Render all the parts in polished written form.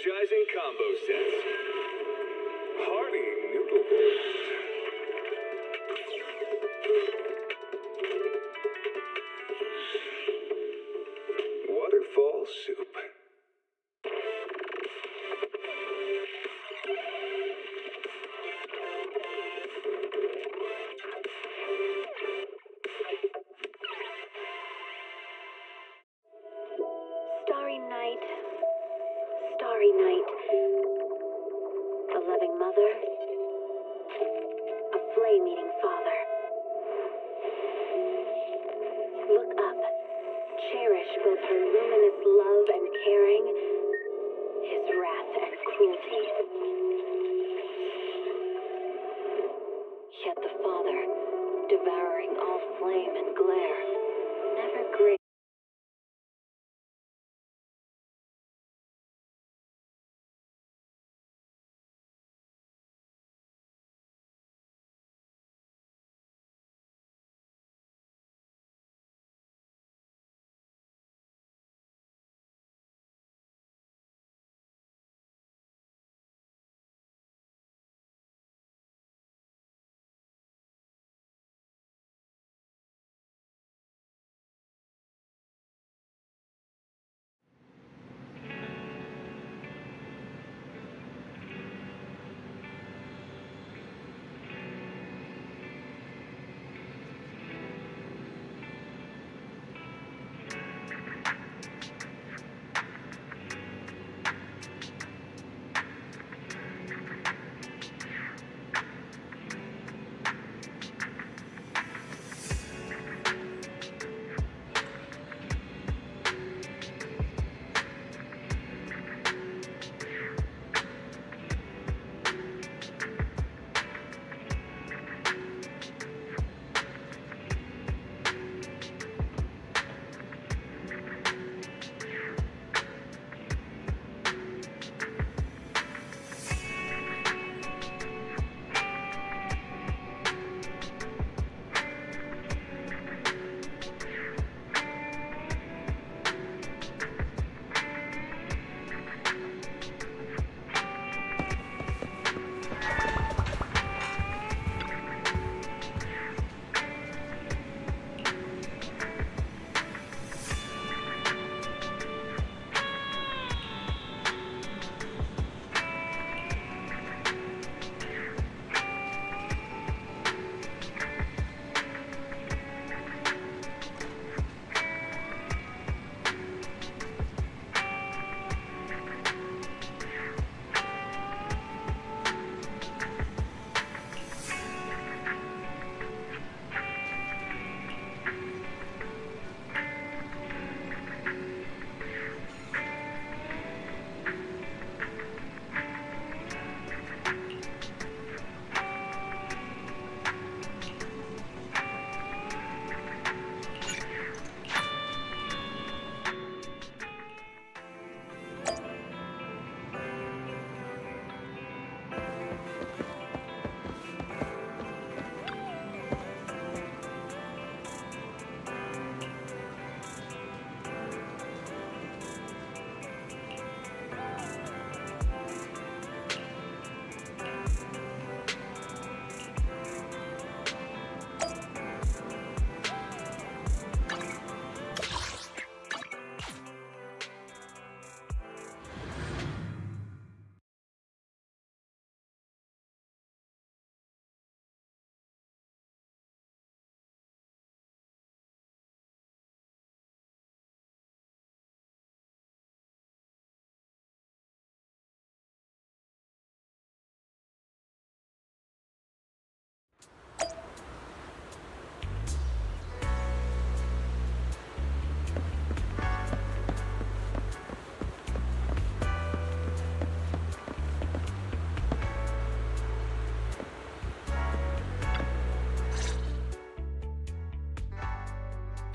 Energizing combo sets. Hearty noodle bowls. Waterfall soup. Starry night, starry night. A loving mother, a flame-eating father. Look up, cherish both her luminous love and caring, his wrath and cruelty. Yet the Father, devouring all flame and glare, never graced.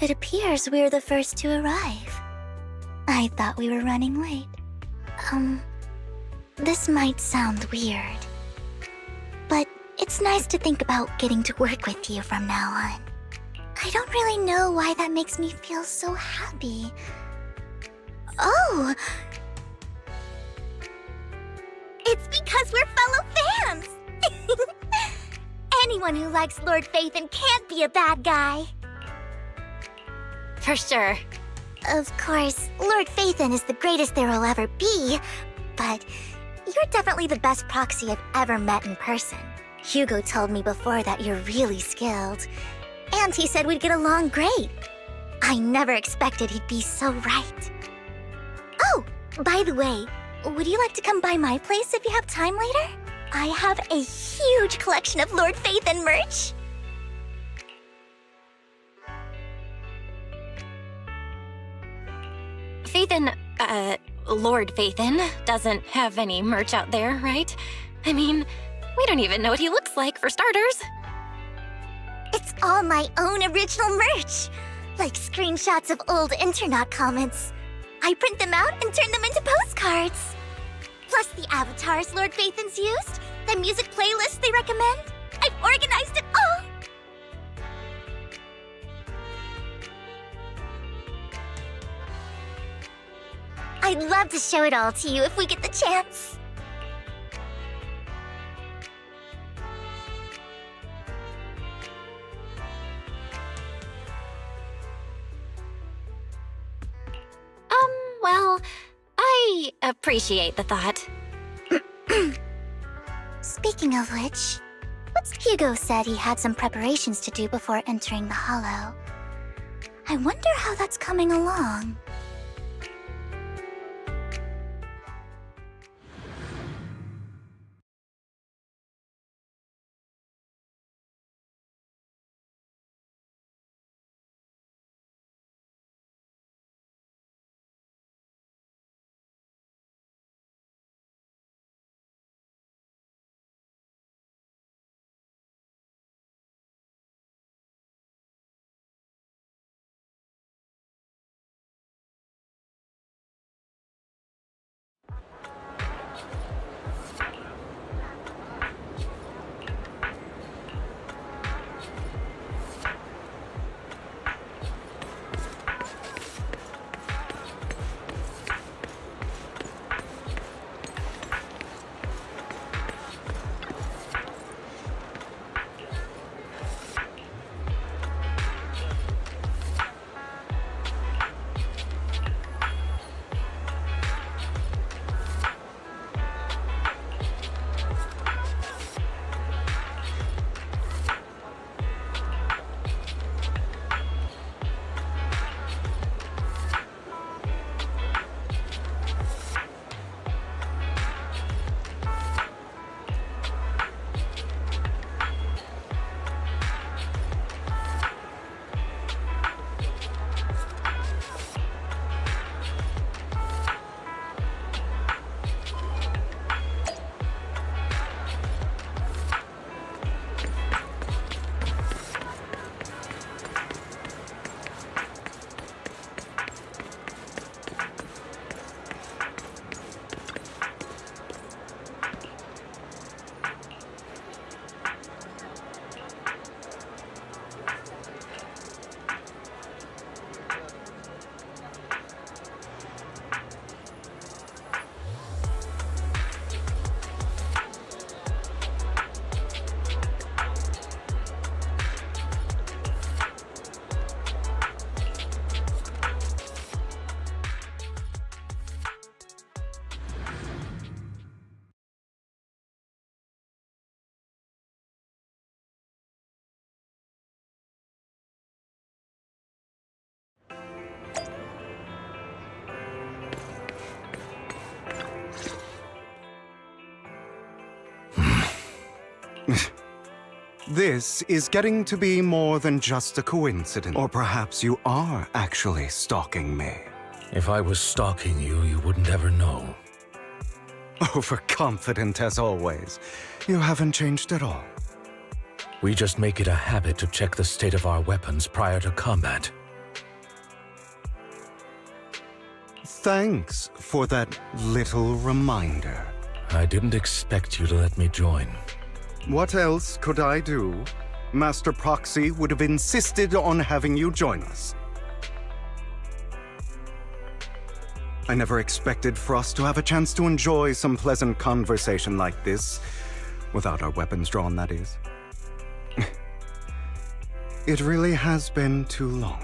It appears we're the first to arrive. I thought we were running late. This might sound weird, but it's nice to think about getting to work with you from now on. I don't really know why that makes me feel so happy. Oh! because we're fellow fans! Anyone who likes Lord Phaethon can't be a bad guy. For sure. Of course, Lord Phaethon is the greatest there will ever be, but you're definitely the best proxy I've ever met in person. Hugo told me before that you're really skilled, and he said we'd get along great. I never expected he'd be so right. Oh, by the way, would you like to come by my place if you have time later? I have a huge collection of Lord Phaethon merch. Phaethon, Lord Phaethon doesn't have any merch out there, right? I mean, we don't even know what he looks like, for starters. It's all my own original merch, like screenshots of old Internet comments. I print them out and turn them into postcards. Plus the avatars Lord Phaethon's used, the music playlists they recommend. I've organized it all. I'd love to show it all to you if we get the chance. Well, I appreciate the thought. Speaking of which, Hugo said he had some preparations to do before entering the Hollow. I wonder how that's coming along. This is getting to be more than just a coincidence. Or perhaps you are actually stalking me. If I was stalking you, you wouldn't ever know. Overconfident as always. You haven't changed at all. We just make it a habit to check the state of our weapons prior to combat. Thanks for that little reminder. I didn't expect you to let me join. What else could I do? Master Proxy would have insisted on having you join us. I never expected for us to have a chance to enjoy some pleasant conversation like this, without our weapons drawn, that is. It really has been too long.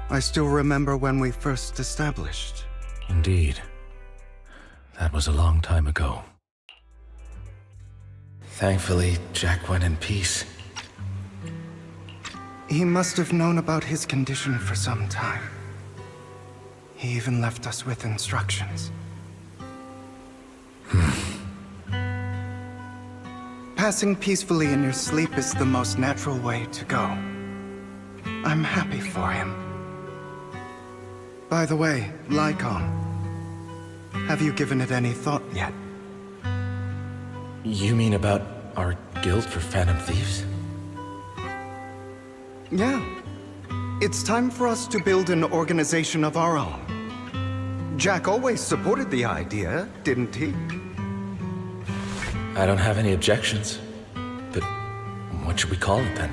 I still remember when we first established. Indeed. That was a long time ago. Thankfully, Jack went in peace. He must have known about his condition for some time. He even left us with instructions. Passing peacefully in your sleep is the most natural way to go. I'm happy for him. By the way, Lycon, have you given it any thought yet? You mean about our guild for Phantom Thieves? Yeah. It's time for us to build an organization of our own. Jack always supported the idea, didn't he? I don't have any objections. But what should we call it then?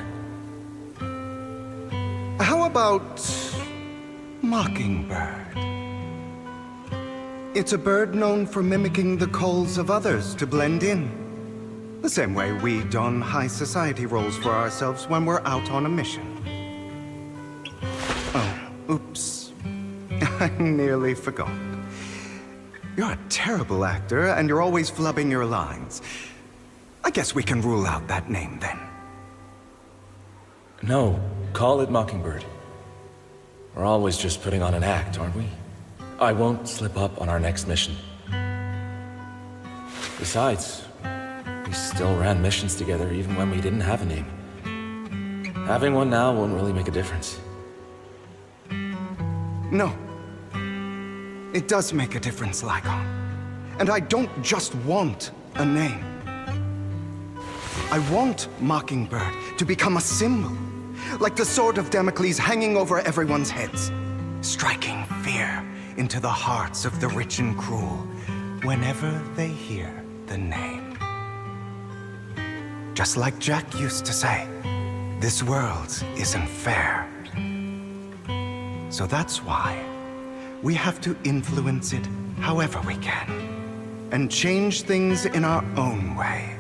How about Mockingbird? It's a bird known for mimicking the calls of others to blend in. The same way we don high society roles for ourselves when we're out on a mission. Oh, oops. I nearly forgot. You're a terrible actor, and you're always flubbing your lines. I guess we can rule out that name, then. No, call it Mockingbird. We're always just putting on an act, aren't we? I won't slip up on our next mission. Besides, we still ran missions together even when we didn't have a name. Having one now won't really make a difference. No. It does make a difference, Lycon. And I don't just want a name. I want Mockingbird to become a symbol, like the sword of Damocles hanging over everyone's heads, striking fear into the hearts of the rich and cruel whenever they hear the name. Just like Jack used to say, this world isn't fair. So that's why we have to influence it however we can, and change things in our own way.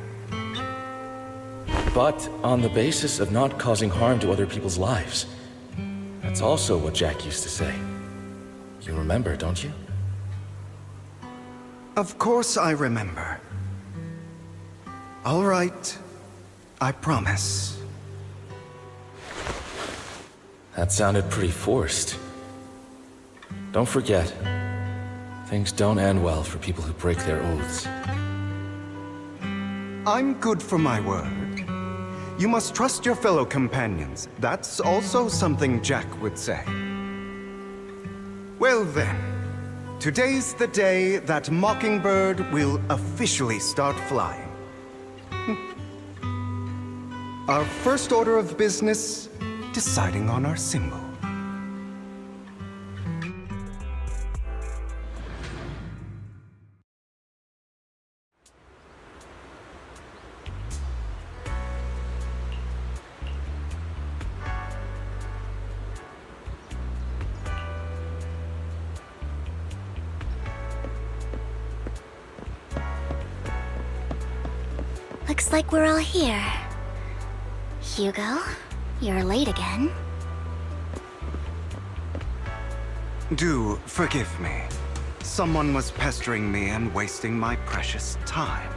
But on the basis of not causing harm to other people's lives. That's also what Jack used to say. You remember, don't you? Of course I remember. All right, I promise. That sounded pretty forced. Don't forget, things don't end well for people who break their oaths. I'm good for my word. You must trust your fellow companions. That's also something Jack would say. Well then, today's the day that Mockingbird will officially start flying. Our first order of business, deciding on our symbol. Looks like we're all here. Hugo, you're late again. Do forgive me. Someone was pestering me and wasting my precious time.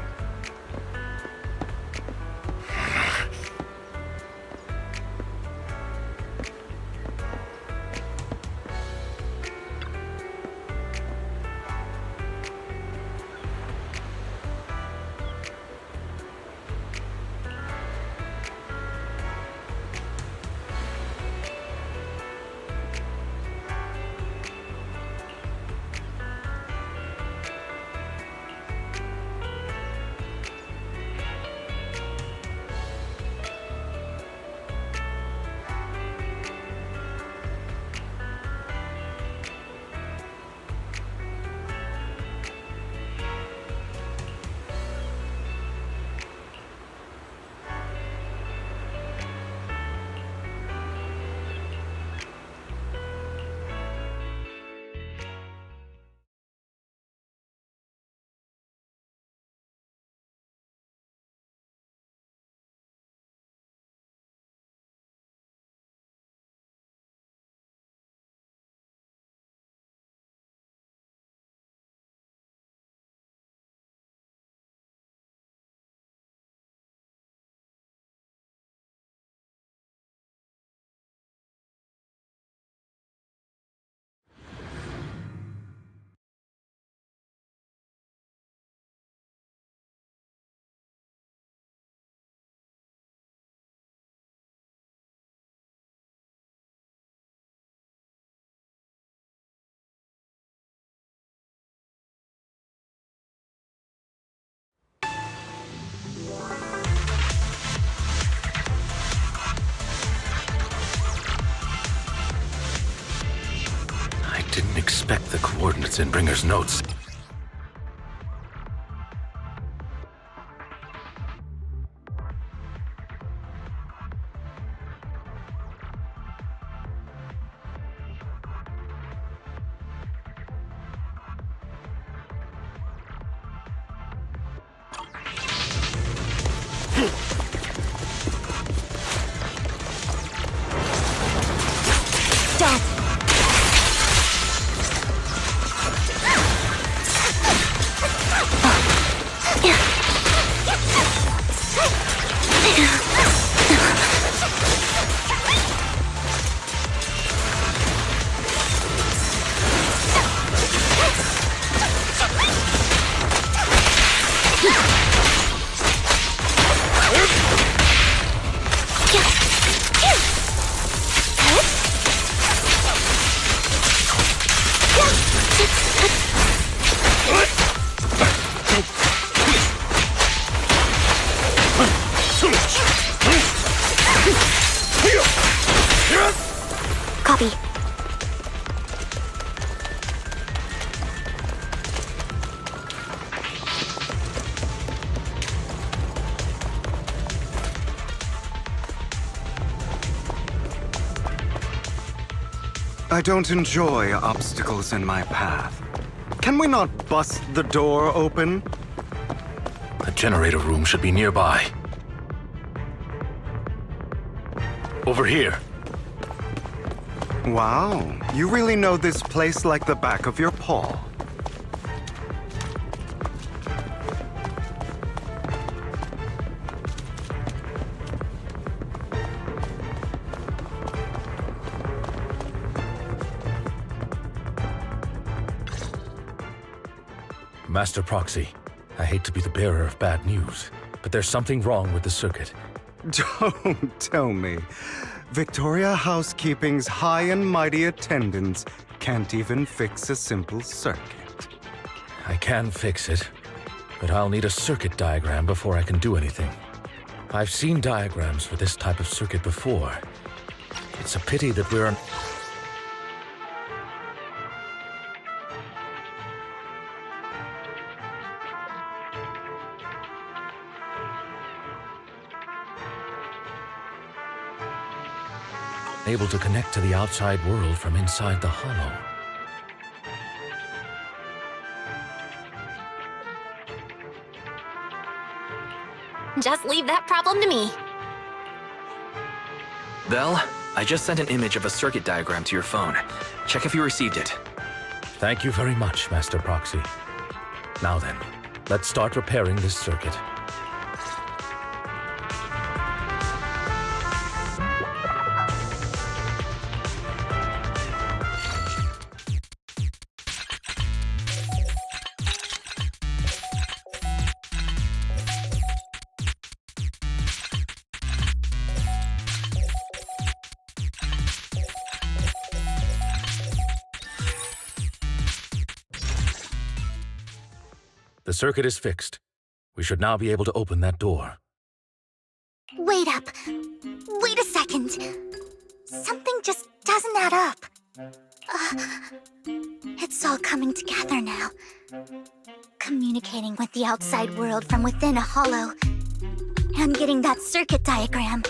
It's in Bringer's notes. Copy. I don't enjoy obstacles in my path. Can we not bust the door open? The generator room should be nearby. Over here. Wow, you really know this place like the back of your paw. Master Proxy, I hate to be the bearer of bad news, but there's something wrong with the circuit. Don't tell me. Victoria Housekeeping's high and mighty attendants can't even fix a simple circuit. I can fix it, but I'll need a circuit diagram before I can do anything. I've seen diagrams for this type of circuit before. It's a pity that we're able to connect to the outside world from inside the hollow. Just leave that problem to me. Belle, I just sent an image of a circuit diagram to your phone. Check if you received it. Thank you very much, Master Proxy. Now then, let's start repairing this circuit. The circuit is fixed. We should now be able to open that door. Wait up. Wait a second. Something just doesn't add up. It's all coming together now. Communicating with the outside world from within a hollow. And getting that circuit diagram.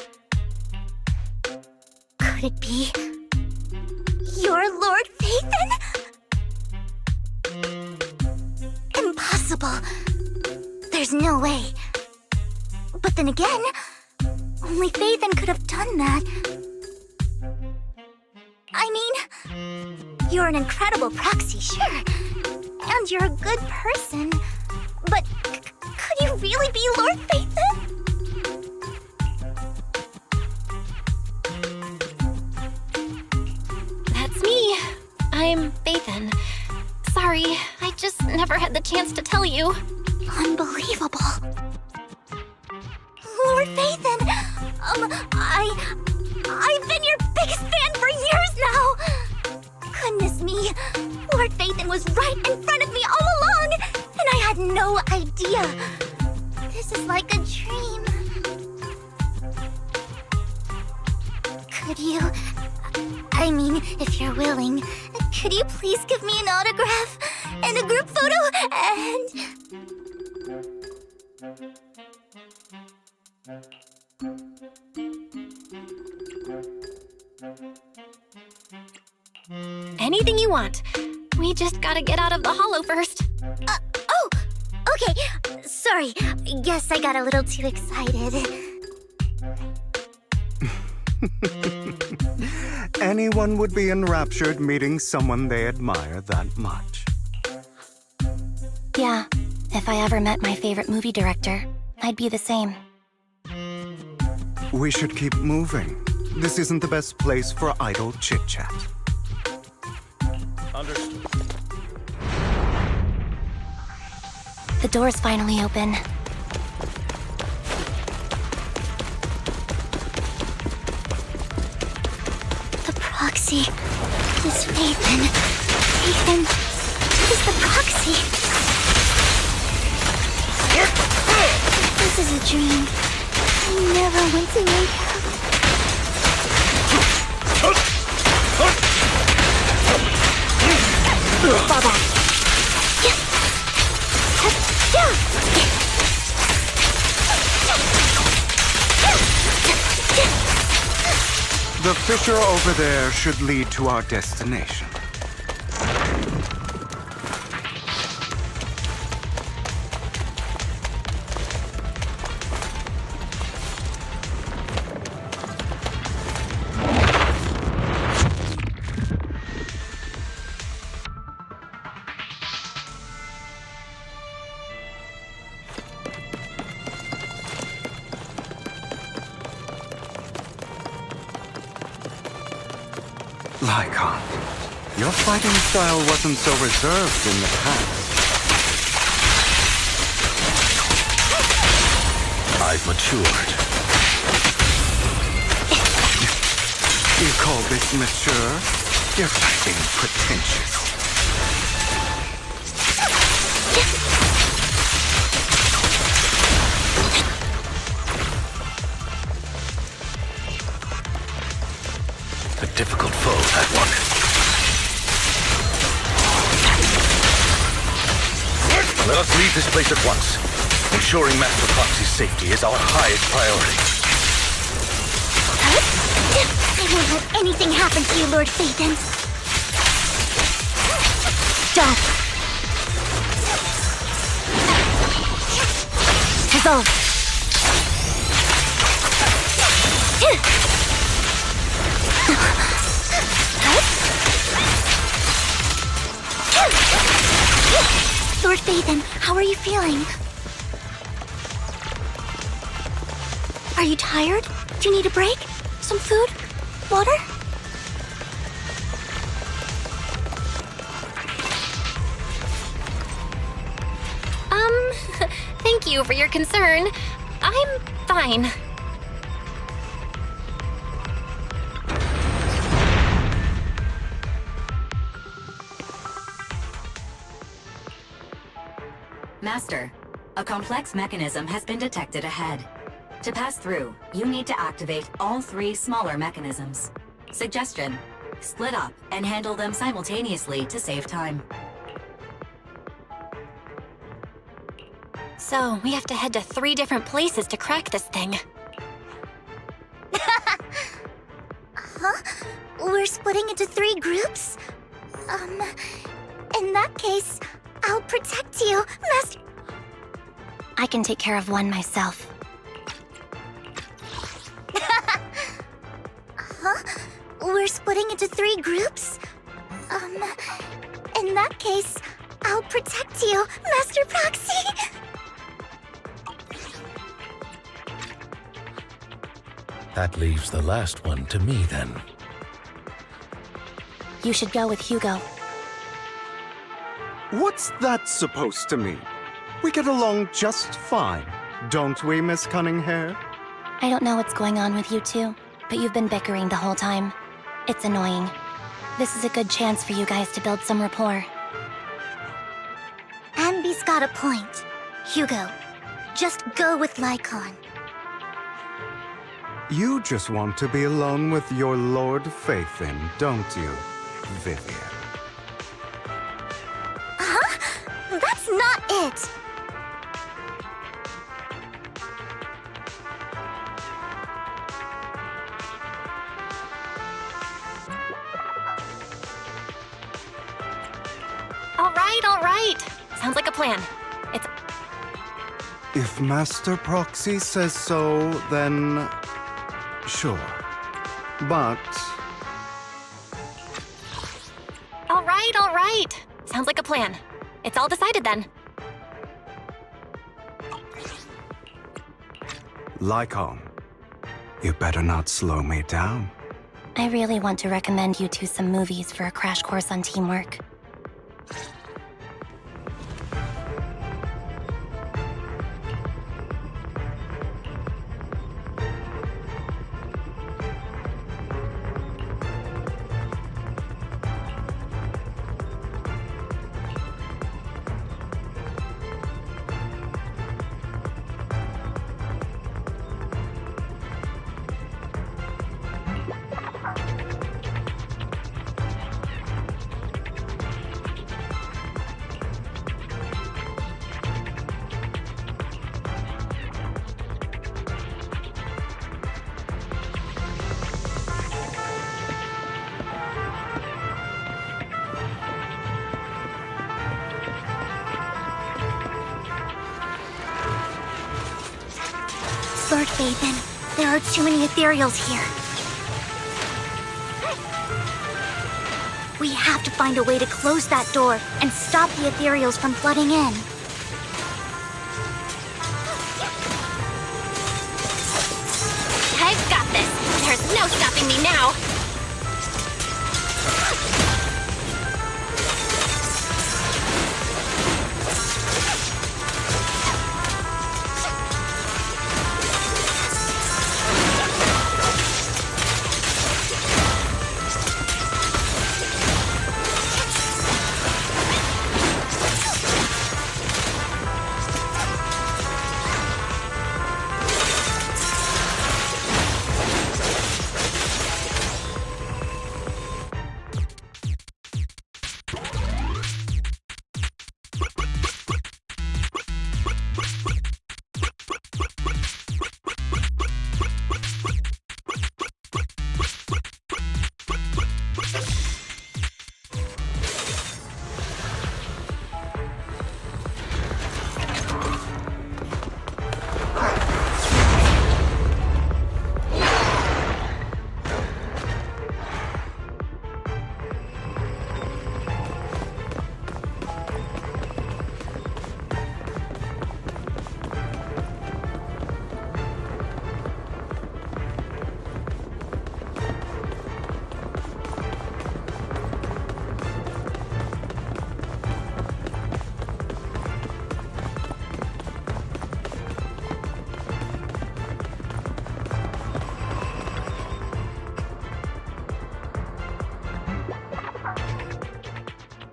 Could it be... your Lord Phaethon? Impossible. There's no way. But then again, only Phaethon could have done that. I mean, you're an incredible proxy, sure. And you're a good person. But could you really be Lord Phaethon? That's me. I'm Phaethon. Sorry, I just never had the chance to tell you. Unbelievable. Lord Phaethon, I've been your biggest fan for years now. Goodness me, Lord Phaethon was right in front of me all along, and I had no idea. This is like a dream. Could you, I mean, if you're willing, could you please give me an autograph? and a group photo, and... Anything you want. We just gotta get out of the hollow first. Oh! Okay, sorry. Guess I got a little too excited. Anyone would be enraptured meeting someone they admire that much. Yeah, if I ever met my favorite movie director, I'd be the same. We should keep moving. This isn't the best place for idle chit-chat. Understood. The door's finally open. The proxy is Fathan. Fathan is the proxy. This is a dream. I never want to wake up. Fall back. The fissure over there should lead to our destination. Lycon, your fighting style wasn't so reserved in the past. I've matured. You call this mature? You're fighting pretentious. A difficult foe, that one. Let us leave this place at once. Ensuring Master Proxy's safety is our highest priority. I won't let anything happen to you, Lord Fathan. Death. Dissolve. Lord Fathan, how are you feeling? Are you tired? Do you need a break? Some food? Water? Thank you for your concern. I'm fine. Master, a complex mechanism has been detected ahead. To pass through, you need to activate all 3 smaller mechanisms. Suggestion: split up and handle them simultaneously to save time. So, we have to head to 3 different places to crack this thing. Huh? We're splitting into 3 groups? In that case, I'll protect you, Master... I can take care of one myself. Huh? We're splitting into 3 groups? In that case, I'll protect you, Master Proxy! That leaves the last one to me, then. You should go with Hugo. What's that supposed to mean? We get along just fine, don't we, Miss Cunninghair? I don't know what's going on with you two, but you've been bickering the whole time. It's annoying. This is a good chance for you guys to build some rapport. Ambi's got a point. Hugo, just go with Lycon. You just want to be alone with your Lord Fathan, don't you, Vivian? Huh? right. Sounds like a plan. It's... If Master Proxy says so, then sure. But All right. Sounds like a plan. It's all decided then. Lycon, you better not slow me down. I really want to recommend you to some movies for a crash course on teamwork. Lord Phaethon, there are too many ethereals here. We have to find a way to close that door and stop the ethereals from flooding in. I've got this. There's no stopping me now.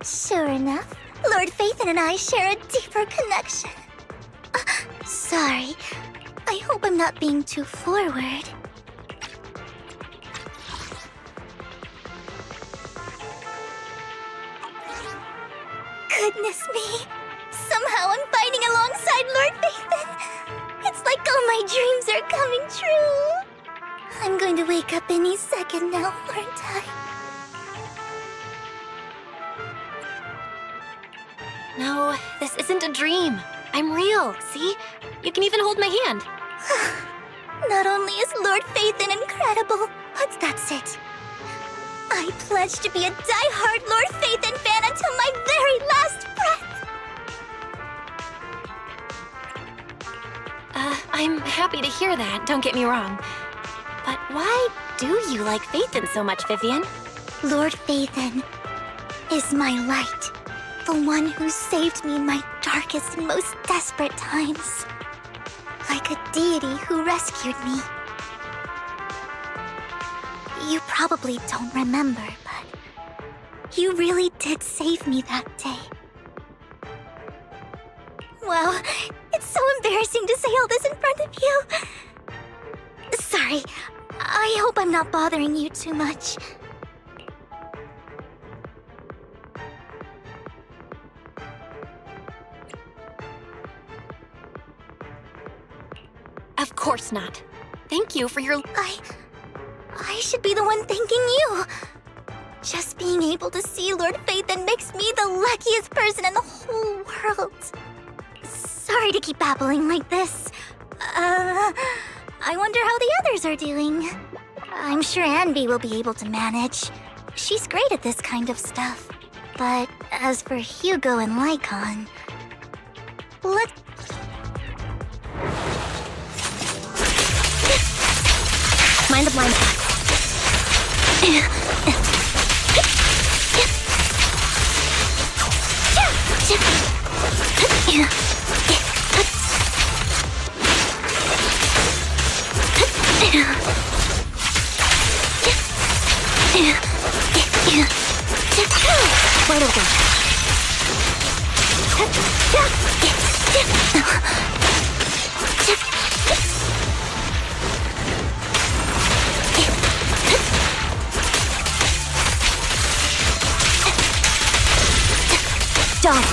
Sure enough, Lord Phaethon and I share a deeper connection. Sorry. I hope I'm not being too forward. Goodness me. Somehow I'm fighting alongside Lord Phaethon. It's like all my dreams are coming true. I'm going to wake up any second now, aren't I? No, this isn't a dream. I'm real, see? You can even hold my hand. Not only is Lord Phaethon incredible, but that's it. I pledge to be a die-hard Lord Phaethon fan until my very last breath. I'm happy to hear that, don't get me wrong. But why do you like Phaethon so much, Vivian? Lord Phaethon is my light. The one who saved me in my darkest and most desperate times. Like a deity who rescued me. You probably don't remember, but you really did save me that day. Wow, it's so embarrassing to say all this in front of you. Sorry, I hope I'm not bothering you too much. Of course not. Thank you for your... I should be the one thanking you. Just being able to see Lord Phaethon makes me the luckiest person in the whole world. Sorry to keep babbling like this. I wonder how the others are doing. I'm sure Anby will be able to manage. She's great at this kind of stuff. But as for Hugo and Lycon... Let... Mind the blind spot. Wide open. Dog.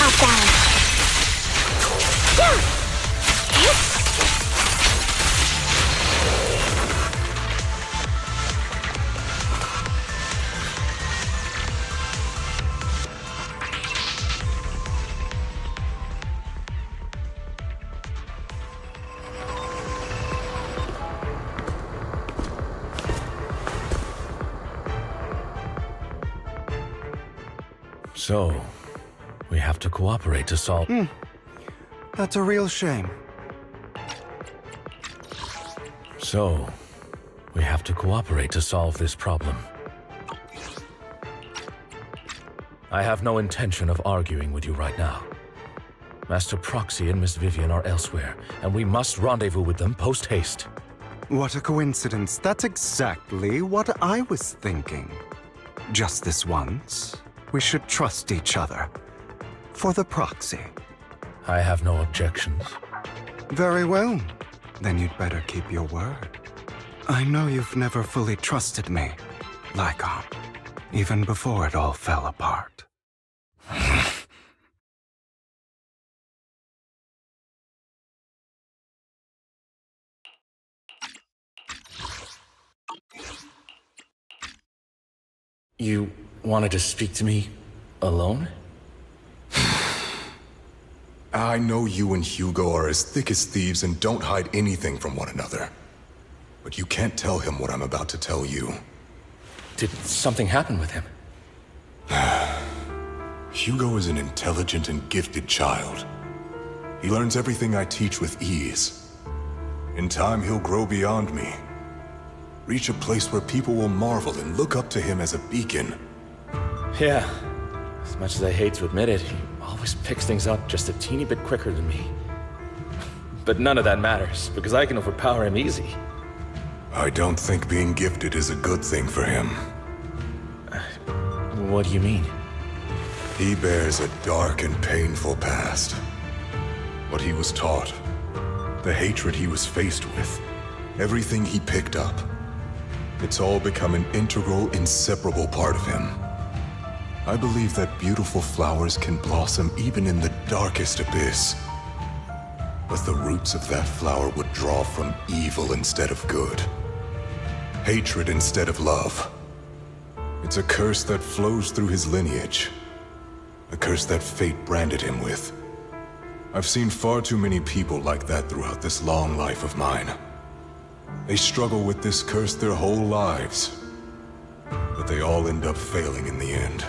Up down. So, we have to cooperate to solve... That's a real shame. So, we have to cooperate to solve this problem. I have no intention of arguing with you right now. Master Proxy and Miss Vivian are elsewhere, and we must rendezvous with them post-haste. What a coincidence. That's exactly what I was thinking. Just this once, we should trust each other. For the proxy. I have no objections. Very well. Then you'd better keep your word. I know you've never fully trusted me, Lycon, even before it all fell apart. You wanted to speak to me alone? I know you and Hugo are as thick as thieves and don't hide anything from one another. But you can't tell him what I'm about to tell you. Did something happen with him? Hugo is an intelligent and gifted child. He learns everything I teach with ease. In time, he'll grow beyond me. Reach a place where people will marvel and look up to him as a beacon. Yeah. As much as I hate to admit it, he always picks things up just a teeny bit quicker than me. But none of that matters, because I can overpower him easy. I don't think being gifted is a good thing for him. What do you mean? He bears a dark and painful past. What he was taught, the hatred he was faced with, everything he picked up, it's all become an integral, inseparable part of him. I believe that beautiful flowers can blossom even in the darkest abyss. But the roots of that flower would draw from evil instead of good. Hatred instead of love. It's a curse that flows through his lineage. A curse that fate branded him with. I've seen far too many people like that throughout this long life of mine. They struggle with this curse their whole lives. But they all end up failing in the end.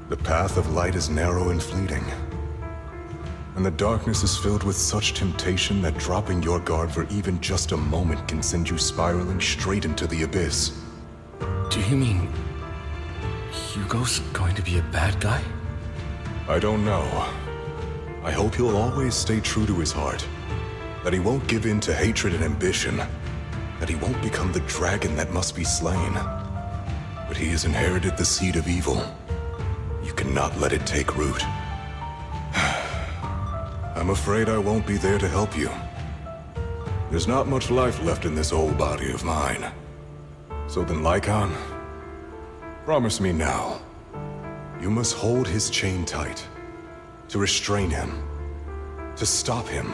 The path of light is narrow and fleeting. And the darkness is filled with such temptation that dropping your guard for even just a moment can send you spiraling straight into the abyss. Do you mean... Hugo's going to be a bad guy? I don't know. I hope he'll always stay true to his heart. That he won't give in to hatred and ambition. That he won't become the dragon that must be slain. But he has inherited the seed of evil. You cannot let it take root. I'm afraid I won't be there to help you. There's not much life left in this old body of mine. So then, Lycon, promise me now. You must hold his chain tight. To restrain him. To stop him.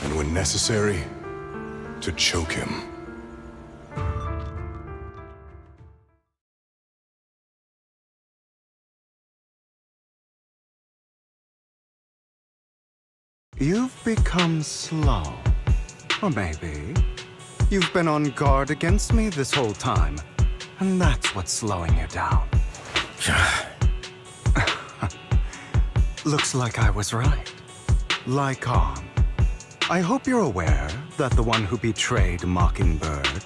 And when necessary, to choke him. You've become slow. Or maybe you've been on guard against me this whole time, and that's what's slowing you down. Looks like I was right. Lycon. I hope you're aware that the one who betrayed Mockingbird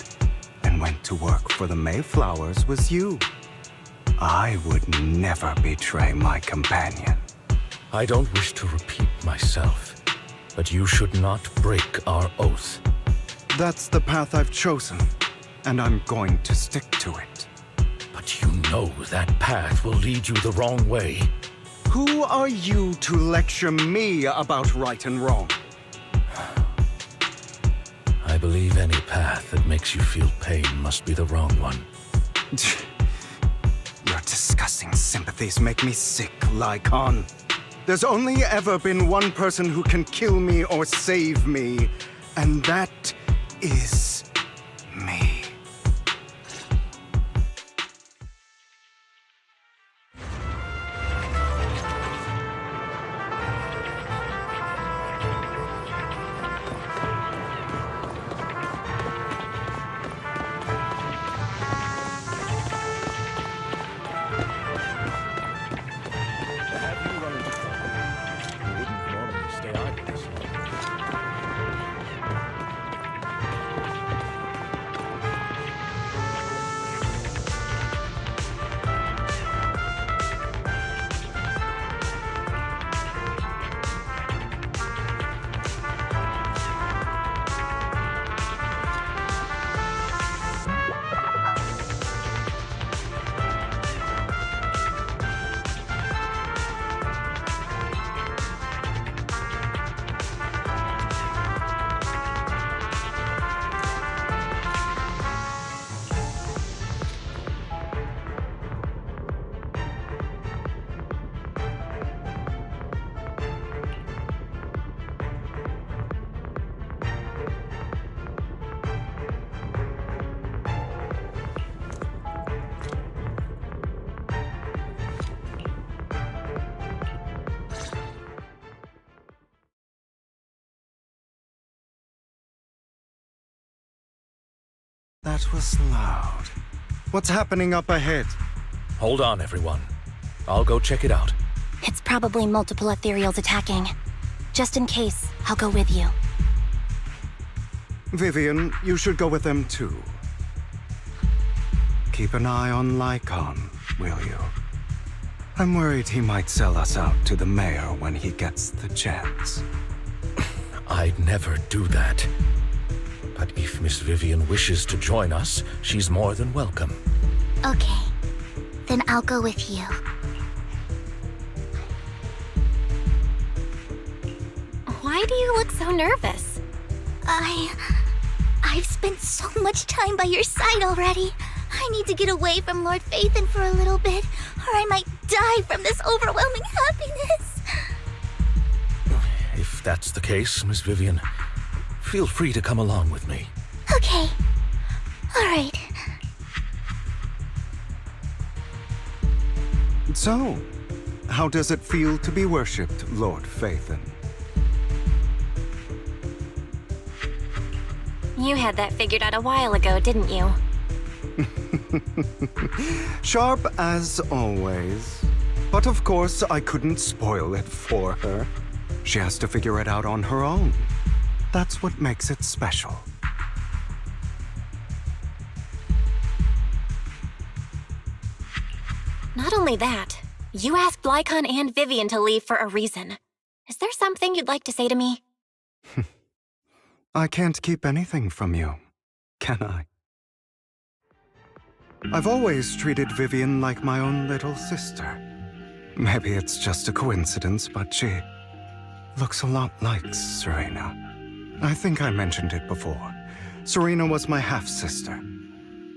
and went to work for the Mayflowers was you. I would never betray my companion. I don't wish to repeat myself, but you should not break our oath. That's the path I've chosen, and I'm going to stick to it. But you know that path will lead you the wrong way. Who are you to lecture me about right and wrong? I believe any path that makes you feel pain must be the wrong one. Your disgusting sympathies make me sick, Lycon. There's only ever been one person who can kill me or save me, and that is me. That was loud. What's happening up ahead? Hold on, everyone. I'll go check it out. It's probably multiple ethereals attacking. Just in case, I'll go with you. Vivian, you should go with them too. Keep an eye on Lycon, will you? I'm worried he might sell us out to the mayor when he gets the chance. I'd never do that. But if Miss Vivian wishes to join us, she's more than welcome. Okay. Then I'll go with you. Why do you look so nervous? I've spent so much time by your side already. I need to get away from Lord Phaethon for a little bit, or I might die from this overwhelming happiness. If that's the case, Miss Vivian, feel free to come along with me. Okay. All right. So, how does it feel to be worshipped, Lord Phaethon? You had that figured out a while ago, didn't you? Sharp as always. But of course, I couldn't spoil it for her. She has to figure it out on her own. That's what makes it special. Not only that, you asked Lycon and Vivian to leave for a reason. Is there something you'd like to say to me? I can't keep anything from you, can I? I've always treated Vivian like my own little sister. Maybe it's just a coincidence, but she looks a lot like Serena. I think I mentioned it before. Serena was my half-sister.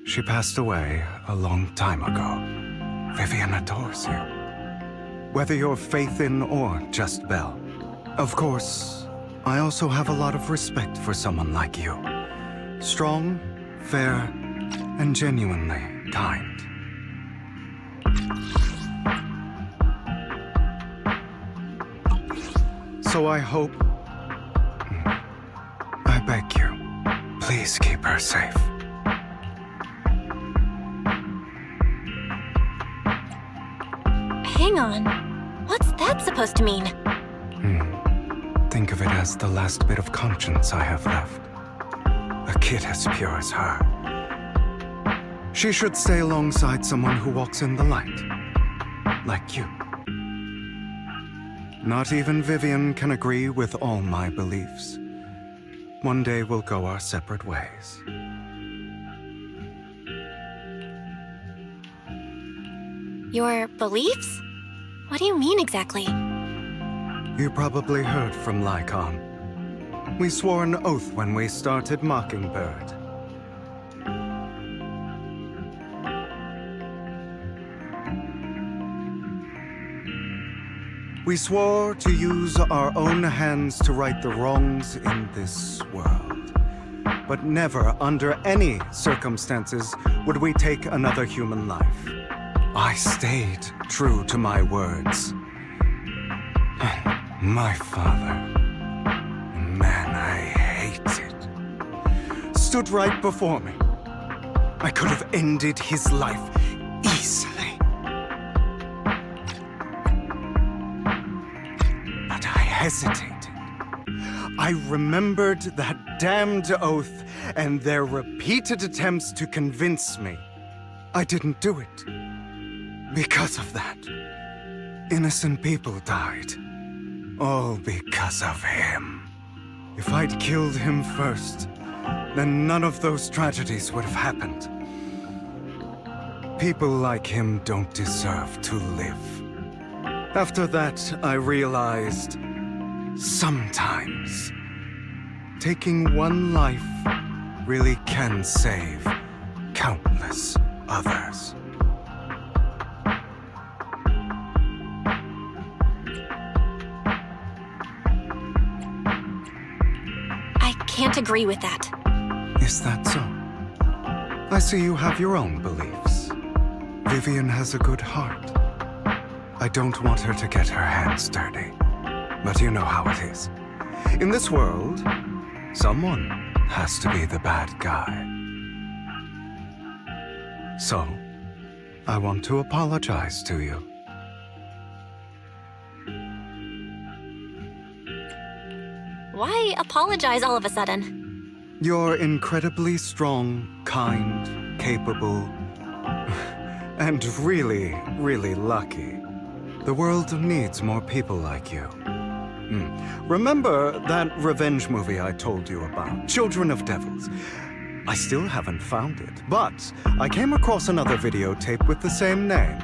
She passed away a long time ago. Vivian adores you. Whether you're Phaethon or just Belle. Of course, I also have a lot of respect for someone like you. Strong, fair, and genuinely kind. So I hope... I beg you, please keep her safe. Hang on. What's that supposed to mean? Think of it as the last bit of conscience I have left. A kid as pure as her. She should stay alongside someone who walks in the light. Like you. Not even Vivian can agree with all my beliefs. One day we'll go our separate ways. Your beliefs? What do you mean exactly? You probably heard from Lycon. We swore an oath when we started Mockingbird. We swore to use our own hands to right the wrongs in this world. But never, under any circumstances, would we take another human life. I stayed true to my words. My father, man I hated, stood right before me. I could have ended his life easily. But I hesitated. I remembered that damned oath and their repeated attempts to convince me. I didn't do it. Because of that, innocent people died. All because of him. If I'd killed him first, then none of those tragedies would have happened. People like him don't deserve to live. After that, I realized, sometimes, taking one life really can save countless others. Can't agree with that. Is that so? I see you have your own beliefs. Vivian has a good heart. I don't want her to get her hands dirty. But you know how it is. In this world, someone has to be the bad guy. So, I want to apologize to you. Why apologize all of a sudden? You're incredibly strong, kind, capable, and really, really lucky. The world needs more people like you. Remember that revenge movie I told you about, Children of Devils? I still haven't found it, but I came across another videotape with the same name.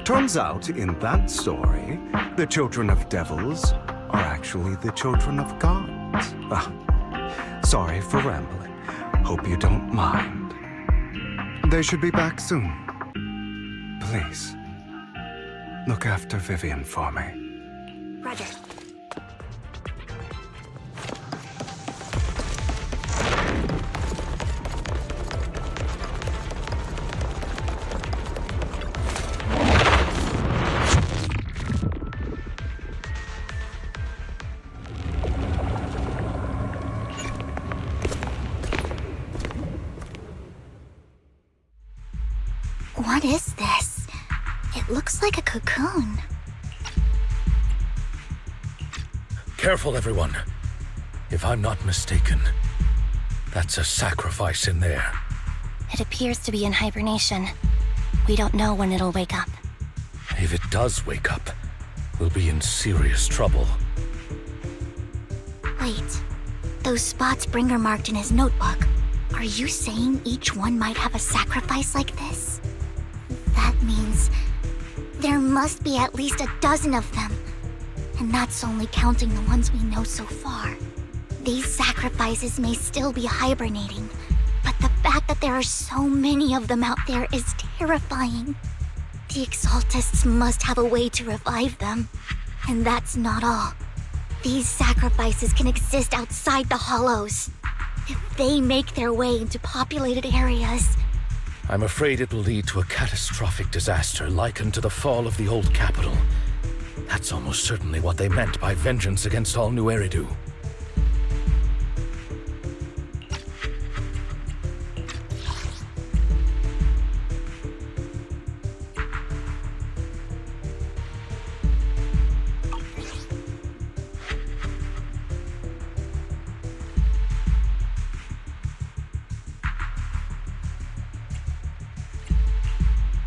Turns out, in that story, the children of devils are actually the children of gods. Sorry for rambling. Hope you don't mind. They should be back soon. Please, look after Vivian for me. Roger. What is this? It looks like a cocoon. Careful, everyone. If I'm not mistaken, that's a sacrifice in there. It appears to be in hibernation. We don't know when it'll wake up. If it does wake up, we'll be in serious trouble. Wait. Those spots Bringer marked in his notebook. Are you saying each one might have a sacrifice like this? That means there must be at least a dozen of them. And that's only counting the ones we know so far. These sacrifices may still be hibernating, but the fact that there are so many of them out there is terrifying. The Exaltists must have a way to revive them. And that's not all. These sacrifices can exist outside the Hollows. If they make their way into populated areas... I'm afraid it will lead to a catastrophic disaster likened to the fall of the old capital. That's almost certainly what they meant by vengeance against all New Eridu.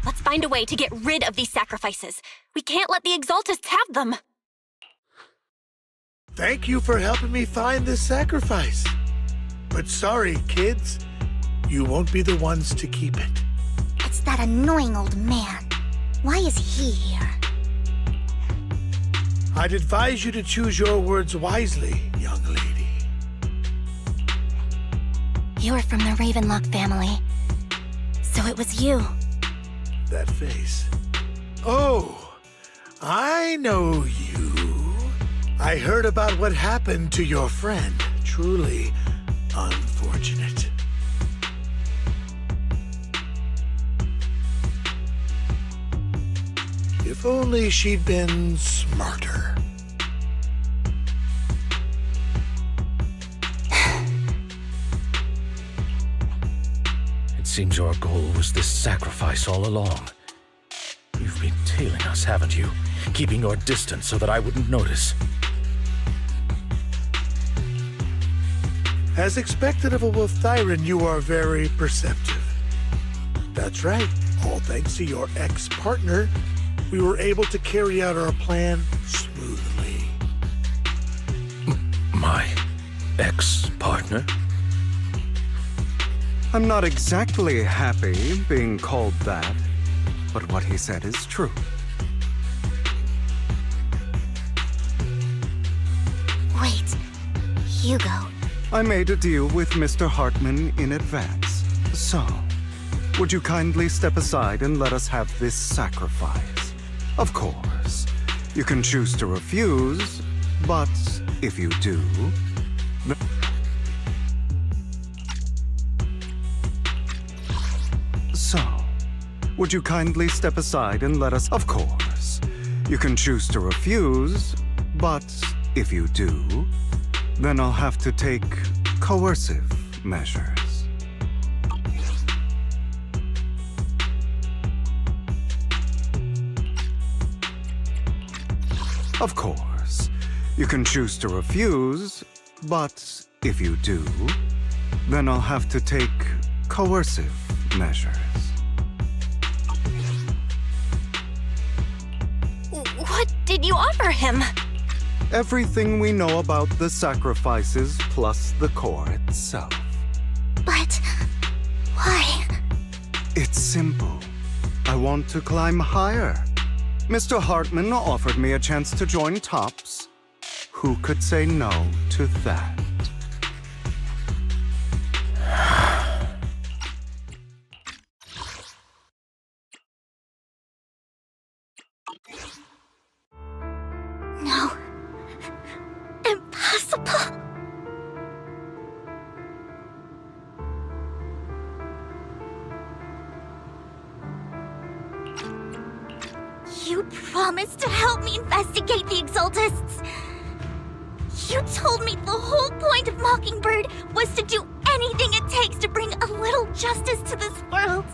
Let's find a way to get rid of these sacrifices. We can't let the Exaltists have them. Thank you for helping me find this sacrifice. But sorry, kids. You won't be the ones to keep it. It's that annoying old man. Why is he here? I'd advise you to choose your words wisely, young lady. You were from the Ravenlock family. So it was you. That face. Oh, I know you. I heard about what happened to your friend. Truly unfortunate. If only she'd been smarter. It seems your goal was this sacrifice all along. You've been tailing us, haven't you? Keeping your distance so that I wouldn't notice. As expected of a Wolf Thyran, you are very perceptive. That's right. All thanks to your ex-partner, we were able to carry out our plan smoothly. My ex-partner? I'm not exactly happy being called that, but what he said is true. Wait, Hugo. I made a deal with Mr. Hartman in advance. So, would you kindly step aside and let us have this sacrifice? Of course, you can choose to refuse, but if you do... So, would you kindly step aside and let us... Of course, you can choose to refuse, but if you do, then I'll have to take coercive measures. Of course, you can choose to refuse, but if you do, then I'll have to take coercive measures. What did you offer him? Everything we know about the sacrifices plus the core itself. But... why? It's simple. I want to climb higher. Mr. Hartman offered me a chance to join Tops. Who could say no to that? No. Impossible. You promised to help me investigate the Exaltists. You told me the whole point of Mockingbird was to do anything it takes to bring a little justice to this world.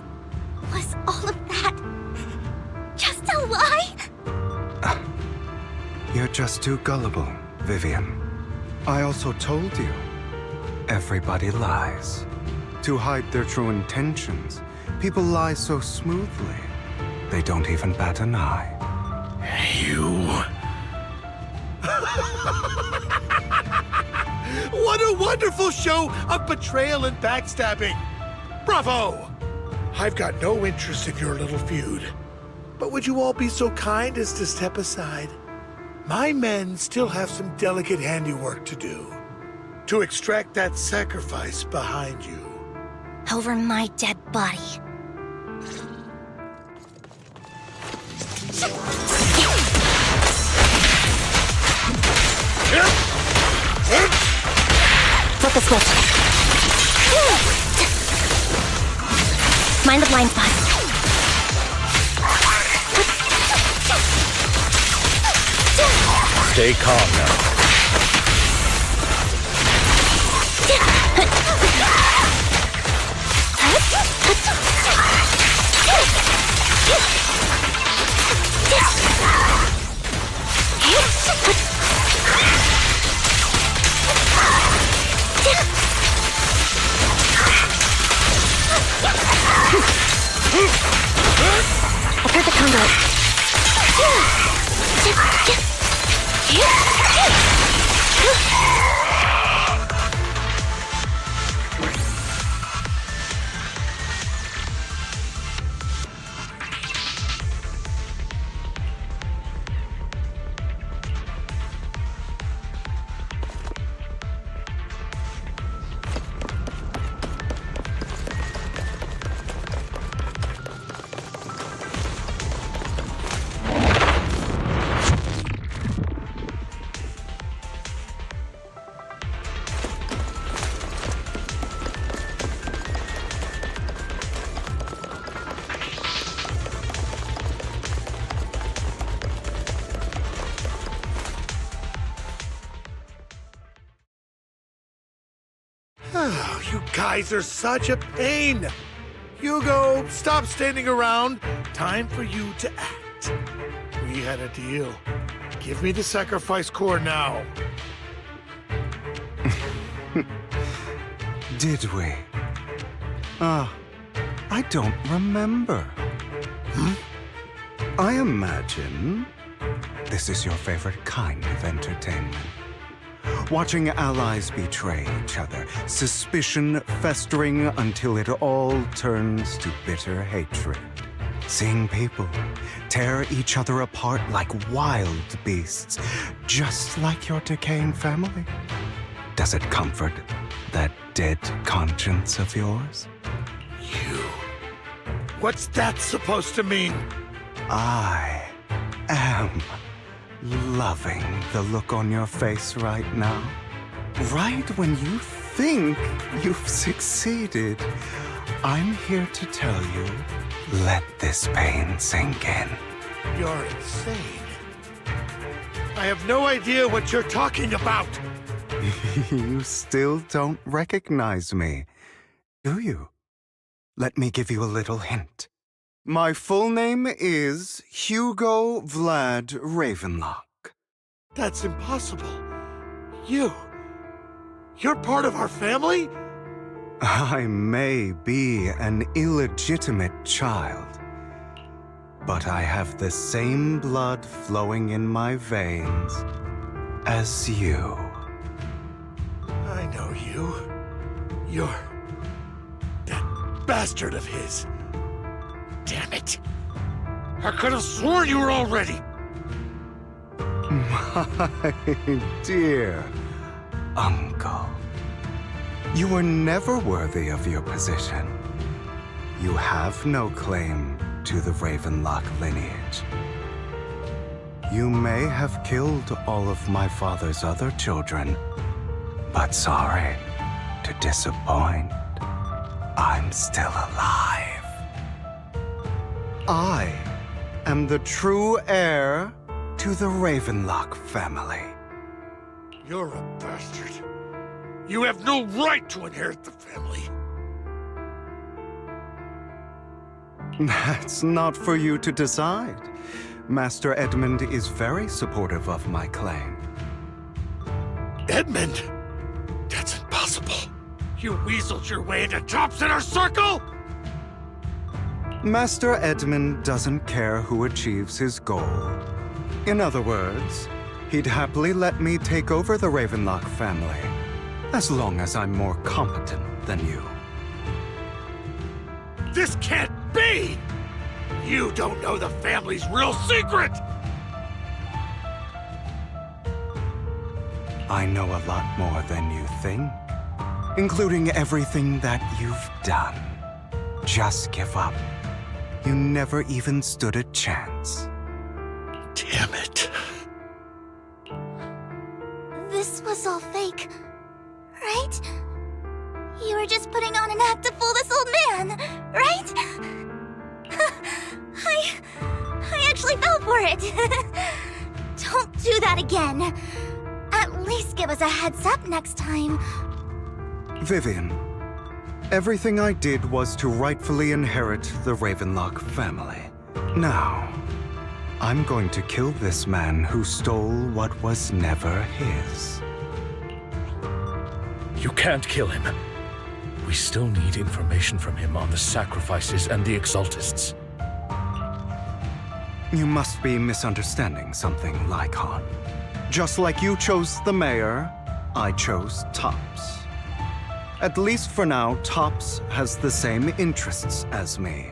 Was all of that just a lie? You're just too gullible, Vivian. I also told you, everybody lies. To hide their true intentions, people lie so smoothly, they don't even bat an eye. You... What a wonderful show of betrayal and backstabbing! Bravo! I've got no interest in your little feud. But would you all be so kind as to step aside? My men still have some delicate handiwork to do. to extract that sacrifice behind you. Over my dead body. Flip the switch. Mind the blind spot. Stay calm now. I've heard the conduit. Oh, you guys are such a pain. Hugo, stop standing around. Time for you to act. We had a deal. Give me the sacrifice core now. Did we? I don't remember. I imagine this is your favorite kind of entertainment. Watching allies betray each other, suspicion festering until it all turns to bitter hatred. Seeing people tear each other apart like wild beasts, just like your decaying family. Does it comfort that dead conscience of yours? You. What's that supposed to mean? I am loving the look on your face right now. Right when you think you've succeeded, I'm here to tell you, let this pain sink in. You're insane. I have no idea what you're talking about. You still don't recognize me, do you? Let me give you a little hint. My full name is Hugo Vlad Ravenlock. That's impossible. You're part of our family? I may be an illegitimate child, but I have the same blood flowing in my veins as you. I know you. You're that bastard of his. Damn it! I could have sworn you were already. My dear uncle, you were never worthy of your position. You have no claim to the Ravenlock lineage. You may have killed all of my father's other children, but sorry to disappoint, I'm still alive. I am the true heir to the Ravenlock family. You're a bastard. You have no right to inherit the family. That's not for you to decide. Master Edmund is very supportive of my claim. Edmund? That's impossible. You weaseled your way into Top Center Circle? Master Edmund doesn't care who achieves his goal. In other words, he'd happily let me take over the Ravenlock family, as long as I'm more competent than you. This can't be! You don't know the family's real secret! I know a lot more than you think, including everything that you've done. Just give up. You never even stood a chance. Damn it. This was all fake, right? You were just putting on an act to fool this old man, right? I actually fell for it. Don't do that again. At least give us a heads up next time. Vivian, everything I did was to rightfully inherit the Ravenlock family. Now, I'm going to kill this man who stole what was never his. You can't kill him. We still need information from him on the sacrifices and the Exaltists. You must be misunderstanding something, Lycon. Just like you chose the mayor, I chose Tops. At least for now, Tops has the same interests as me.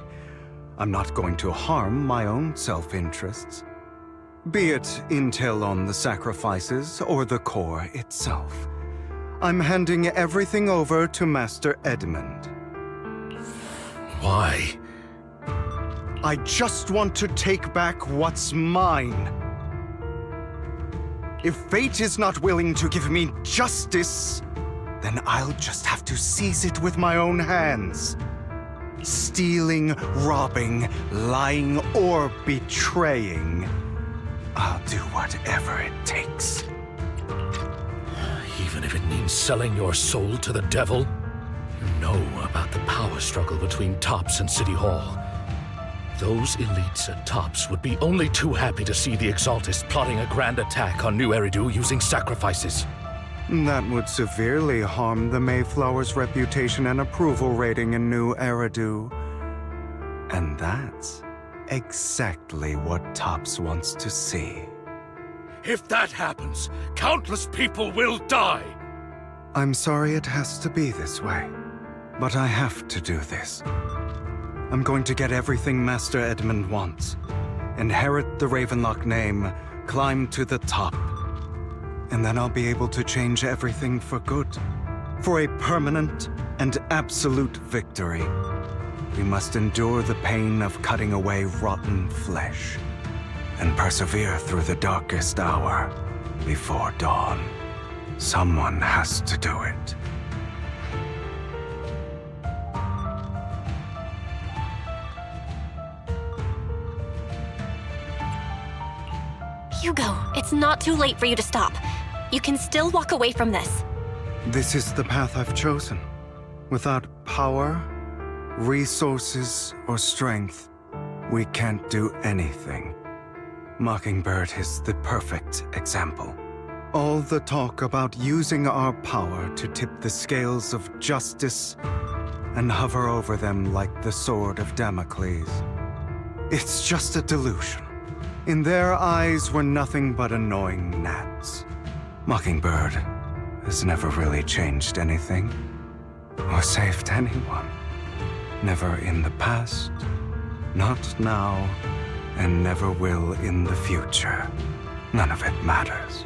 I'm not going to harm my own self-interests. Be it intel on the sacrifices or the core itself. I'm handing everything over to Master Edmund. Why? I just want to take back what's mine. If fate is not willing to give me justice, then I'll just have to seize it with my own hands. Stealing, robbing, lying, or betraying. I'll do whatever it takes. Even if it means selling your soul to the devil? You know about the power struggle between Tops and City Hall. Those elites at Tops would be only too happy to see the Exaltists plotting a grand attack on New Eridu using sacrifices. That would severely harm the Mayflower's reputation and approval rating in New Eridu. And that's exactly what Tops wants to see. If that happens, countless people will die! I'm sorry it has to be this way, but I have to do this. I'm going to get everything Master Edmund wants. Inherit the Ravenlock name, climb to the top. And then I'll be able to change everything for good. For a permanent and absolute victory. We must endure the pain of cutting away rotten flesh. And persevere through the darkest hour before dawn. Someone has to do it. Hugo, it's not too late for you to stop. You can still walk away from this. This is the path I've chosen. Without power, resources, or strength, we can't do anything. Mockingbird is the perfect example. All the talk about using our power to tip the scales of justice and hover over them like the sword of Damocles. It's just a delusion. In their eyes, we're nothing but annoying gnats. Mockingbird has never really changed anything, or saved anyone. Never in the past, not now, and never will in the future. None of it matters.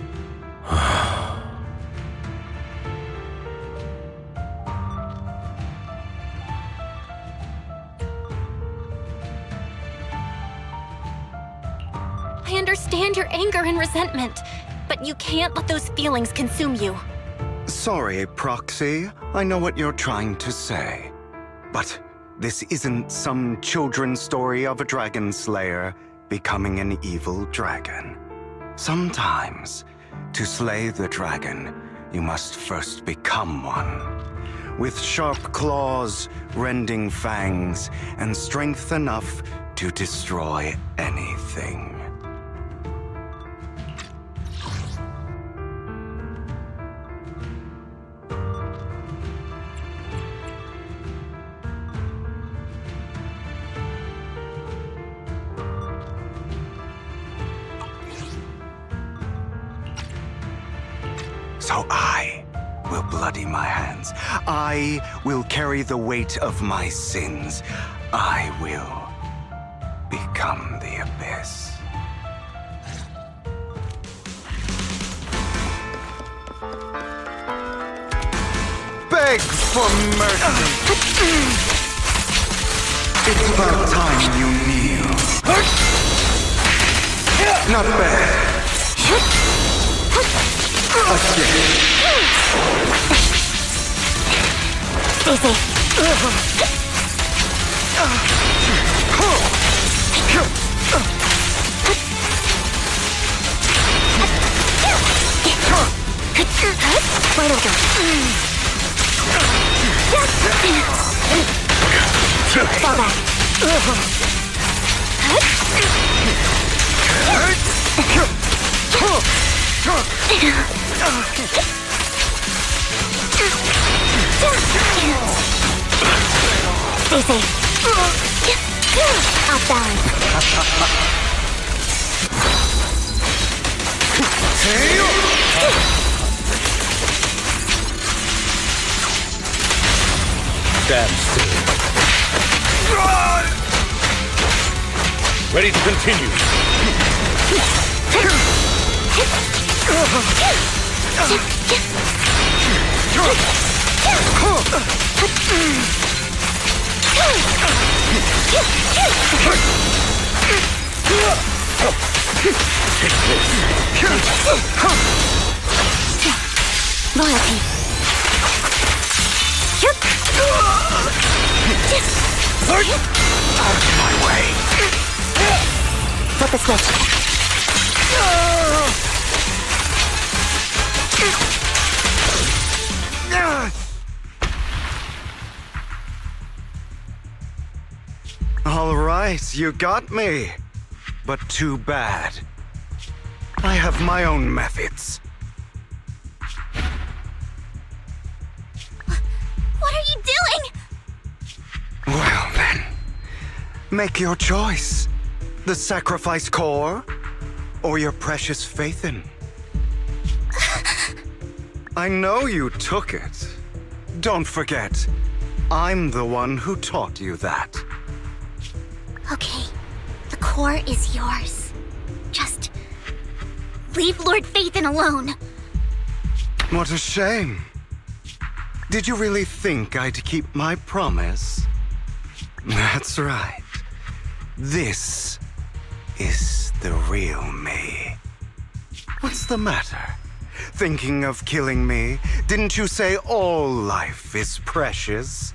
I understand your anger and resentment, but you can't let those feelings consume you. Sorry, Proxy. I know what you're trying to say. But this isn't some children's story of a dragon slayer becoming an evil dragon. Sometimes, to slay the dragon, you must first become one. With sharp claws, rending fangs, and strength enough to destroy anything. So I will bloody my hands. I will carry the weight of my sins. I will become the Abyss. beg for mercy. It's about time you kneel. Not bad. Where do we go? Fall back. Stay safe. Off balance. Stand still. Ready to continue. Loyalty. Out of my way. Flip the switch. All right, you got me. But too bad. I have my own methods. What are you doing? Well then, make your choice. The sacrifice core, or your precious Faithin. I know you took it. Don't forget, I'm the one who taught you that. Okay, the core is yours. Just leave Lord Faithin alone. What a shame. Did you really think I'd keep my promise? That's right. This is the real me. What's the matter? Thinking of killing me? Didn't you say all life is precious?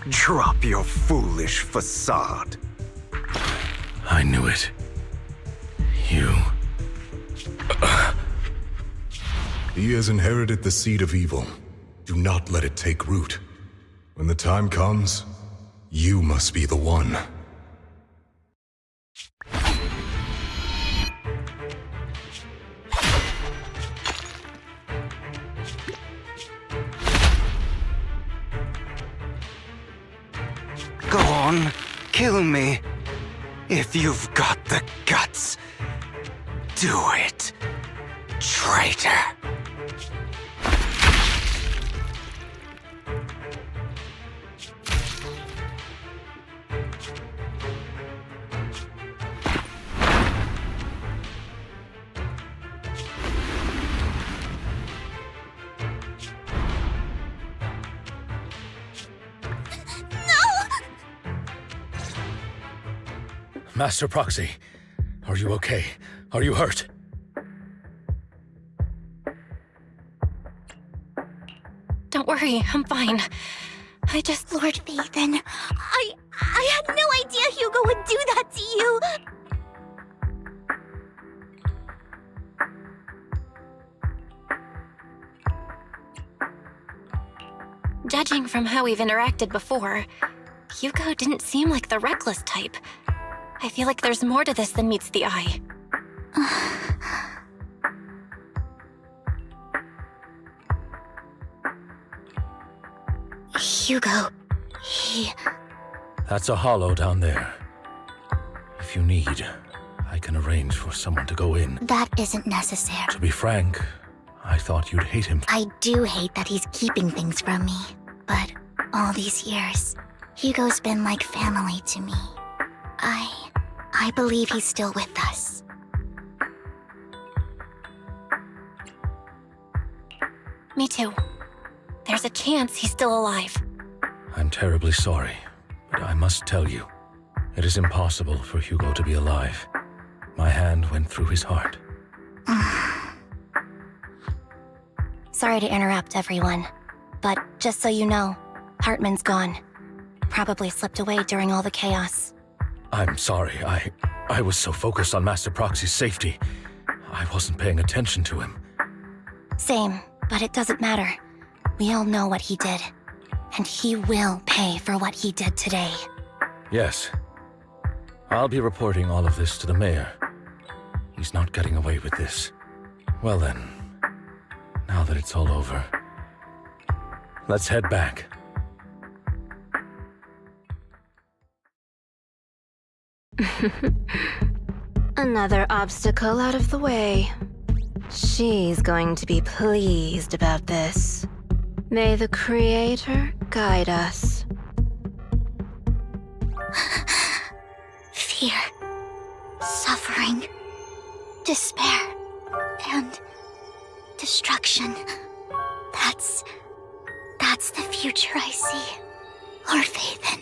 Drop your foolish facade. I knew it. You... He has inherited the seed of evil. Do not let it take root. When the time comes, you must be the one. Go on, kill me. If you've got the guts, do it, traitor. Master Proxy, are you okay? Are you hurt? Don't worry, I'm fine. I just... Lord Faithin, I had no idea Hugo would do that to you. Judging from how we've interacted before, Hugo didn't seem like the reckless type. I feel like there's more to this than meets the eye. Hugo, he... That's a hollow down there. If you need, I can arrange for someone to go in. That isn't necessary. To be frank, I thought you'd hate him. I do hate that he's keeping things from me. But all these years, Hugo's been like family to me. I believe he's still with us. Me too. there's a chance he's still alive. I'm terribly sorry, but I must tell you, it is impossible for Hugo to be alive. My hand went through his heart. Sorry to interrupt, everyone. But just so you know, Hartman's gone. Probably slipped away during all the chaos. I'm sorry, I was so focused on Master Proxy's safety, I wasn't paying attention to him. Same, but it doesn't matter. We all know what he did. And he will pay for what he did today. Yes. I'll be reporting all of this to the mayor. He's not getting away with this. Well then, now that it's all over, let's head back. Another obstacle out of the way. She's going to be pleased about this. May the Creator guide us. Fear, suffering, despair, and destruction. That's the future I see. Lord Phaethon.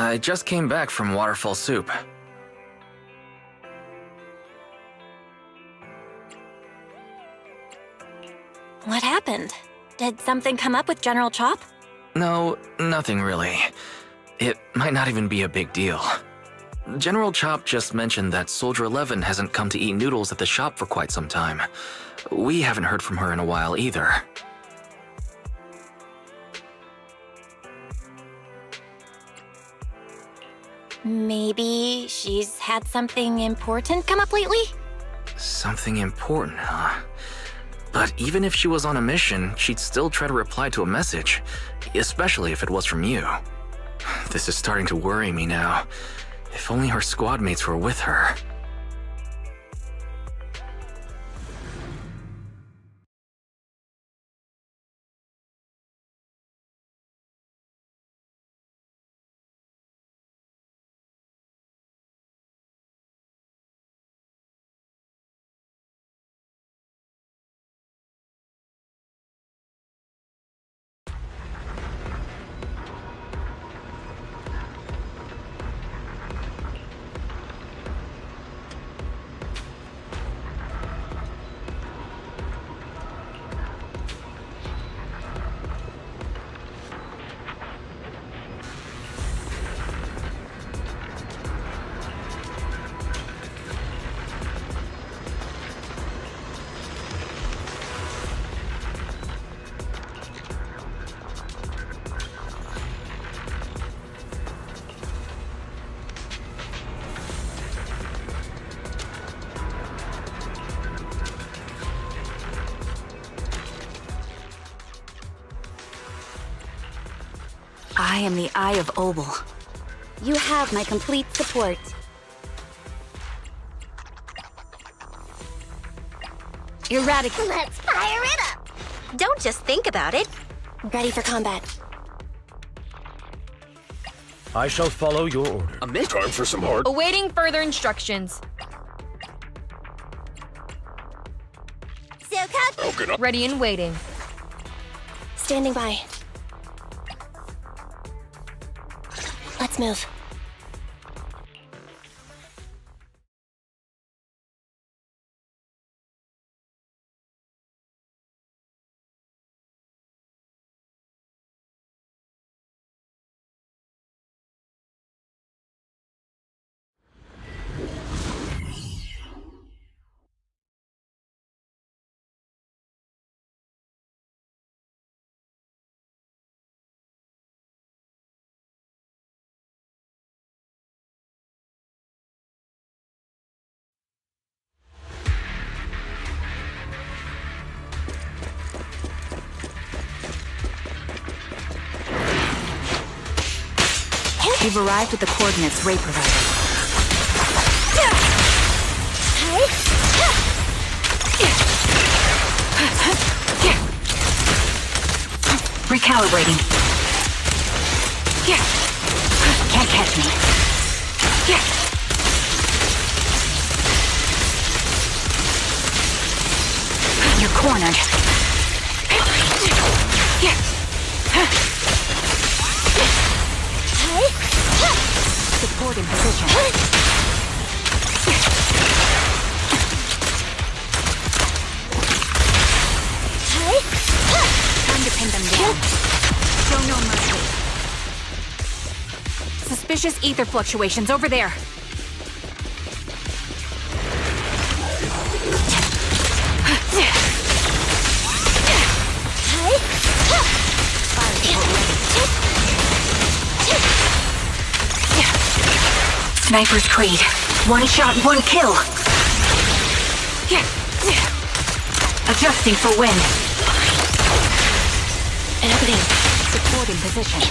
I just came back from Waterfall Soup. What happened? Did something come up with General Chop? No, nothing really. It might not even be a big deal. General Chop just mentioned that Soldier 11 hasn't come to eat noodles at the shop for quite some time. We haven't heard from her in a while either. Maybe she's had something important come up lately? Something important, huh? But even if she was on a mission, she'd still try to reply to a message, especially if it was from you. This is starting to worry me now. If only her squad mates were with her. I am the Eye of Obel. You have my complete support. Eradicate. Let's fire it up! Don't just think about it. Ready for combat. I shall follow your order. Time for some hard. Awaiting further instructions. Suka! Ready and waiting. Standing by. Let's move. We've arrived at the coordinates Ray provided. Recalibrating. Can't catch me. You're cornered. Support in position. Time to pin them down. Show no mercy. Suspicious ether fluctuations over there. Sniper's Creed. One shot, one kill. Adjusting for wind. Opening. Support in position.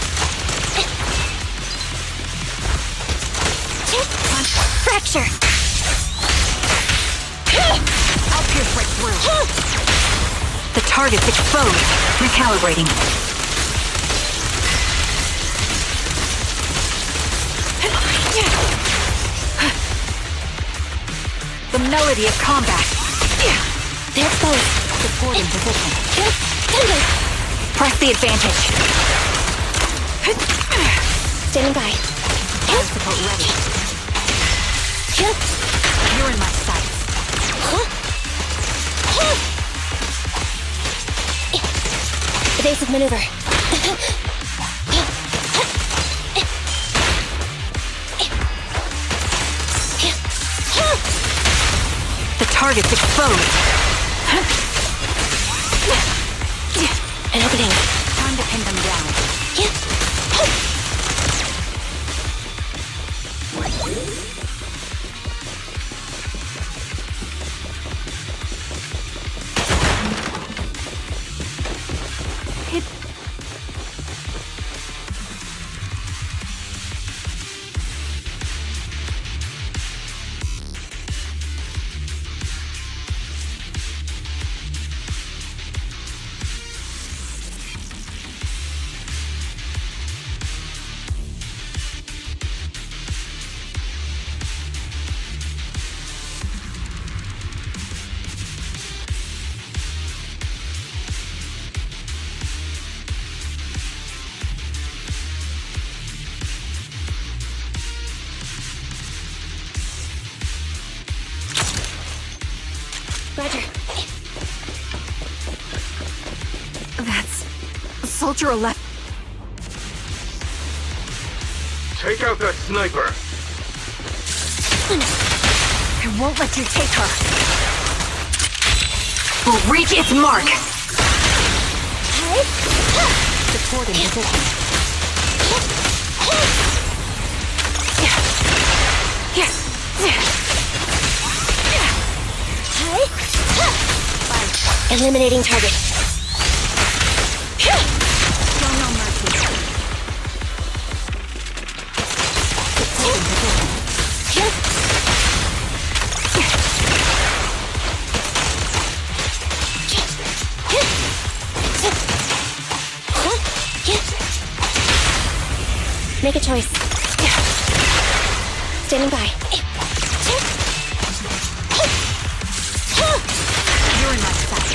Fracture! I'll pierce right through. The target's exposed. Recalibrating. The melody of combat. They're exposed. Support in position. Press the advantage. Standing by. Support ready. You're in my sights. Evasive maneuver. The target's exposed. An opening. Time to pin them down. Roger. That's Soldier 11. Take out that sniper. I won't let you take her. We'll reach its mark. Supporting position. Eliminating target. Show no mercy. Supporting position. Make a choice. Standing by. You're in my sight.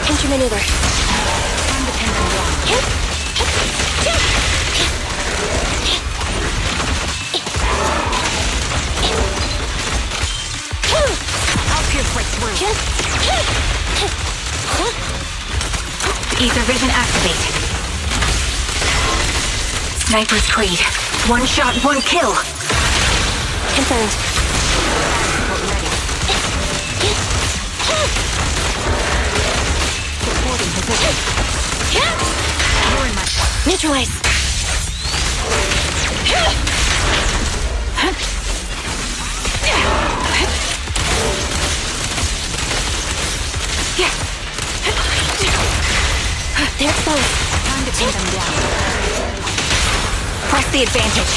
Counter maneuver. Time to pin them down. I'll pierce right through. Ether vision activate. Sniper's Creed. One shot, one kill. Confirmed. Ready. Supporting position. You're in my... Neutralize. They're exposed. Time to pin them down. Press the advantage.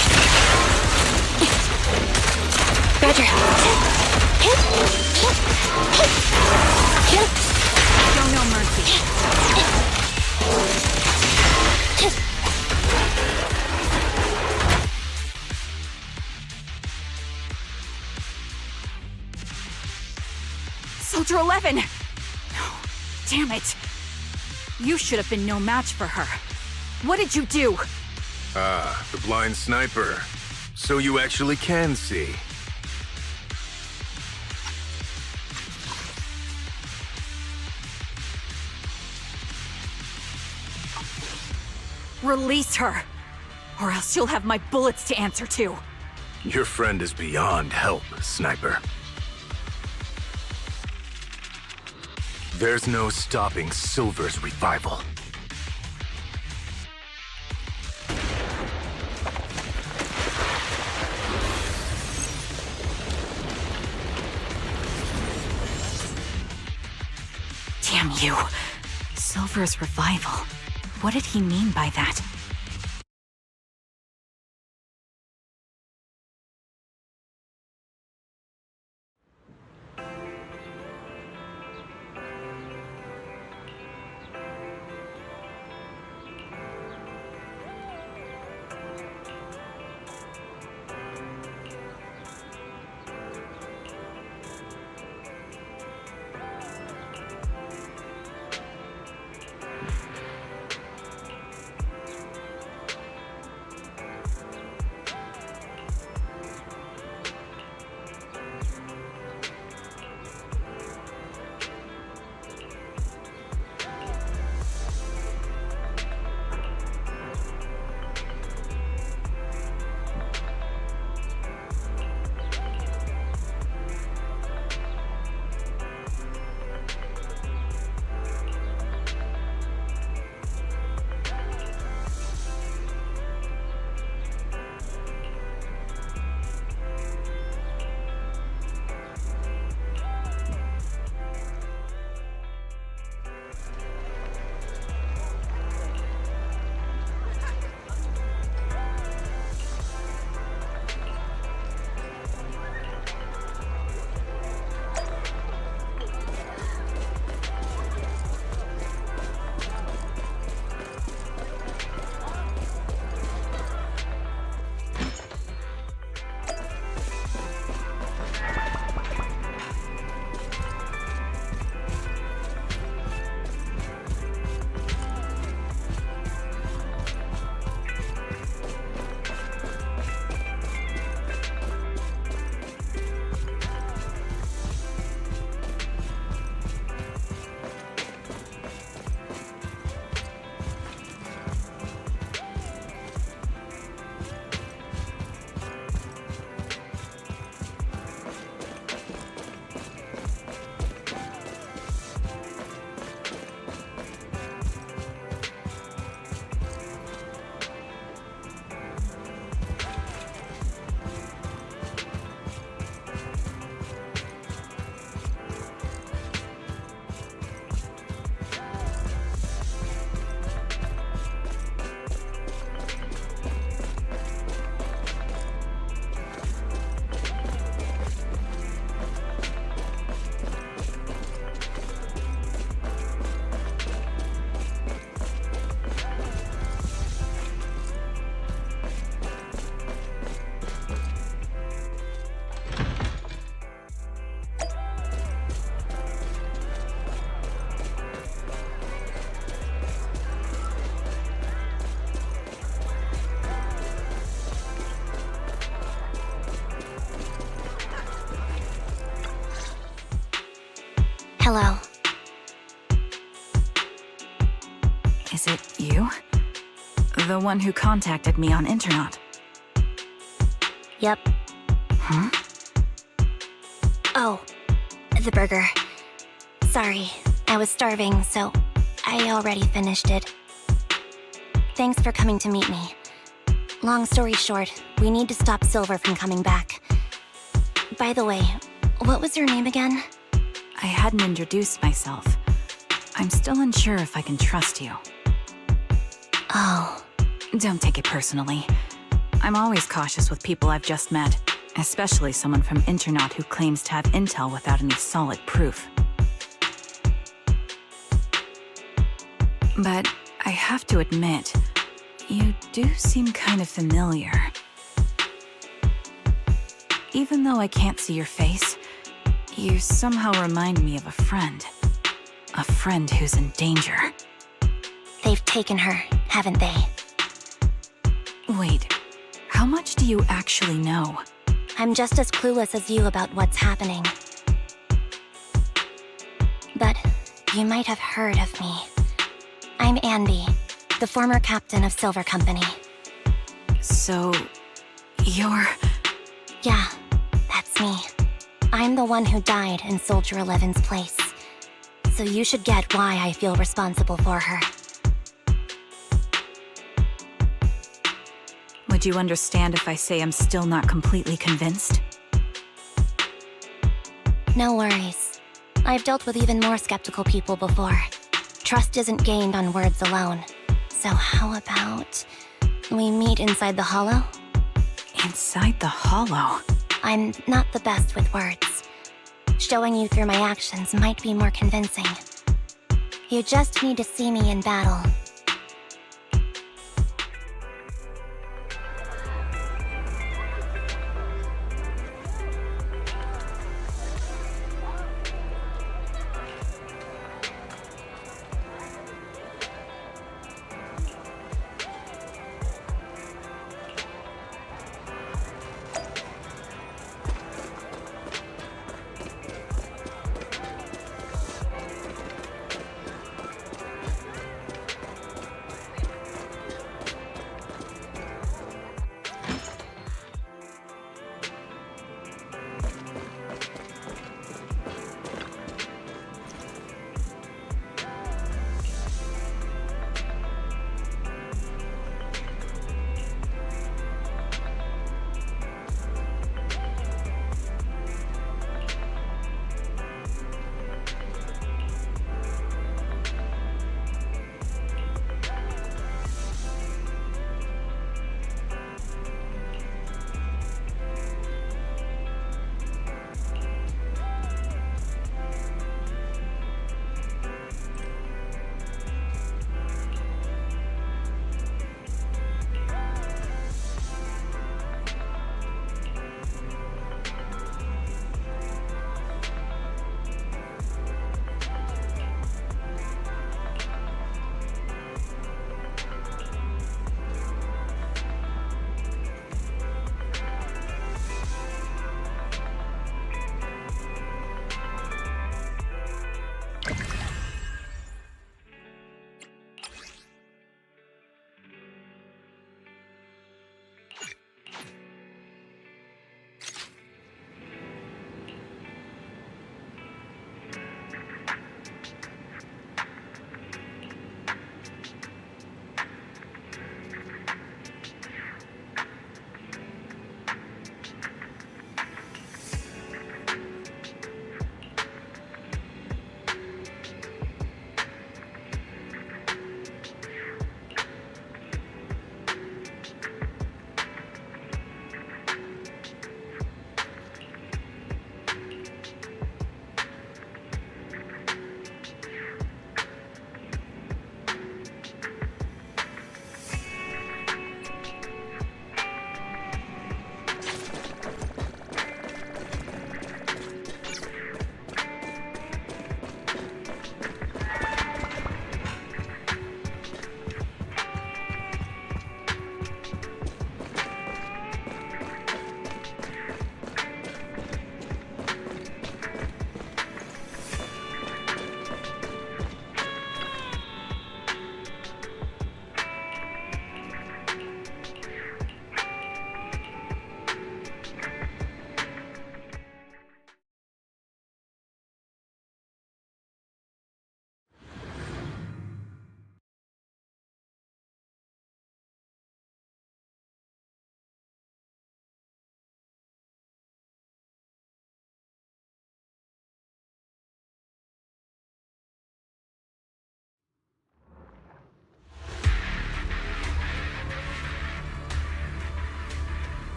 Roger. Show no mercy. Soldier 11! No, damn it. You should have been no match for her. What did you do? Ah, the blind sniper. So you actually can see. Release her, or else you'll have my bullets to answer to. Your friend is beyond help, Sniper. There's no stopping Silver's revival. Damn you. Silver's revival. What did he mean by that? Hello. Is it you? The one who contacted me on Internet? Yep. Huh? Oh, the burger. Sorry, I was starving, so I already finished it. Thanks for coming to meet me. Long story short, we need to stop Silver from coming back. By the way, what was your name again? I hadn't introduced myself. I'm still unsure if I can trust you. Oh. Don't take it personally. I'm always cautious with people I've just met, especially someone from Internet who claims to have intel without any solid proof. But I have to admit, you do seem kind of familiar. Even though I can't see your face, you somehow remind me of a friend. A friend who's in danger. They've taken her, haven't they? Wait, how much do you actually know? I'm just as clueless as you about what's happening. But you might have heard of me. I'm Anby, the former captain of Silver Company. So, you're... Yeah, that's me. I'm the one who died in Soldier 11's place. So you should get why I feel responsible for her. Would you understand if I say I'm still not completely convinced? No worries. I've dealt with even more skeptical people before. Trust isn't gained on words alone. So how about we meet inside the Hollow? Inside the Hollow? I'm not the best with words. Showing you through my actions might be more convincing. You just need to see me in battle.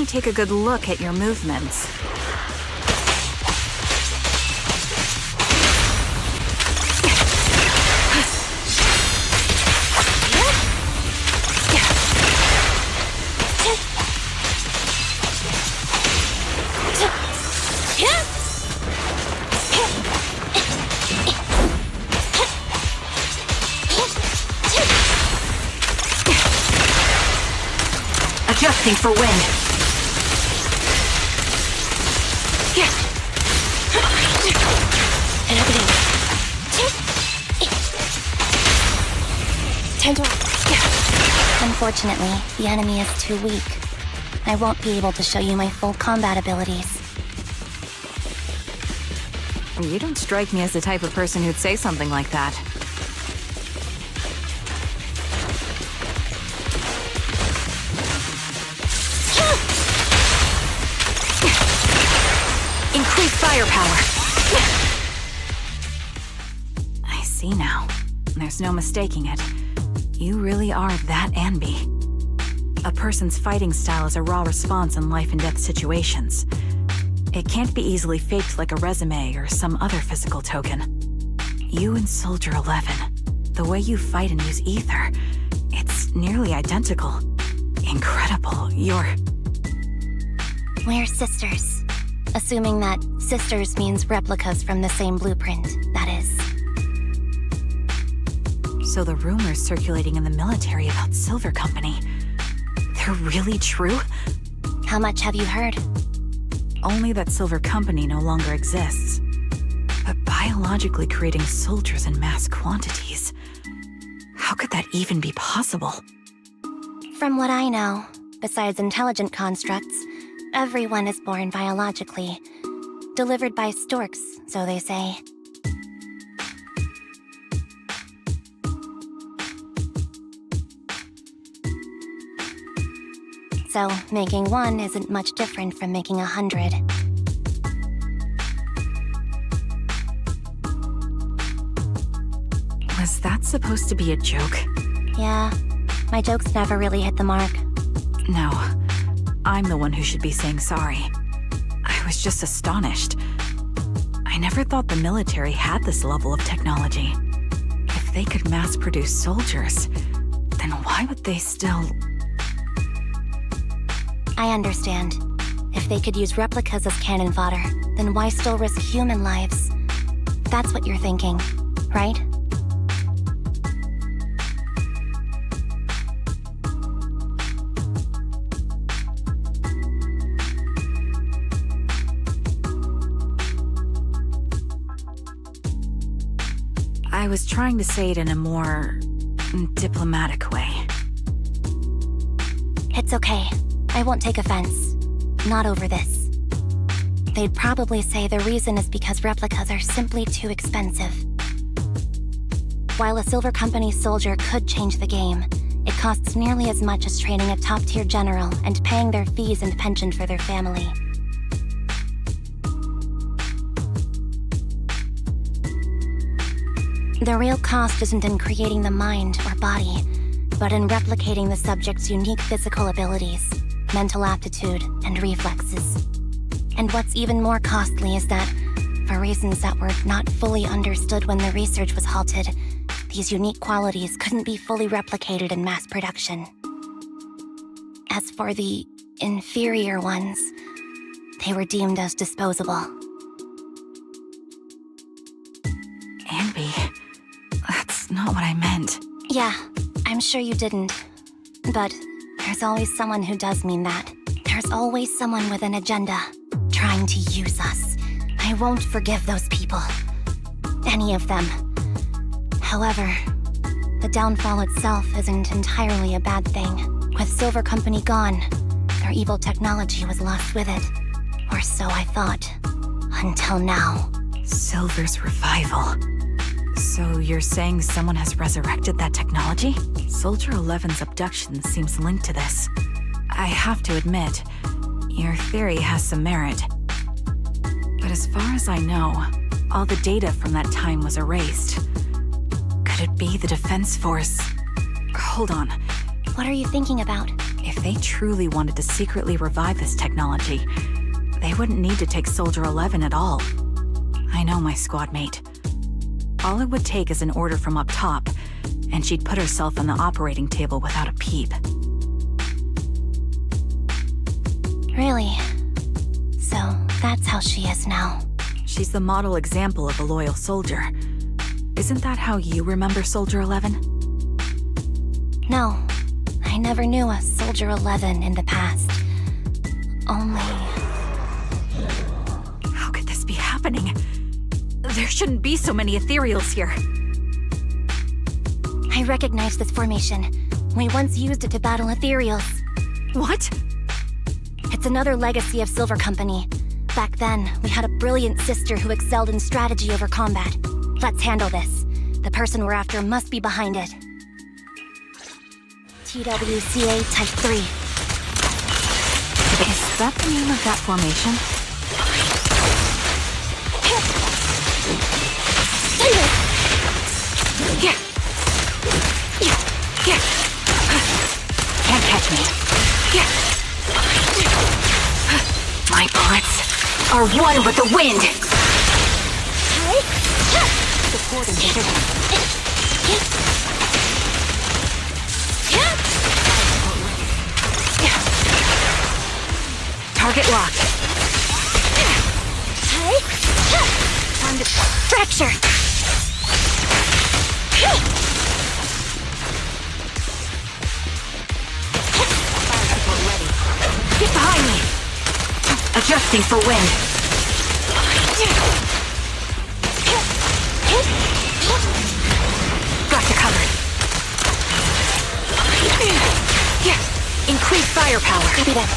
take a good look at your movements. Adjusting for wind. Unfortunately, the enemy is too weak. I won't be able to show you my full combat abilities. You don't strike me as the type of person who'd say something like that. Increase firepower! I see now. There's no mistaking it. You really are that Anby. A person's fighting style is a raw response in life and death situations. It can't be easily faked like a resume or some other physical token. You and Soldier 11, the way you fight and use ether, it's nearly identical. Incredible. We're sisters. Assuming that sisters means replicas from the same blueprint, that is. So the rumors circulating in the military about Silver Company, they're really true? How much have you heard? Only that Silver Company no longer exists. But biologically creating soldiers in mass quantities, how could that even be possible? From what I know, besides intelligent constructs, everyone is born biologically. Delivered by storks, so they say. So, making one isn't much different from making 100. Was that supposed to be a joke? Yeah, my jokes never really hit the mark. No, I'm the one who should be saying sorry. I was just astonished. I never thought the military had this level of technology. If they could mass-produce soldiers, then why would they still... I understand. If they could use replicas as cannon fodder, then why still risk human lives? That's what you're thinking, right? I was trying to say it in a more diplomatic way. It's okay. I won't take offense. Not over this. They'd probably say the reason is because replicas are simply too expensive. While a Silver Company soldier could change the game, it costs nearly as much as training a top-tier general and paying their fees and pension for their family. The real cost isn't in creating the mind or body, but in replicating the subject's unique physical abilities, mental aptitude, and reflexes. And what's even more costly is that, for reasons that were not fully understood when the research was halted, these unique qualities couldn't be fully replicated in mass production. As for the inferior ones, they were deemed as disposable. Anby, that's not what I meant. Yeah, I'm sure you didn't. But there's always someone who does mean that. There's always someone with an agenda, trying to use us. I won't forgive those people. Any of them. However, the downfall itself isn't entirely a bad thing. With Silver Company gone, their evil technology was lost with it. Or so I thought. Until now. Silver's revival. So you're saying someone has resurrected that technology? Soldier 11's abduction seems linked to this. I have to admit, your theory has some merit. But as far as I know, all the data from that time was erased. Could it be the Defense Force? Hold on. What are you thinking about? If they truly wanted to secretly revive this technology, they wouldn't need to take Soldier 11 at all. I know my squad mate. All it would take is an order from up top, and she'd put herself on the operating table without a peep. Really? So that's how she is now. She's the model example of a loyal soldier. Isn't that how you remember Soldier 11? No, I never knew a Soldier 11 in the past. Only... How could this be happening? There shouldn't be so many ethereals here. I recognize this formation. We once used it to battle ethereals. What? It's another legacy of Silver Company. Back then, we had a brilliant sister who excelled in strategy over combat. Let's handle this. The person we're after must be behind it. TWCA Type 3. Is that the name of that formation? Can't catch me. My bullets are one with the wind. Supporting position. Target locked. Time to fracture. Get behind me! Adjusting for wind. Got you covered. Increase firepower. Copy that.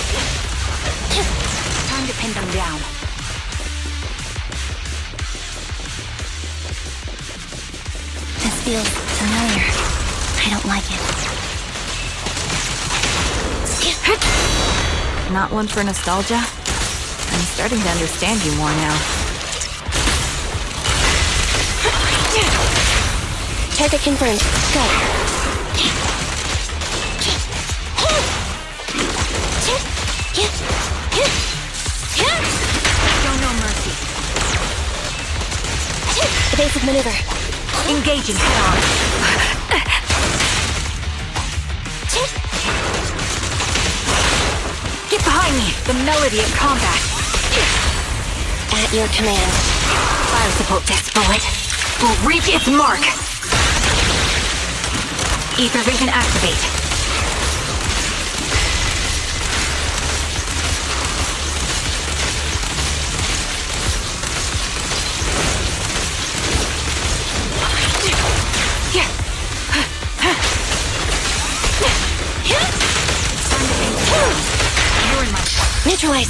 Time to pin them down. This feels familiar. I don't like it. Not one for nostalgia? I'm starting to understand you more now. Target confirmed. Go. Show no mercy. Evasive maneuver. Engaging head-on. Get behind me! The melody of combat. At your command. Fire support this bullet will reach its mark. Ether vision activate. Neutralize.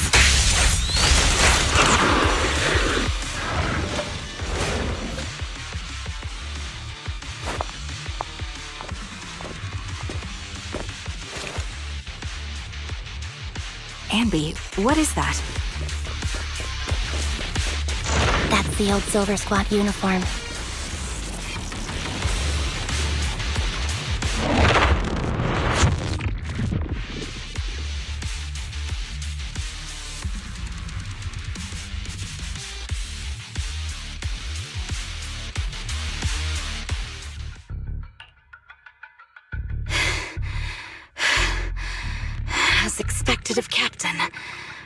Anby, what is that? That's the old Silver Squad uniform. As expected of Captain,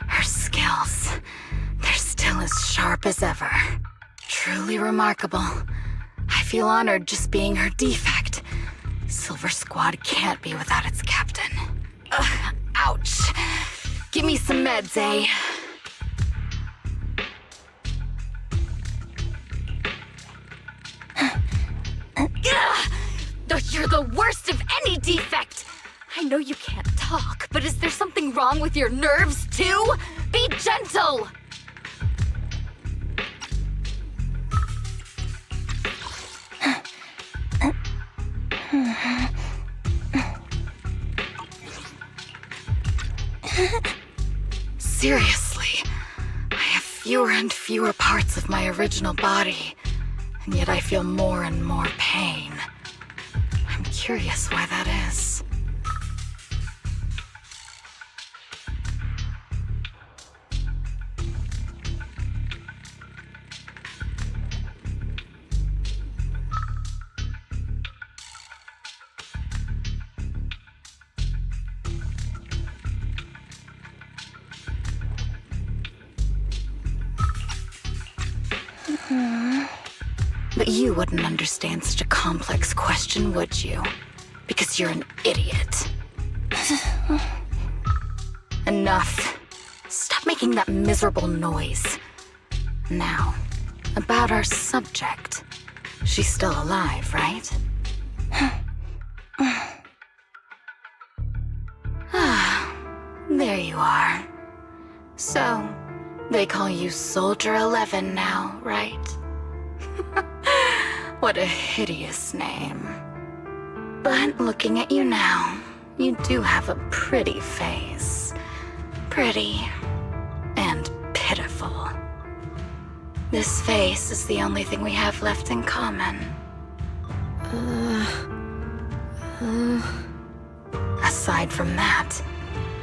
her skills, they're still as sharp as ever. Truly remarkable. I feel honored just being her defect. Silver Squad can't be without its captain. Ouch. Give me some meds, eh? You're the worst of any defect! I know you can't talk, but is there something wrong with your nerves, too? Be gentle! Seriously, I have fewer and fewer parts of my original body, and yet I feel more and more pain. I'm curious why that is. But you wouldn't understand such a complex question, would you? Because you're an idiot. Enough. Stop making that miserable noise. Now, about our subject. She's still alive, right? There you are. So, they call you Soldier 11 now, right? What a hideous name. But looking at you now, you do have a pretty face. Pretty and pitiful. This face is the only thing we have left in common. Aside from that,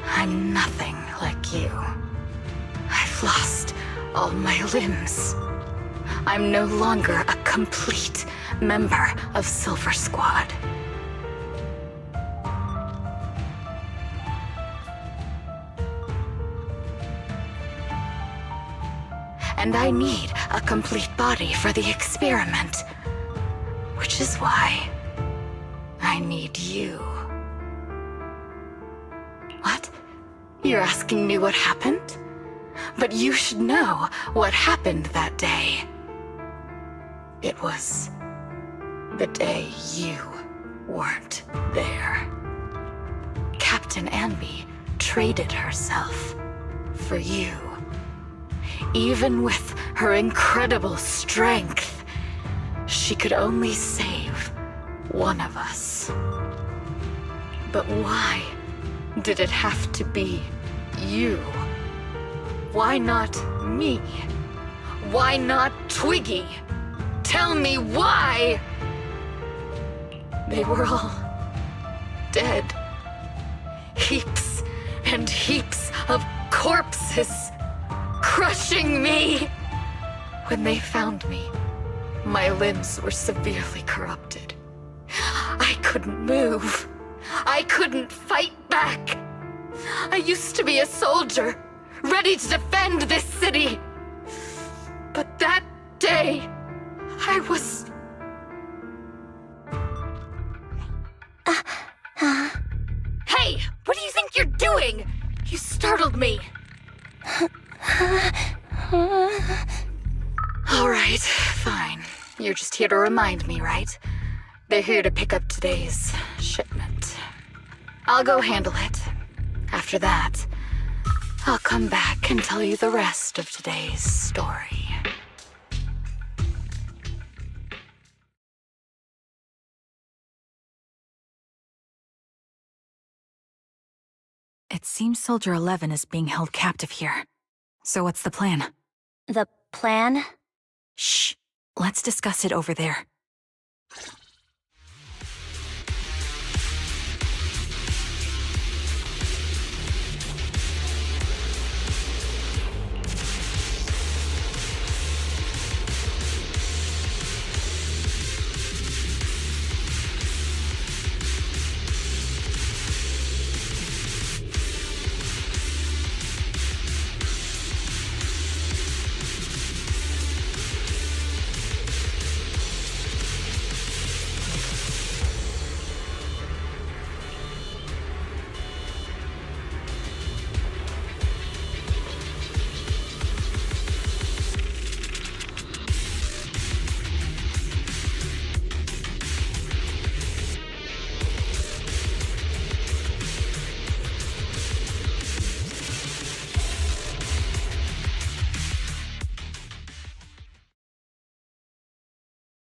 I'm nothing like you. I've lost all my limbs. I'm no longer a complete member of Silver Squad. And I need a complete body for the experiment. Which is why I need you. What? You're asking me what happened? But you should know what happened that day. It was the day you weren't there. Captain Anby traded herself for you. Even with her incredible strength, she could only save one of us. But why did it have to be you? Why not me? Why not Twiggy? Tell me why! They were all dead. Heaps and heaps of corpses crushing me. When they found me, my limbs were severely corrupted. I couldn't move. I couldn't fight back. I used to be a soldier, ready to defend this city. But that day, I was... Hey, what do you think you're doing? You startled me. All right, fine. You're just here to remind me, right? They're here to pick up today's shipment. I'll go handle it. After that, I'll come back and tell you the rest of today's story. It seems Soldier 11 is being held captive here. So what's the plan? The plan? Shh. Let's discuss it over there.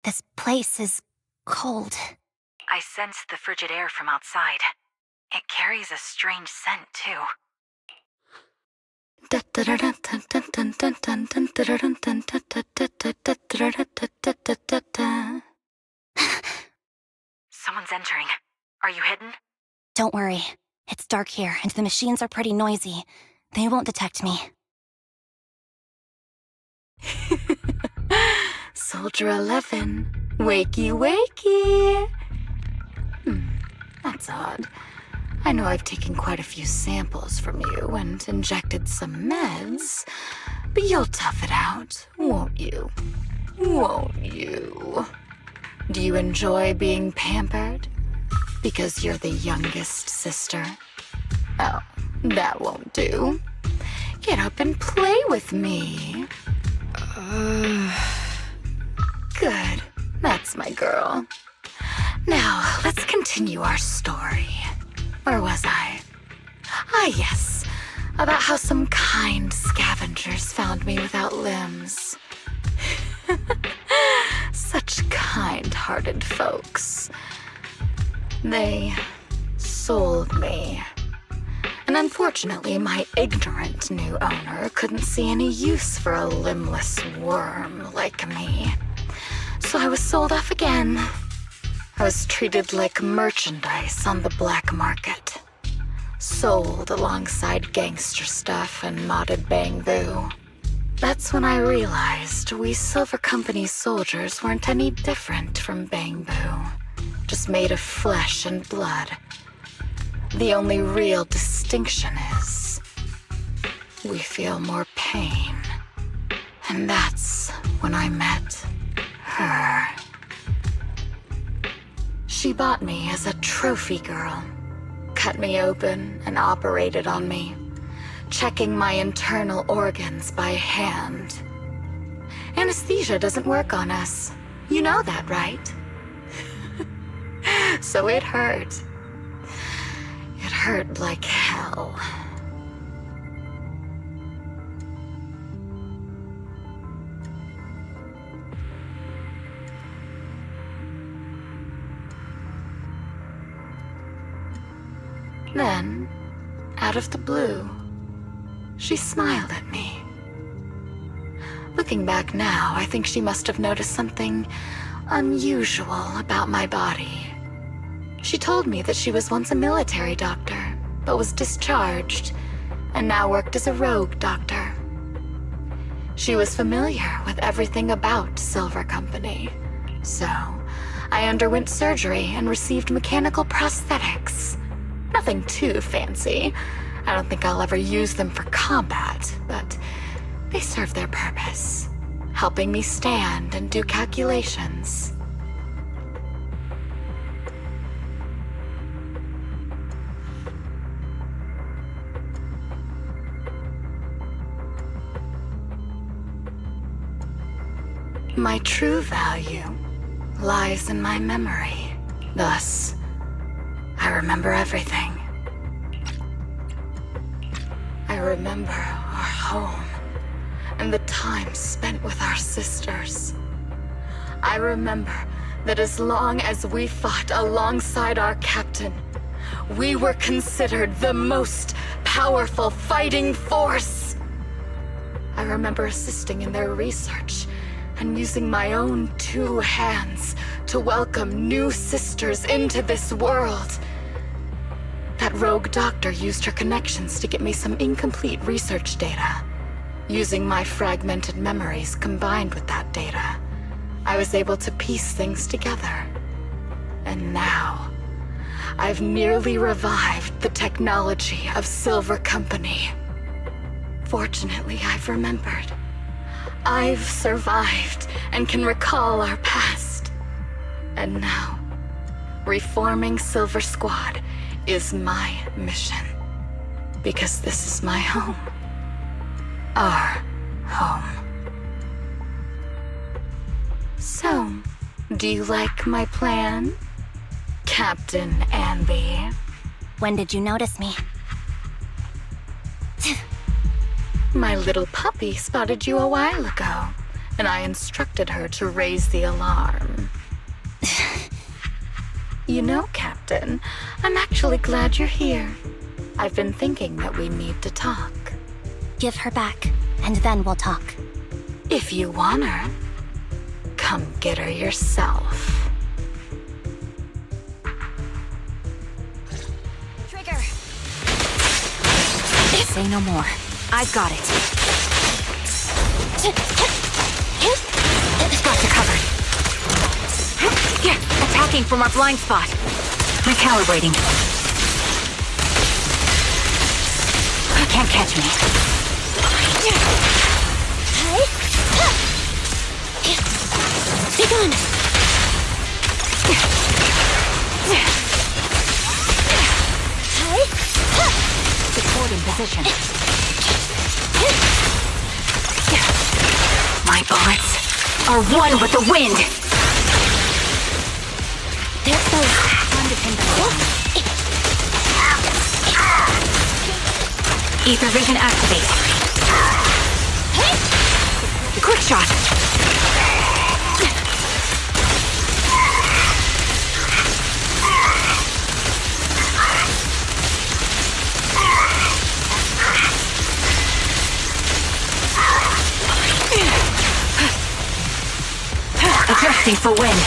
This place is cold. I sense the frigid air from outside. It carries a strange scent, too. Someone's entering. Are you hidden? Don't worry. It's dark here, and the machines are pretty noisy. They won't detect me. Soldier 11, wakey wakey. That's odd. I know I've taken quite a few samples from you and injected some meds, but you'll tough it out, won't you? won't you? Do you enjoy being pampered? Because you're the youngest sister? Oh, that won't do. Get up and play with me. Good. That's my girl. Now, let's continue our story. Where was I? Ah, yes. About how some kind scavengers found me without limbs. Such kind-hearted folks. They sold me. And unfortunately, my ignorant new owner couldn't see any use for a limbless worm like me. So I was sold off again. I was treated like merchandise on the black market. Sold alongside gangster stuff and modded bamboo. That's when I realized we Silver Company soldiers weren't any different from bamboo. Just made of flesh and blood. The only real distinction is we feel more pain. And that's when I met her. She bought me as a trophy girl. Cut me open and operated on me, checking my internal organs by hand. Anesthesia doesn't work on us. You know that, right? So it hurt. It hurt like hell. Then, out of the blue, she smiled at me. Looking back now, I think she must have noticed something unusual about my body. She told me that she was once a military doctor, but was discharged, and now worked as a rogue doctor. She was familiar with everything about Silver Company, so I underwent surgery and received mechanical prosthetics. Nothing too fancy. I don't think I'll ever use them for combat, but they serve their purpose, helping me stand and do calculations. My true value lies in my memory. Thus, I remember everything. I remember our home and the time spent with our sisters. I remember that as long as we fought alongside our captain, we were considered the most powerful fighting force. I remember assisting in their research and using my own 2 hands to welcome new sisters into this world. That rogue doctor used her connections to get me some incomplete research data. Using my fragmented memories combined with that data, I was able to piece things together. And now, I've nearly revived the technology of Silver Company. Fortunately, I've remembered. I've survived and can recall our past. And now, reforming Silver Squad is my mission. Because this is my home. Our home. So, do you like my plan, Captain Anby? When did you notice me? My little puppy spotted you a while ago, and I instructed her to raise the alarm. You know, Captain, I'm actually glad you're here. I've been thinking that we need to talk. Give her back, and then we'll talk. If you want her, come get her yourself. Trigger! Say no more. I've got it. Got you covered. Attacking from our blind spot. Recalibrating. Can't catch me. Be gone! Support in position. My bullets are one with the wind! They're close. Time to pin them down. Ether vision activate. Quick shot! Adjusting for wind.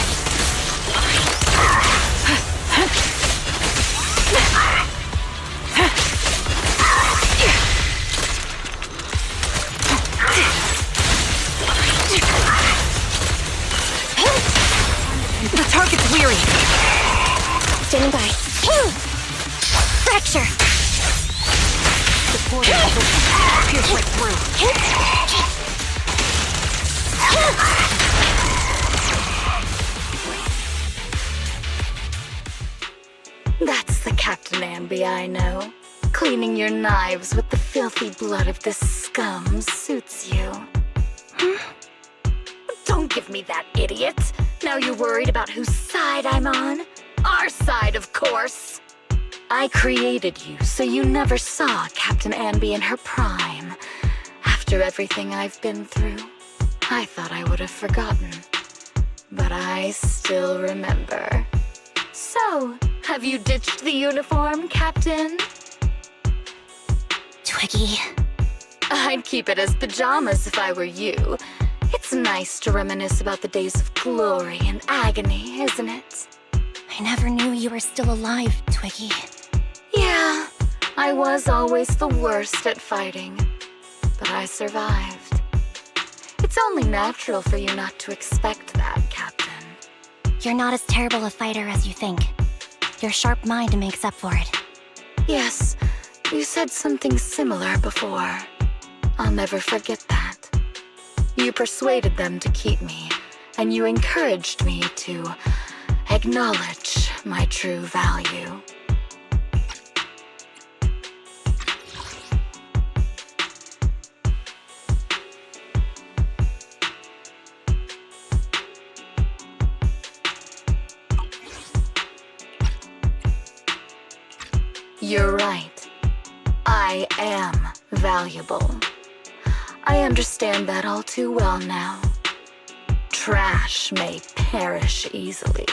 The target's weary. Standing by. Fracture! Supporting position. Pierce right through. That's the Captain Amby I know. Cleaning your knives with the filthy blood of this scum suits you. Don't give me that, idiot. Now you're worried about whose side I'm on? Our side, of course. I created you so you never saw Captain Amby in her prime. After everything I've been through, I thought I would have forgotten. But I still remember. So, have you ditched the uniform, Captain? Twiggy. I'd keep it as pajamas if I were you. It's nice to reminisce about the days of glory and agony, isn't it? I never knew you were still alive, Twiggy. Yeah, I was always the worst at fighting, but I survived. It's only natural for you not to expect that, Captain. You're not as terrible a fighter as you think. Your sharp mind makes up for it. Yes, you said something similar before. I'll never forget that. You persuaded them to keep me, and you encouraged me to acknowledge my true value. You're right. I am valuable. I understand that all too well now. Trash may perish easily,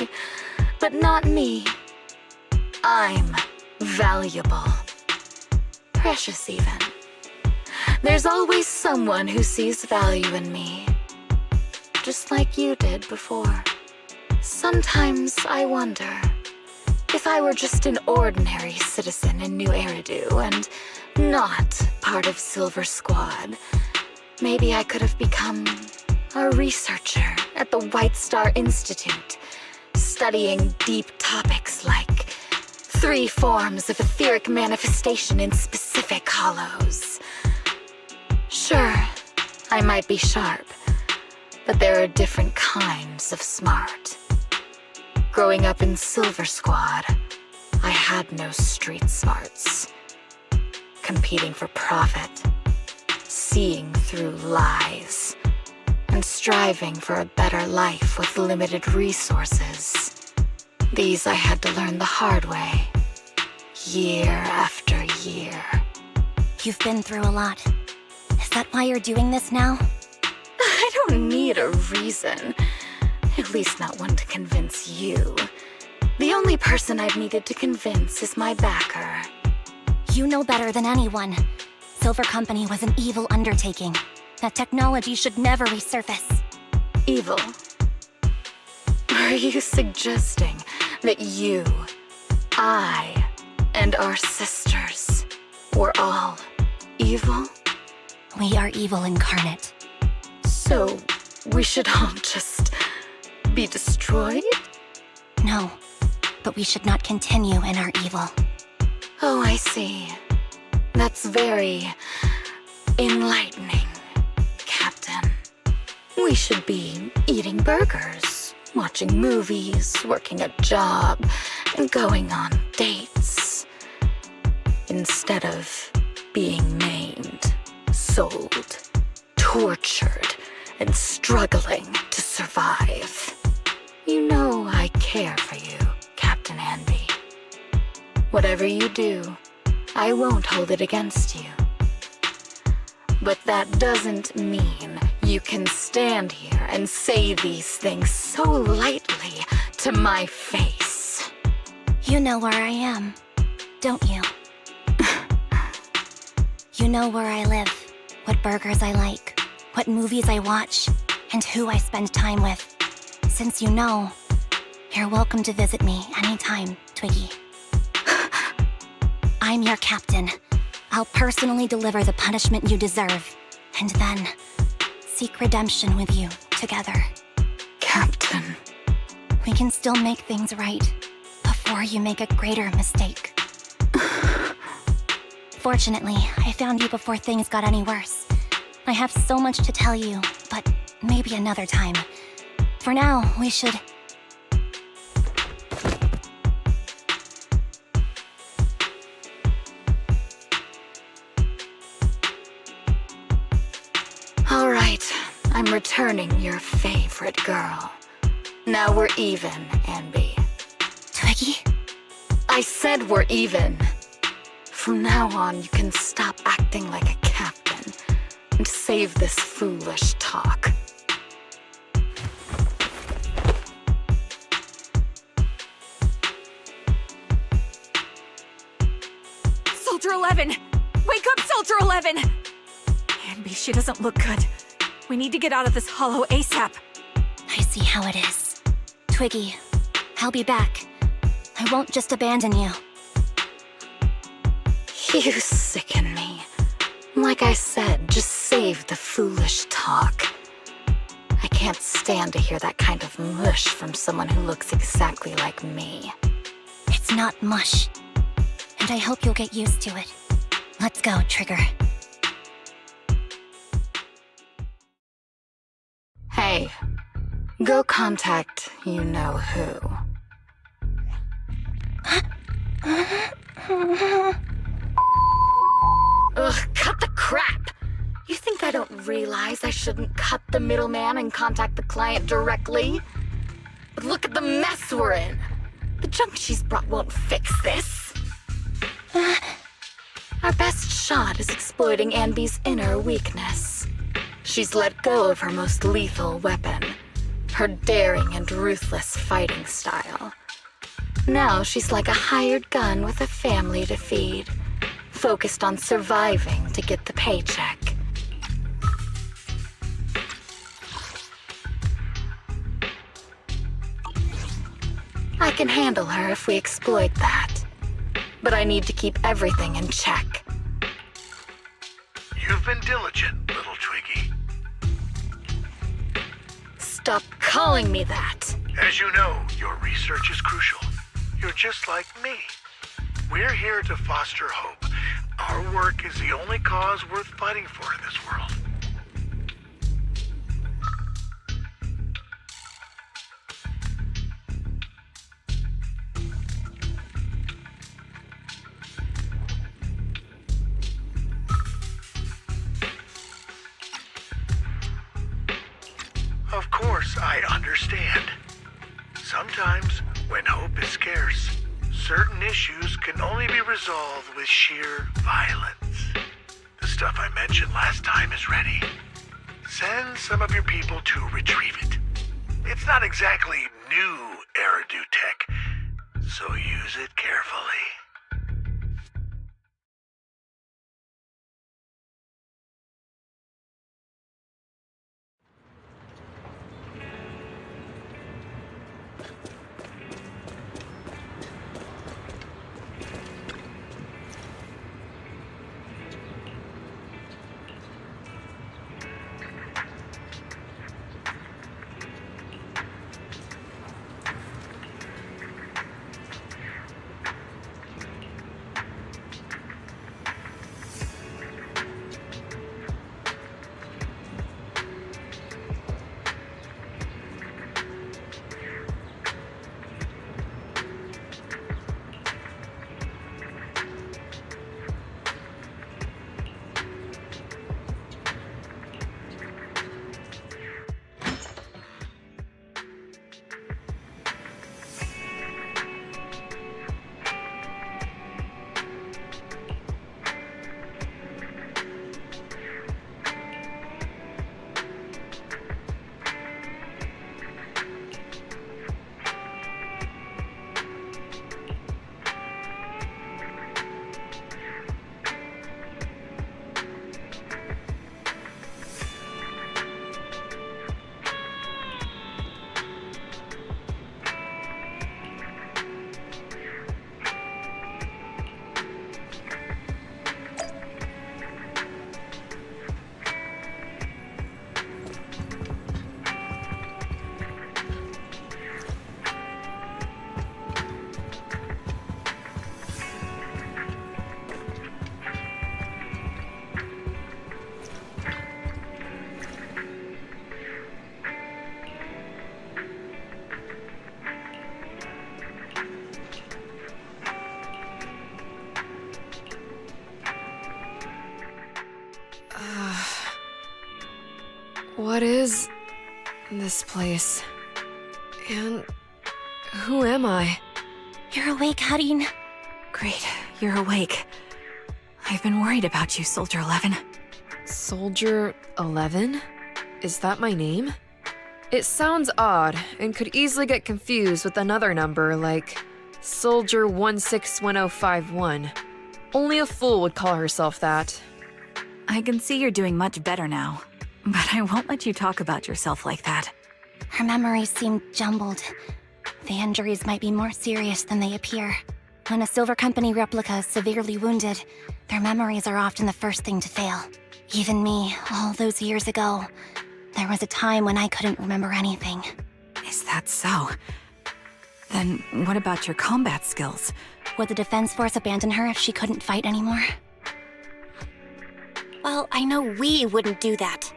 but not me. I'm valuable. Precious even. There's always someone who sees value in me. Just like you did before. Sometimes I wonder if I were just an ordinary citizen in New Eridu and not part of Silver Squad, maybe I could have become a researcher at the White Star Institute, studying deep topics like 3 forms of etheric manifestation in specific hollows. Sure, I might be sharp, but there are different kinds of smart. Growing up in Silver Squad, I had no street smarts. Competing for profit, seeing through lies, and striving for a better life with limited resources. These I had to learn the hard way, year after year. You've been through a lot. Is that why you're doing this now? I don't need a reason. At least not one to convince you. The only person I've needed to convince is my backer. You know better than anyone. Silver Company was an evil undertaking. That technology should never resurface. Evil? Are you suggesting that you, I, and our sisters were all evil? We are evil incarnate. So, we should all just be destroyed? No, but we should not continue in our evil. Oh, I see. That's very enlightening, Captain. We We should be eating burgers, watching movies, working a job, and going on dates. Instead of being maimed, sold, tortured, and struggling to survive. You know I care for you, Captain Anby. Whatever you do, I won't hold it against you. But that doesn't mean you can stand here and say these things so lightly to my face. You know where I am, don't you? You know where I live, what burgers I like, what movies I watch, and who I spend time with. Since you know, you're welcome to visit me anytime, Twiggy. I'm your captain. I'll personally deliver the punishment you deserve, and then seek redemption with you together. Captain. We can still make things right before you make a greater mistake. Fortunately, I found you before things got any worse. I have so much to tell you, but maybe another time. For now, we should... All right, I'm returning your favorite girl. Now we're even, Anby. Twiggy? I said we're even. From now on, you can stop acting like a captain and save this foolish talk. Soldier 11! Wake up, Soldier 11! Anby, she doesn't look good. We need to get out of this hollow ASAP. I see how it is. Twiggy, I'll be back. I won't just abandon you. You sicken me. Like I said, just save the foolish talk. I can't stand to hear that kind of mush from someone who looks exactly like me. It's not mush. And I hope you'll get used to it. Let's go, Trigger. Hey, go contact you-know-who. Ugh, cut the crap! You think I don't realize I shouldn't cut the middleman and contact the client directly? But look at the mess we're in! The junk she's brought won't fix this. Our best shot is exploiting Anby's inner weakness. She's let go of her most lethal weapon, her daring and ruthless fighting style. Now she's like a hired gun with a family to feed, focused on surviving to get the paycheck. I can handle her if we exploit that, but I need to keep everything in check. You've been diligent, little Twiggy. Stop calling me that. As you know, your research is crucial. You're just like me. We're here to foster hope. Our work is the only cause worth fighting for in this world. Of course, I understand. Sometimes, when hope is scarce, certain issues can only be resolved with sheer violence. The stuff I mentioned last time is ready. Send some of your people to retrieve it. It's not exactly new Eridu tech, so use it carefully. What is this place? And who am I? You're awake, Harin. Great, you're awake. I've been worried about you, Soldier 11. Soldier 11? Is that my name? It sounds odd and could easily get confused with another number like Soldier 161051. Only a fool would call herself that. I can see you're doing much better now, but I won't let you talk about yourself like that. Her memories seem jumbled. The injuries might be more serious than they appear. When a Silver Company replica is severely wounded, their memories are often the first thing to fail. Even me, all those years ago, there was a time when I couldn't remember anything. Is that so? Then what about your combat skills? Would the Defense Force abandon her if she couldn't fight anymore? Well, I know we wouldn't do that.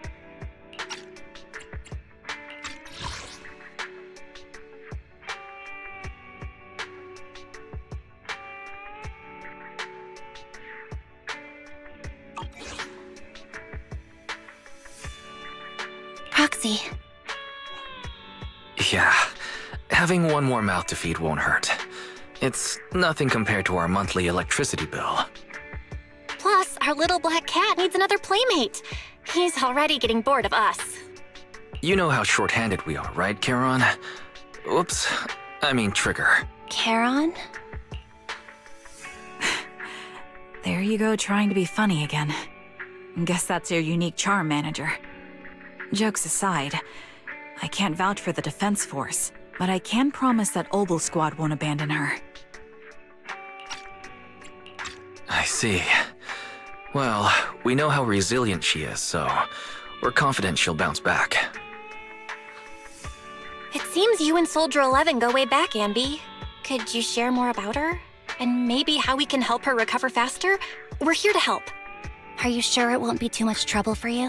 Proxy. Yeah, having one more mouth to feed won't hurt. It's nothing compared to our monthly electricity bill. Plus, our little black cat needs another playmate. He's already getting bored of us. You know how short-handed we are, right, Charon? Oops, I mean Trigger. Charon? There you go, trying to be funny again. Guess that's your unique charm, Manager. Jokes aside, I can't vouch for the Defense Force, but I can promise that Obel Squad won't abandon her. I see. Well, we know how resilient she is, so we're confident she'll bounce back. It seems you and Soldier 11 go way back, Ambi. Could you share more about her? And maybe how we can help her recover faster? We're here to help. Are you sure it won't be too much trouble for you?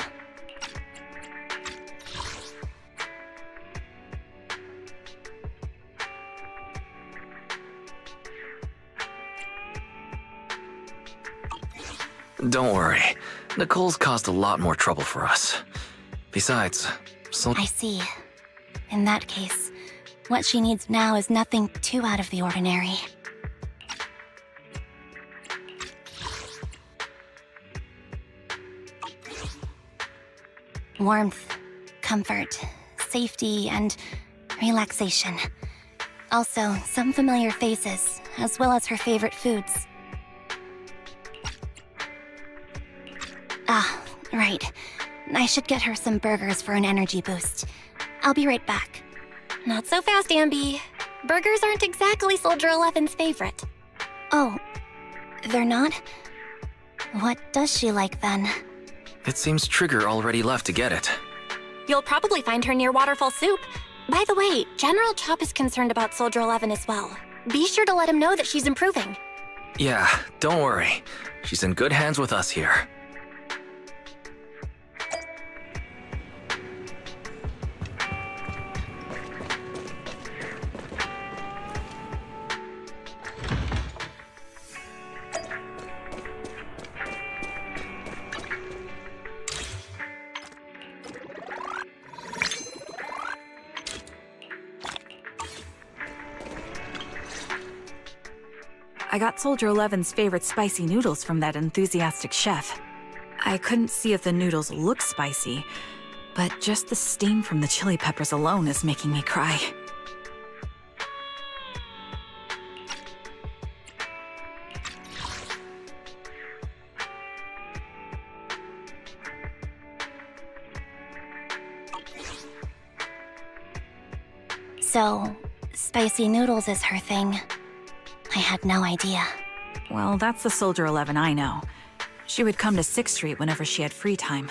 Don't worry. Nicole's caused a lot more trouble for us. Besides, I see. In that case, what she needs now is nothing too out of the ordinary. Warmth, comfort, safety, and relaxation. Also, some familiar faces, as well as her favorite foods. Ah, right. I should get her some burgers for an energy boost. I'll be right back. Not so fast, Ambi. Burgers aren't exactly Soldier 11's favorite. Oh, they're not? What does she like then? it seems Trigger already left to get it. You'll probably find her near Waterfall Soup. By the way, General Chop is concerned about Soldier 11 as well. Be sure to let him know that she's improving. Yeah, don't worry. She's in good hands with us here. I got Soldier 11's favorite spicy noodles from that enthusiastic chef. I couldn't see if the noodles look spicy, but just the steam from the chili peppers alone is making me cry. So, spicy noodles is her thing. I had no idea. Well, that's the Soldier 11 I know. She would come to 6th Street whenever she had free time.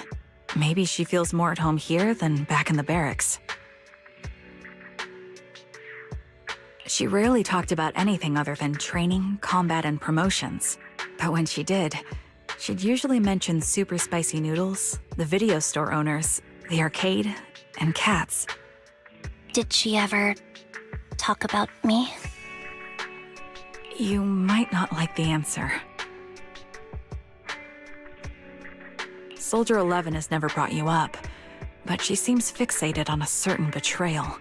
Maybe she feels more at home here than back in the barracks. She rarely talked about anything other than training, combat, and promotions. But when she did, she'd usually mention super spicy noodles, the video store owners, the arcade, and cats. Did she ever talk about me? You might not like the answer. Soldier 11 has never brought you up, but she seems fixated on a certain betrayal.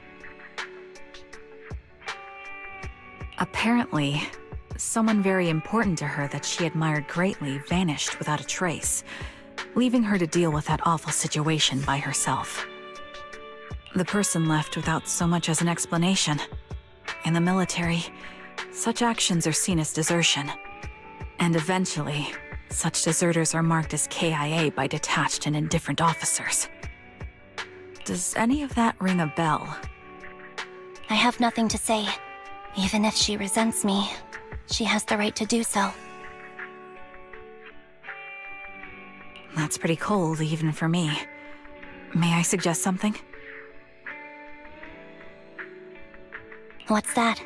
Apparently, someone very important to her that she admired greatly vanished without a trace, leaving her to deal with that awful situation by herself. The person left without so much as an explanation. In the military, such actions are seen as desertion. And eventually, such deserters are marked as KIA by detached and indifferent officers. Does any of that ring a bell? I have nothing to say. Even if she resents me, she has the right to do so. That's pretty cold, even for me. May I suggest something? What's that?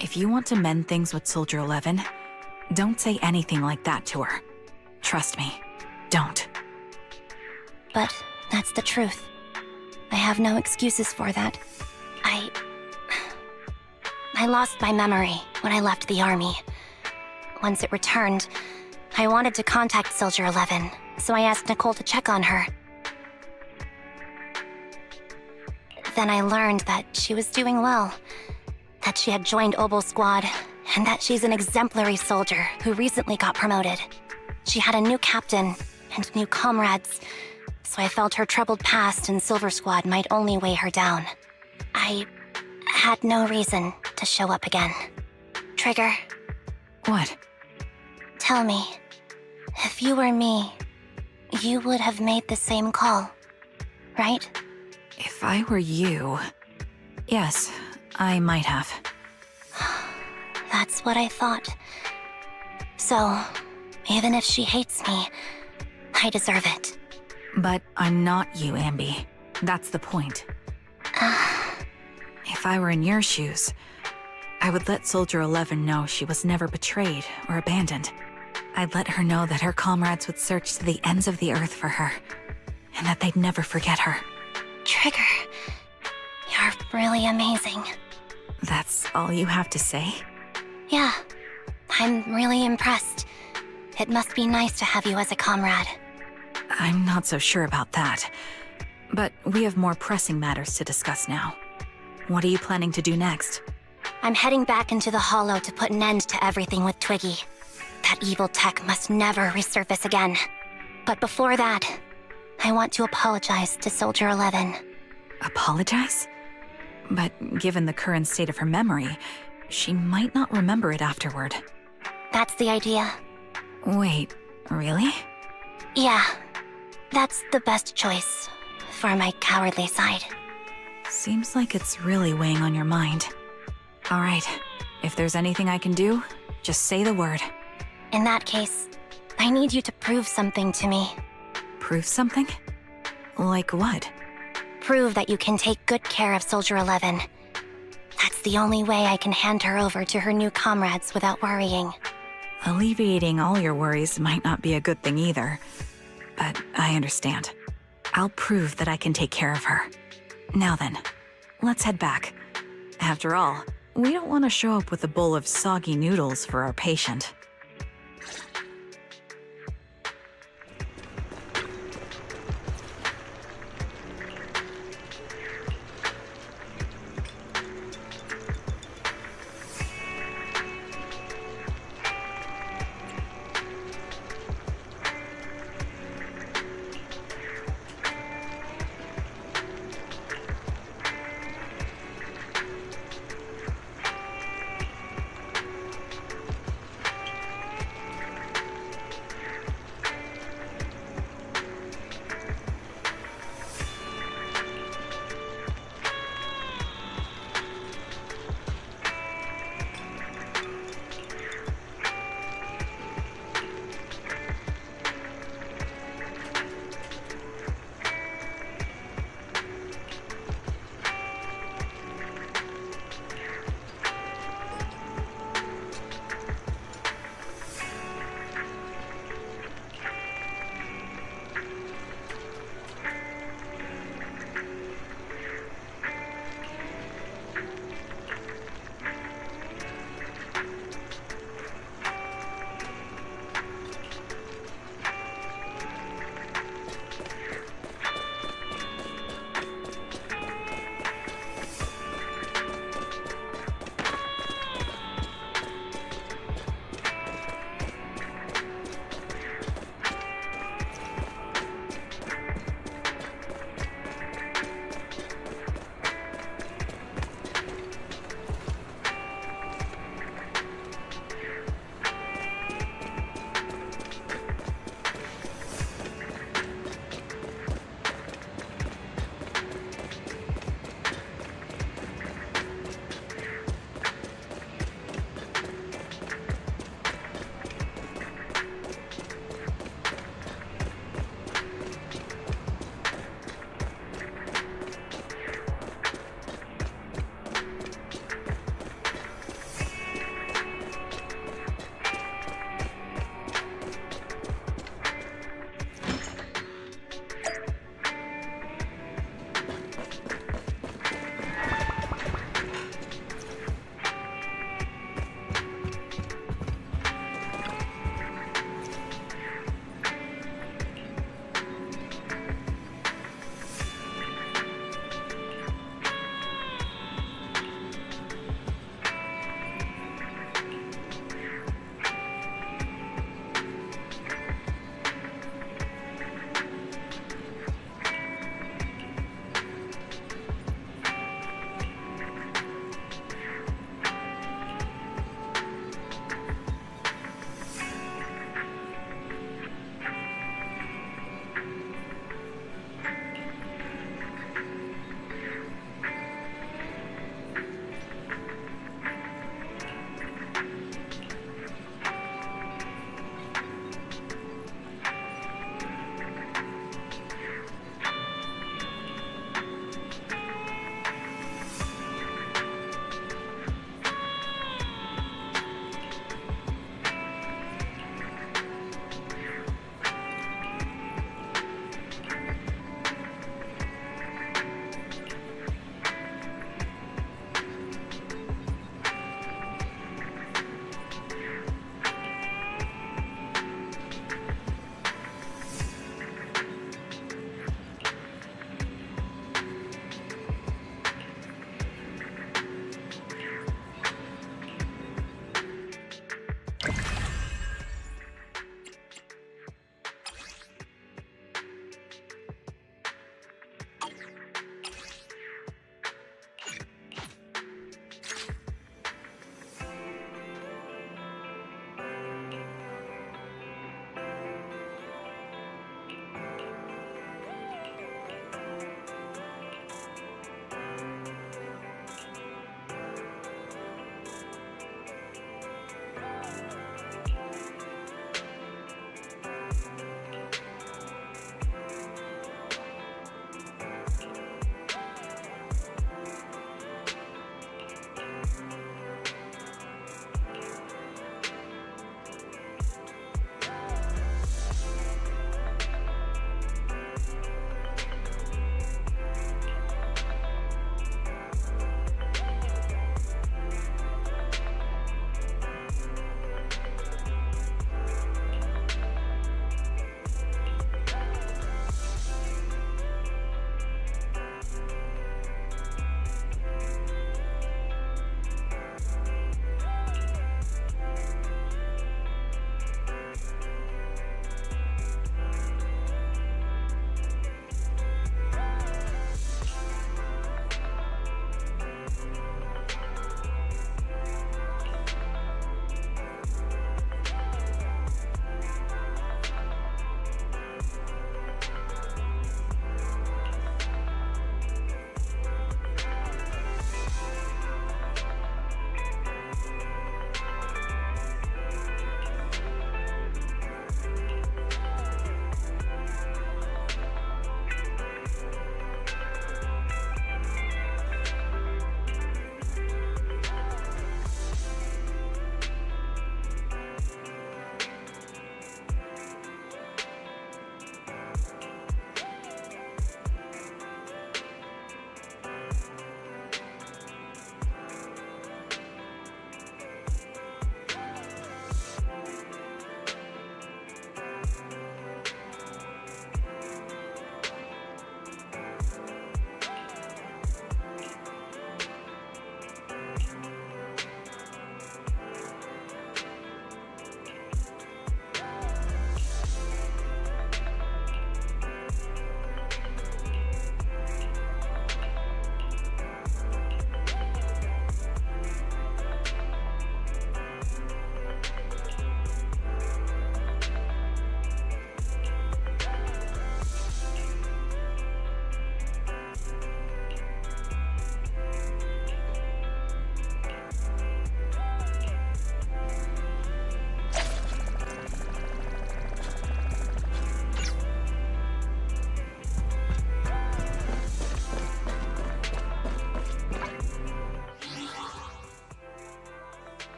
If you want to mend things with Soldier 11, don't say anything like that to her. Trust me, don't. But that's the truth. I have no excuses for that. I lost my memory when I left the army. Once it returned, I wanted to contact Soldier 11, so I asked Nicole to check on her. Then I learned that she was doing well, that she had joined Obel Squad, and that she's an exemplary soldier who recently got promoted. She had a new captain and new comrades, so I felt her troubled past in Silver Squad might only weigh her down. I had no reason to show up again. Trigger. What? Tell me, if you were me, you would have made the same call, right? If I were you... Yes, I might have. That's what I thought. So, even if she hates me, I deserve it. But I'm not you, Ambi. That's the point. If I were in your shoes, I would let Soldier 11 know she was never betrayed or abandoned. I'd let her know that her comrades would search to the ends of the earth for her, and that they'd never forget her. Trigger, you're really amazing. That's all you have to say? Yeah, I'm really impressed. It must be nice to have you as a comrade. I'm not so sure about that. But we have more pressing matters to discuss now. What are you planning to do next? I'm heading back into the Hollow to put an end to everything with Twiggy. That evil tech must never resurface again. But before that, I want to apologize to Soldier 11. Apologize? But given the current state of her memory, she might not remember it afterward. That's the idea. Wait, really? Yeah, that's the best choice for my cowardly side. Seems like it's really weighing on your mind. All right, if there's anything I can do, just say the word. In that case, I need you to prove something to me. Prove something? Like what? Prove that you can take good care of Soldier 11. That's the only way I can hand her over to her new comrades without worrying. Alleviating all your worries might not be a good thing either. But I understand. I'll prove that I can take care of her. Now then, let's head back. After all, we don't want to show up with a bowl of soggy noodles for our patient.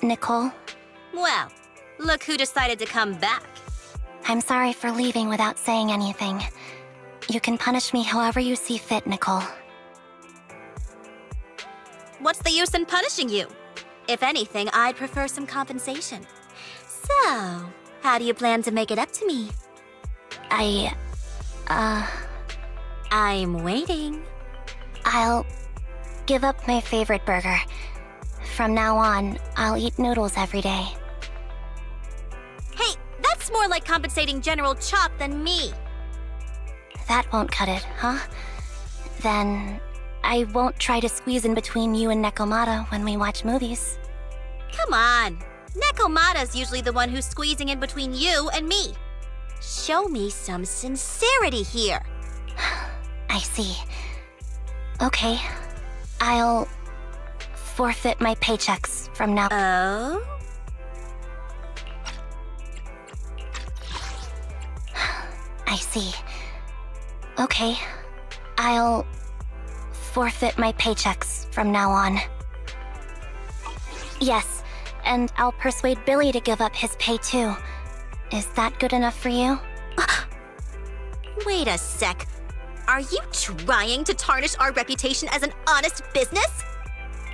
Nicole. Well, look who decided to come back. I'm sorry for leaving without saying anything. You can punish me however you see fit, Nicole. What's the use in punishing you? If anything, I'd prefer some compensation. So, how do you plan to make it up to me? I'm waiting. I'll give up my favorite burger. From now on, I'll eat noodles every day. Hey, that's more like compensating General Chop than me. That won't cut it, huh? Then I won't try to squeeze in between you and Nekomata when we watch movies. Come on. Nekomata's usually the one who's squeezing in between you and me. Show me some sincerity here. I see. Okay. I'll forfeit my paychecks from now. Oh? I see. Okay. I'll forfeit my paychecks from now on. Yes, and I'll persuade Billy to give up his pay too. Is that good enough for you? Wait a sec. Are you trying to tarnish our reputation as an honest business?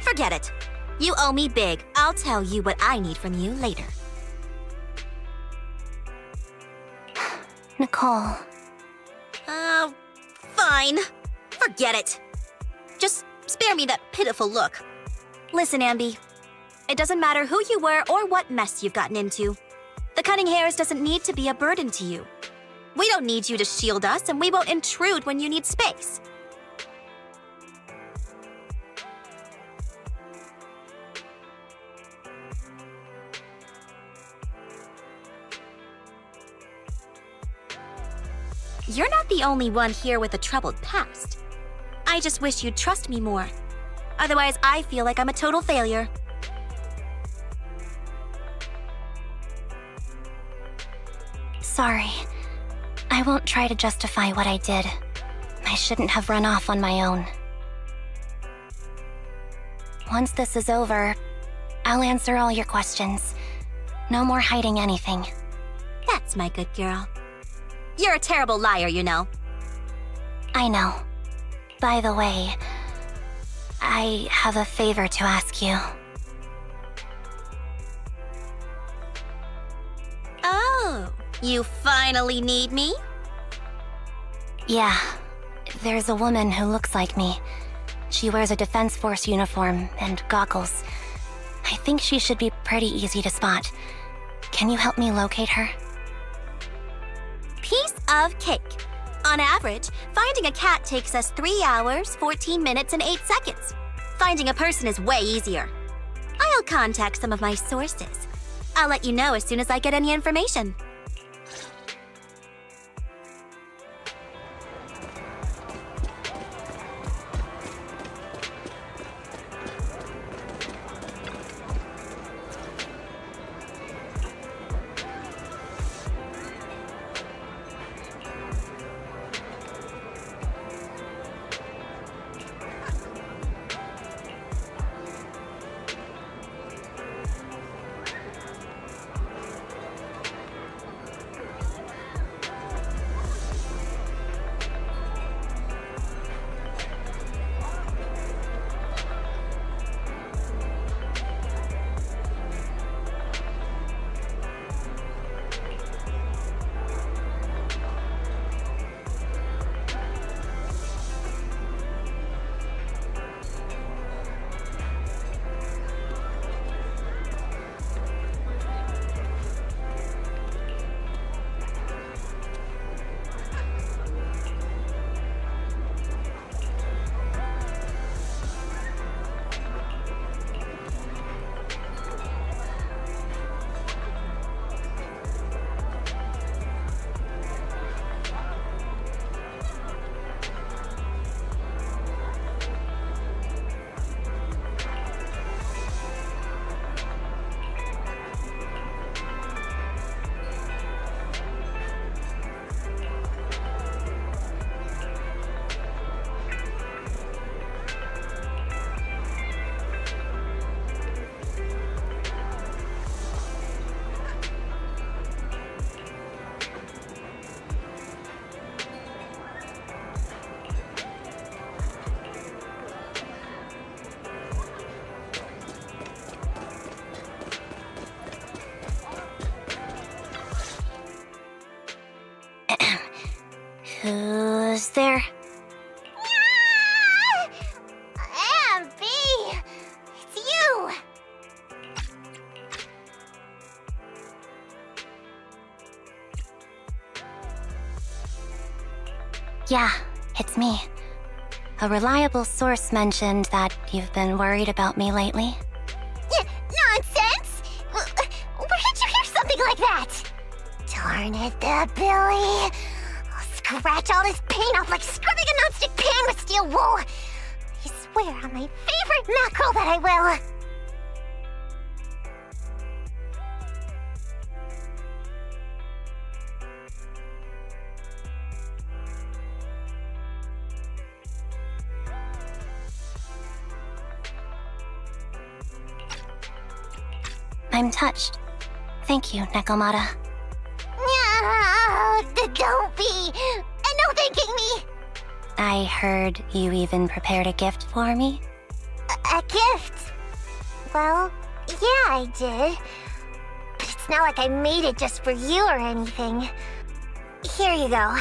Forget it. You owe me big. I'll tell you what I need from you later. Nicole. Fine. Forget it. Just spare me that pitiful look. Listen, Ambi. It doesn't matter who you were or what mess you've gotten into. The cutting hairs doesn't need to be a burden to you. We don't need you to shield us, and we won't intrude when you need space. You're not the only one here with a troubled past. I just wish you'd trust me more. Otherwise, I feel like I'm a total failure. Sorry. I won't try to justify what I did. I shouldn't have run off on my own. Once this is over, I'll answer all your questions. No more hiding anything. That's my good girl. You're a terrible liar, you know. I know. By the way, I have a favor to ask you. Oh, you finally need me? Yeah. There's a woman who looks like me. She wears a Defense Force uniform and goggles. I think she should be pretty easy to spot. Can you help me locate her? Piece of cake. On average, finding a cat takes us 3 hours, 14 minutes, and 8 seconds. Finding a person is way easier. I'll contact some of my sources. I'll let you know as soon as I get any information. Who's there? Ambi! It's you! Yeah, it's me. A reliable source mentioned that you've been worried about me lately. Nonsense! Where did you hear something like that? Darn it, Billy. I'll scratch all this paint off like scrubbing a nonstick pan with steel wool. I swear on my favorite mackerel that I will. I'm touched. Thank you, Nekomata. No, don't be. No thanking me. I heard you even prepared a gift for me. A gift? Well, yeah, I did. But it's not like I made it just for you or anything. Here you go.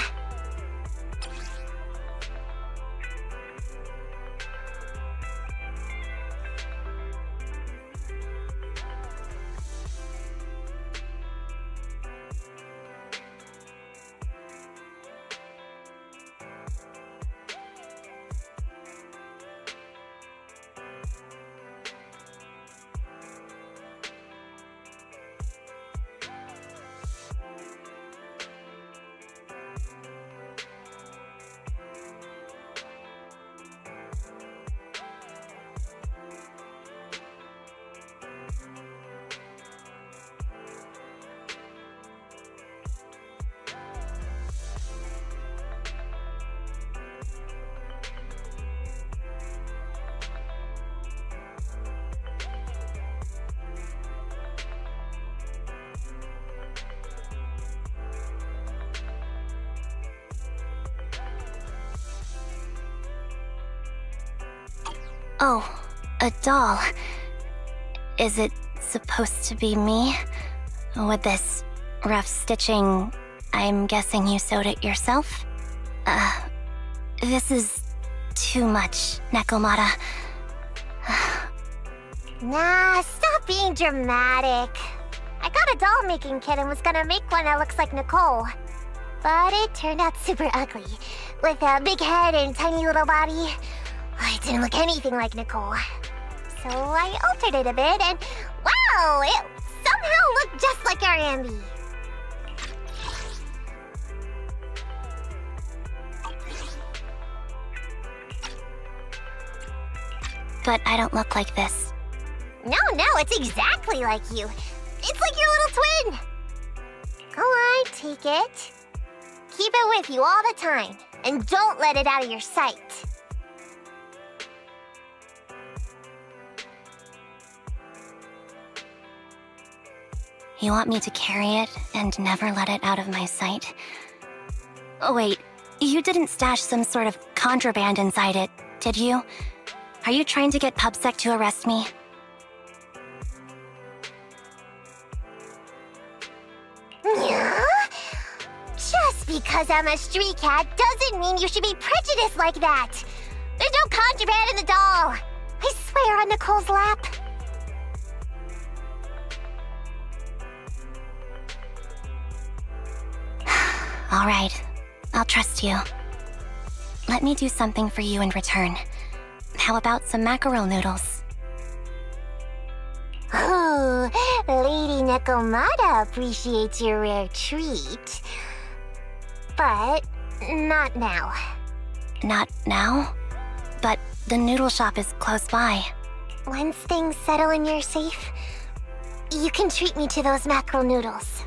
Oh, a doll. Is it supposed to be me? With this rough stitching, I'm guessing you sewed it yourself? This is too much, Nekomata. Nah, stop being dramatic. I got a doll-making kit and was gonna make one that looks like Nicole. But it turned out super ugly, with a big head and tiny little body. It didn't look anything like Nicole. So I altered it a bit and, wow, it somehow looked just like our Ambi. But I don't look like this. No, it's exactly like you. It's like your little twin. Go on, take it. Keep it with you all the time, and don't let it out of your sight. You want me to carry it and never let it out of my sight? Oh, wait, you didn't stash some sort of contraband inside it, did you? Are you trying to get PubSec to arrest me? Yeah? Just because I'm a street cat doesn't mean you should be prejudiced like that. There's no contraband in the doll. I swear on Nicole's lap. All right, I'll trust you. Let me do something for you in return. How about some mackerel noodles? Oh, Lady Nekomata appreciates your rare treat. But not now. Not now? But the noodle shop is close by. Once things settle and you're safe, you can treat me to those mackerel noodles.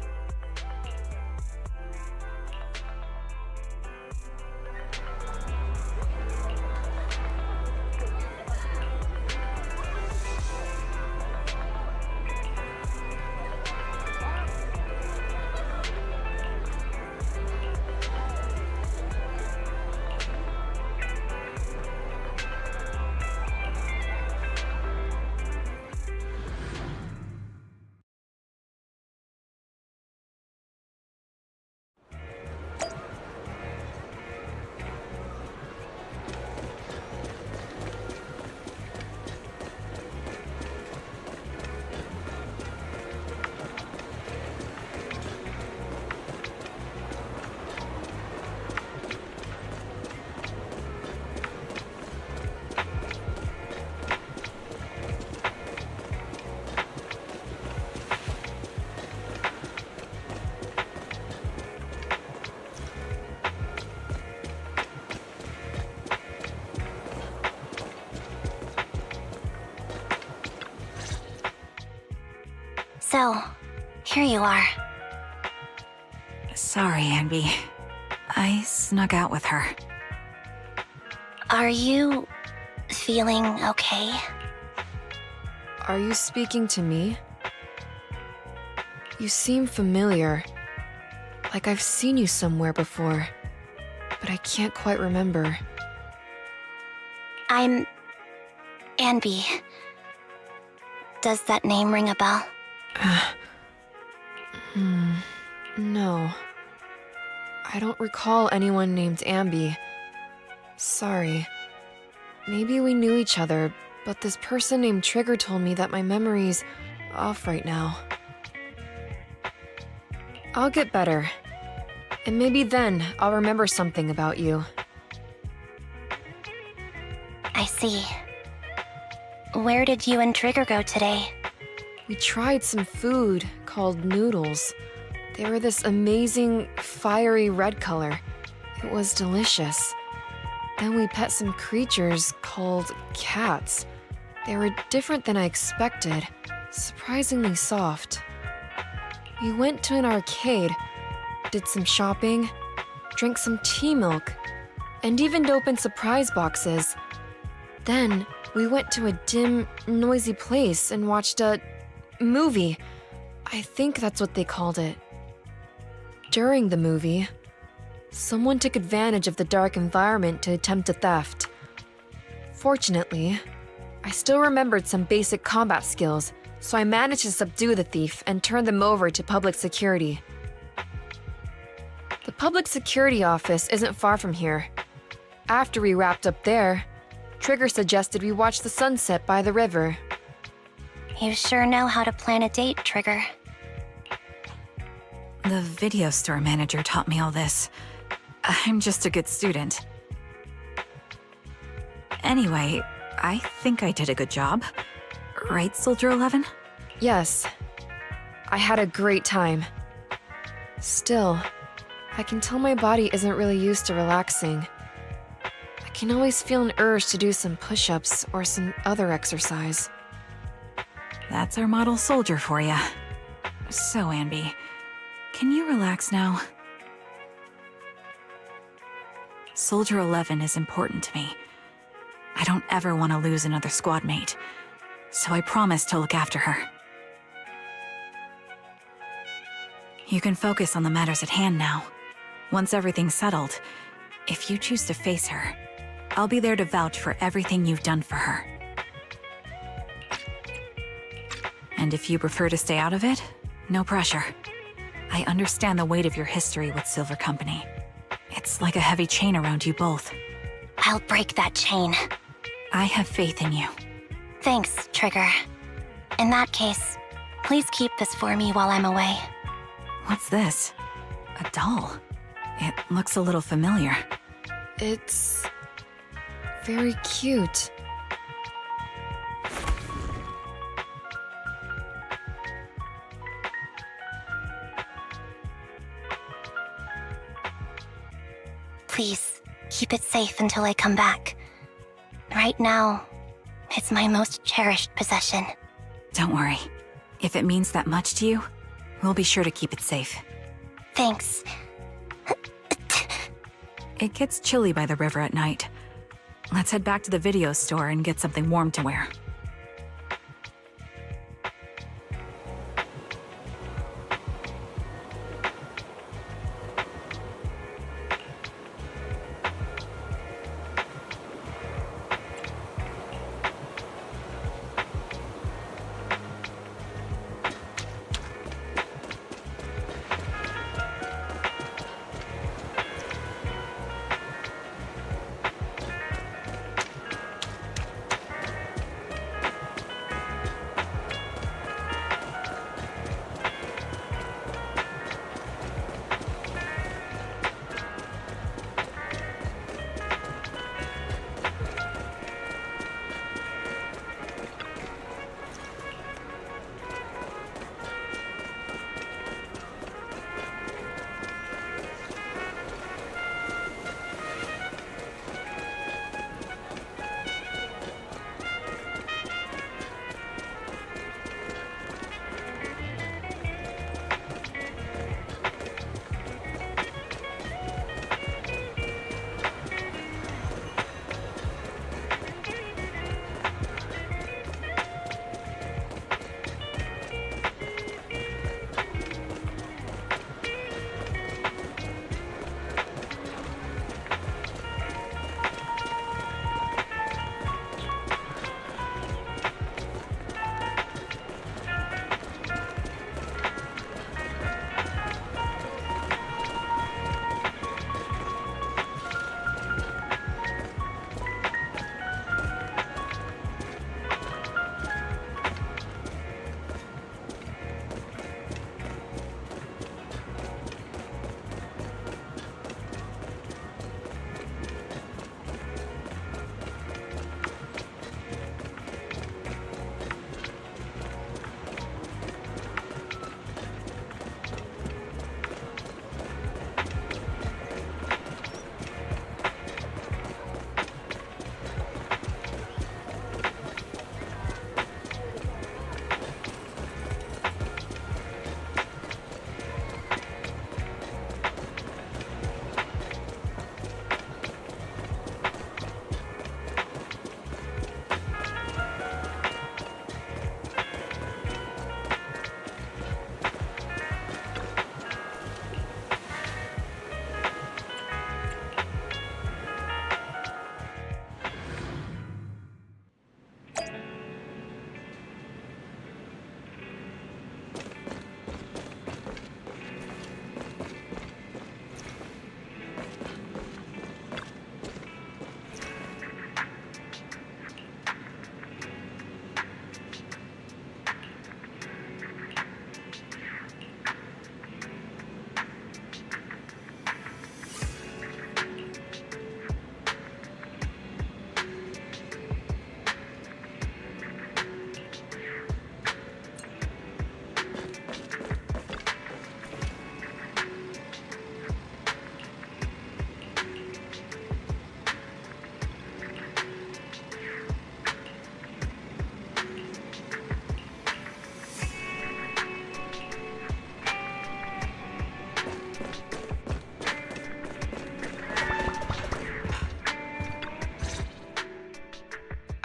So, here you are. Sorry, Anby. I snuck out with her. Are you feeling okay? Are you speaking to me? You seem familiar. Like I've seen you somewhere before, but I can't quite remember. I'm Anby. Does that name ring a bell? No. I don't recall anyone named Anby. Sorry. Maybe we knew each other, but this person named Trigger told me that my memory's off right now. I'll get better. And maybe then I'll remember something about you. I see. Where did you and Trigger go today? We tried some food called noodles. They were this amazing, fiery red color. It was delicious. Then we pet some creatures called cats. They were different than I expected, surprisingly soft. We went to an arcade, did some shopping, drank some tea milk, and even opened surprise boxes. Then we went to a dim, noisy place and watched a movie. I think that's what they called it. During the movie, someone took advantage of the dark environment to attempt a theft. Fortunately, I still remembered some basic combat skills, so I managed to subdue the thief and turn them over to public security. The public security office isn't far from here. After we wrapped up there, Trigger suggested we watch the sunset by the river. You sure know how to plan a date, Trigger. The video store manager taught me all this. I'm just a good student. Anyway, I think I did a good job. Right, Soldier 11? Yes. I had a great time. Still, I can tell my body isn't really used to relaxing. I can always feel an urge to do some push-ups or some other exercise. That's our model soldier for you. So, Anby, can you relax now? Soldier 11 is important to me. I don't ever want to lose another squad mate, so I promise to look after her. You can focus on the matters at hand now. Once everything's settled, if you choose to face her, I'll be there to vouch for everything you've done for her. And if you prefer to stay out of it, no pressure. I understand the weight of your history with Silver Company. It's like a heavy chain around you both. I'll break that chain. I have faith in you. Thanks, Trigger. In that case, please keep this for me while I'm away. What's this? A doll? It looks a little familiar. It's very cute. Please, keep it safe until I come back. Right now, it's my most cherished possession. Don't worry. If it means that much to you, we'll be sure to keep it safe. Thanks. It gets chilly by the river at night. Let's head back to the video store and get something warm to wear.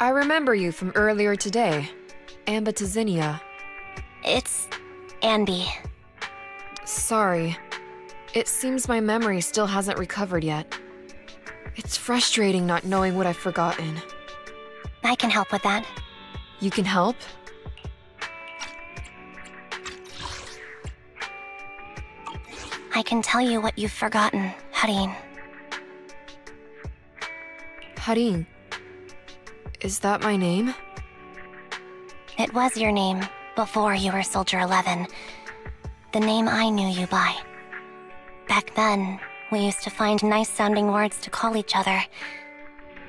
I remember you from earlier today. Ep32. It's Anby. Sorry. It seems my memory still hasn't recovered yet. It's frustrating not knowing what I've forgotten. I can help with that. You can help? I can tell you what you've forgotten, Harin. Harin. Is that my name? It was your name before you were Soldier 11. The name I knew you by. Back then, we used to find nice-sounding words to call each other.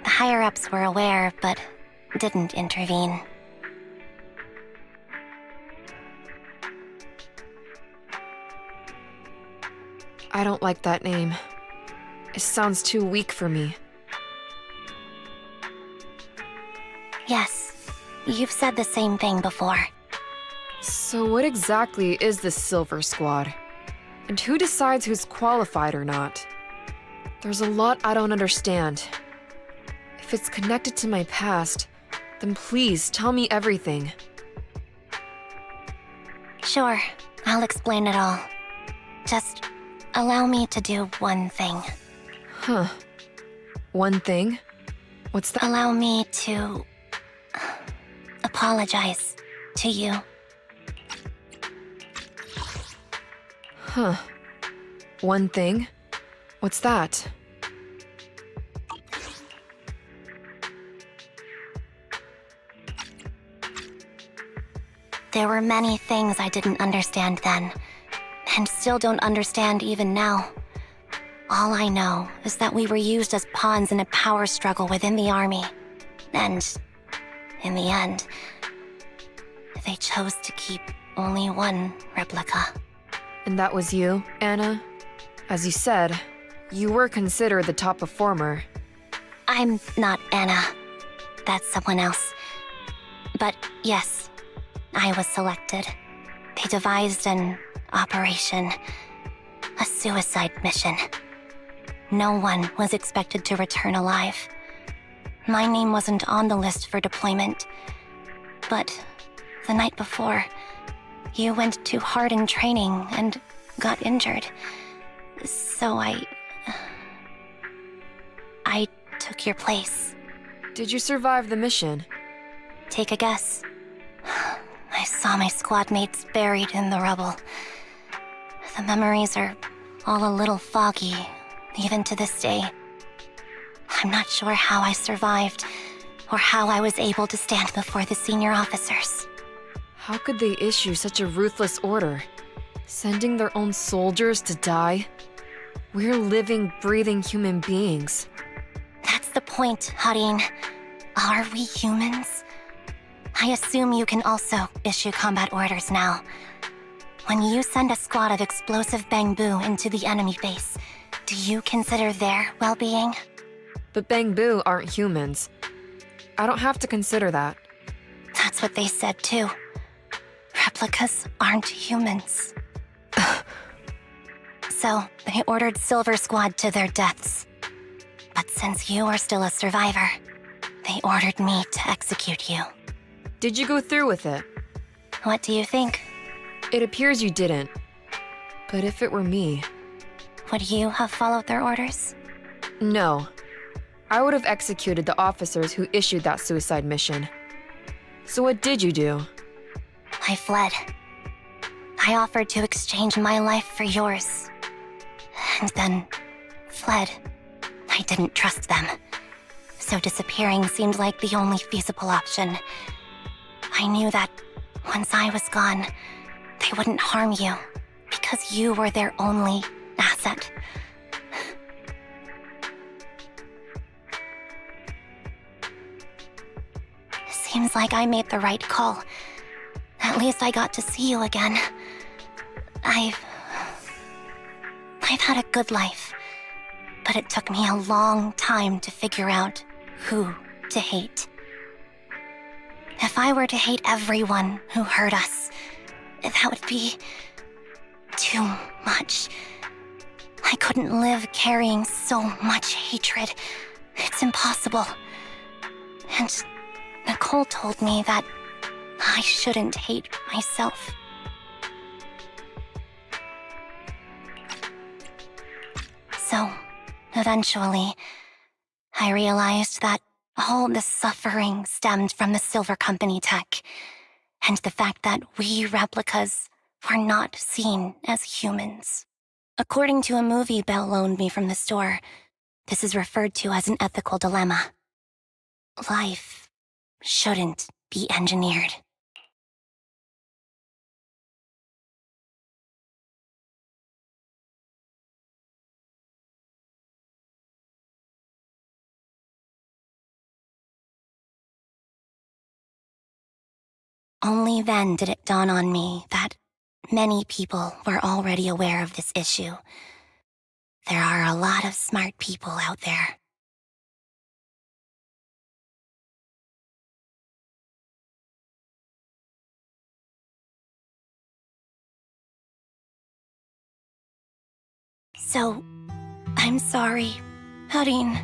The higher-ups were aware, but didn't intervene. I don't like that name. It sounds too weak for me. Yes, you've said the same thing before. So what exactly is this Silver Squad? And who decides who's qualified or not? There's a lot I don't understand. If it's connected to my past, then please tell me everything. Sure, I'll explain it all. Just allow me to do one thing. Huh. One thing? What's that? Allow me to apologize to you. Huh. One thing? What's that? There were many things I didn't understand then, and still don't understand even now. All I know is that we were used as pawns in a power struggle within the army. And, in the end, they chose to keep only one replica. And that was you, Anna? As you said, you were considered the top performer. I'm not Anna. That's someone else. But yes, I was selected. They devised an operation, a suicide mission. No one was expected to return alive. My name wasn't on the list for deployment. But the night before, you went too hard in training and got injured. So I took your place. Did you survive the mission? Take a guess. I saw my squad mates buried in the rubble. The memories are all a little foggy, even to this day. I'm not sure how I survived, or how I was able to stand before the senior officers. How could they issue such a ruthless order? Sending their own soldiers to die? We're living, breathing human beings. That's the point, Harin. Are we humans? I assume you can also issue combat orders now. When you send a squad of explosive bamboo into the enemy base, do you consider their well-being? But Bangbu aren't humans. I don't have to consider that. That's what they said too. Replicas aren't humans. So, they ordered Silver Squad to their deaths. But since you are still a survivor, they ordered me to execute you. Did you go through with it? What do you think? It appears you didn't. But if it were me... Would you have followed their orders? No. I would have executed the officers who issued that suicide mission. So what did you do? I fled. I offered to exchange my life for yours. And then fled. I didn't trust them. So disappearing seemed like the only feasible option. I knew that once I was gone, they wouldn't harm you, because you were their only asset. Seems like I made the right call. At least I got to see you again. I've had a good life, but it took me a long time to figure out who to hate. If I were to hate everyone who hurt us, that would be too much. I couldn't live carrying so much hatred. It's impossible. And Nicole told me that I shouldn't hate myself. So, eventually, I realized that all the suffering stemmed from the Silver Company tech, and the fact that we replicas were not seen as humans. According to a movie Belle loaned me from the store, this is referred to as an ethical dilemma. Life shouldn't be engineered. Only then did it dawn on me that many people were already aware of this issue. There are a lot of smart people out there. So, I'm sorry, Harin.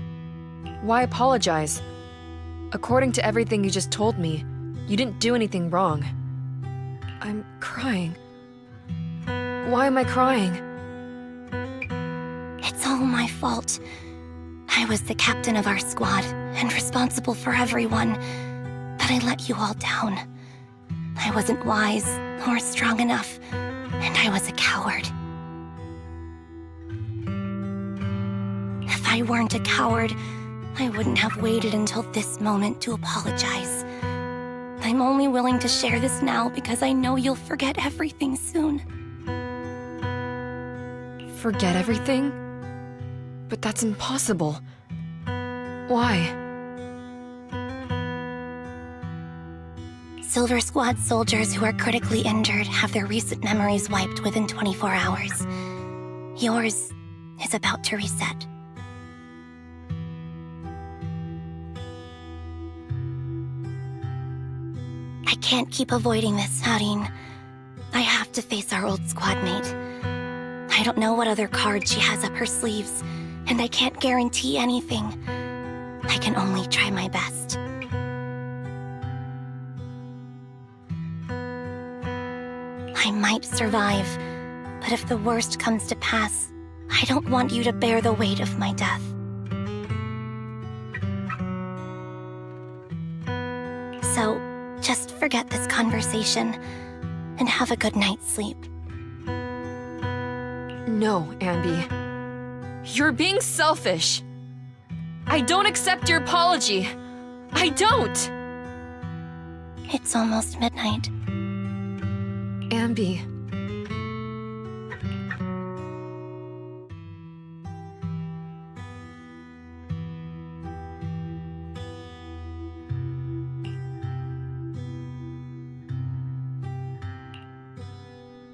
Why apologize? According to everything you just told me, you didn't do anything wrong. I'm crying. Why am I crying? It's all my fault. I was the captain of our squad and responsible for everyone, but I let you all down. I wasn't wise or strong enough, and I was a coward. If I weren't a coward, I wouldn't have waited until this moment to apologize. I'm only willing to share this now because I know you'll forget everything soon. Forget everything? But that's impossible. Why? Silver Squad soldiers who are critically injured have their recent memories wiped within 24 hours. Yours is about to reset. I can't keep avoiding this, Harin. I have to face our old squad mate. I don't know what other cards she has up her sleeves, and I can't guarantee anything. I can only try my best. I might survive, but if the worst comes to pass, I don't want you to bear the weight of my death. So, just forget this conversation and have a good night's sleep. No, Ambi. You're being selfish. I don't accept your apology. I don't! It's almost midnight. Ambi.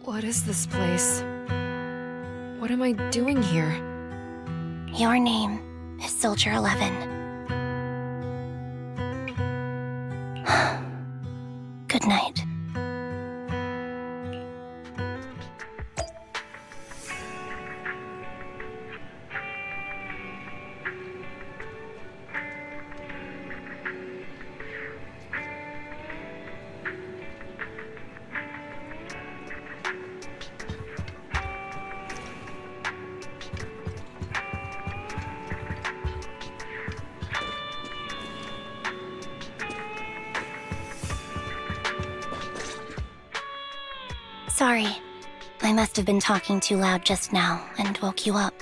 What is this place? What am I doing here? Your name is Soldier 11. Good night. Sorry. I must have been talking too loud just now and woke you up.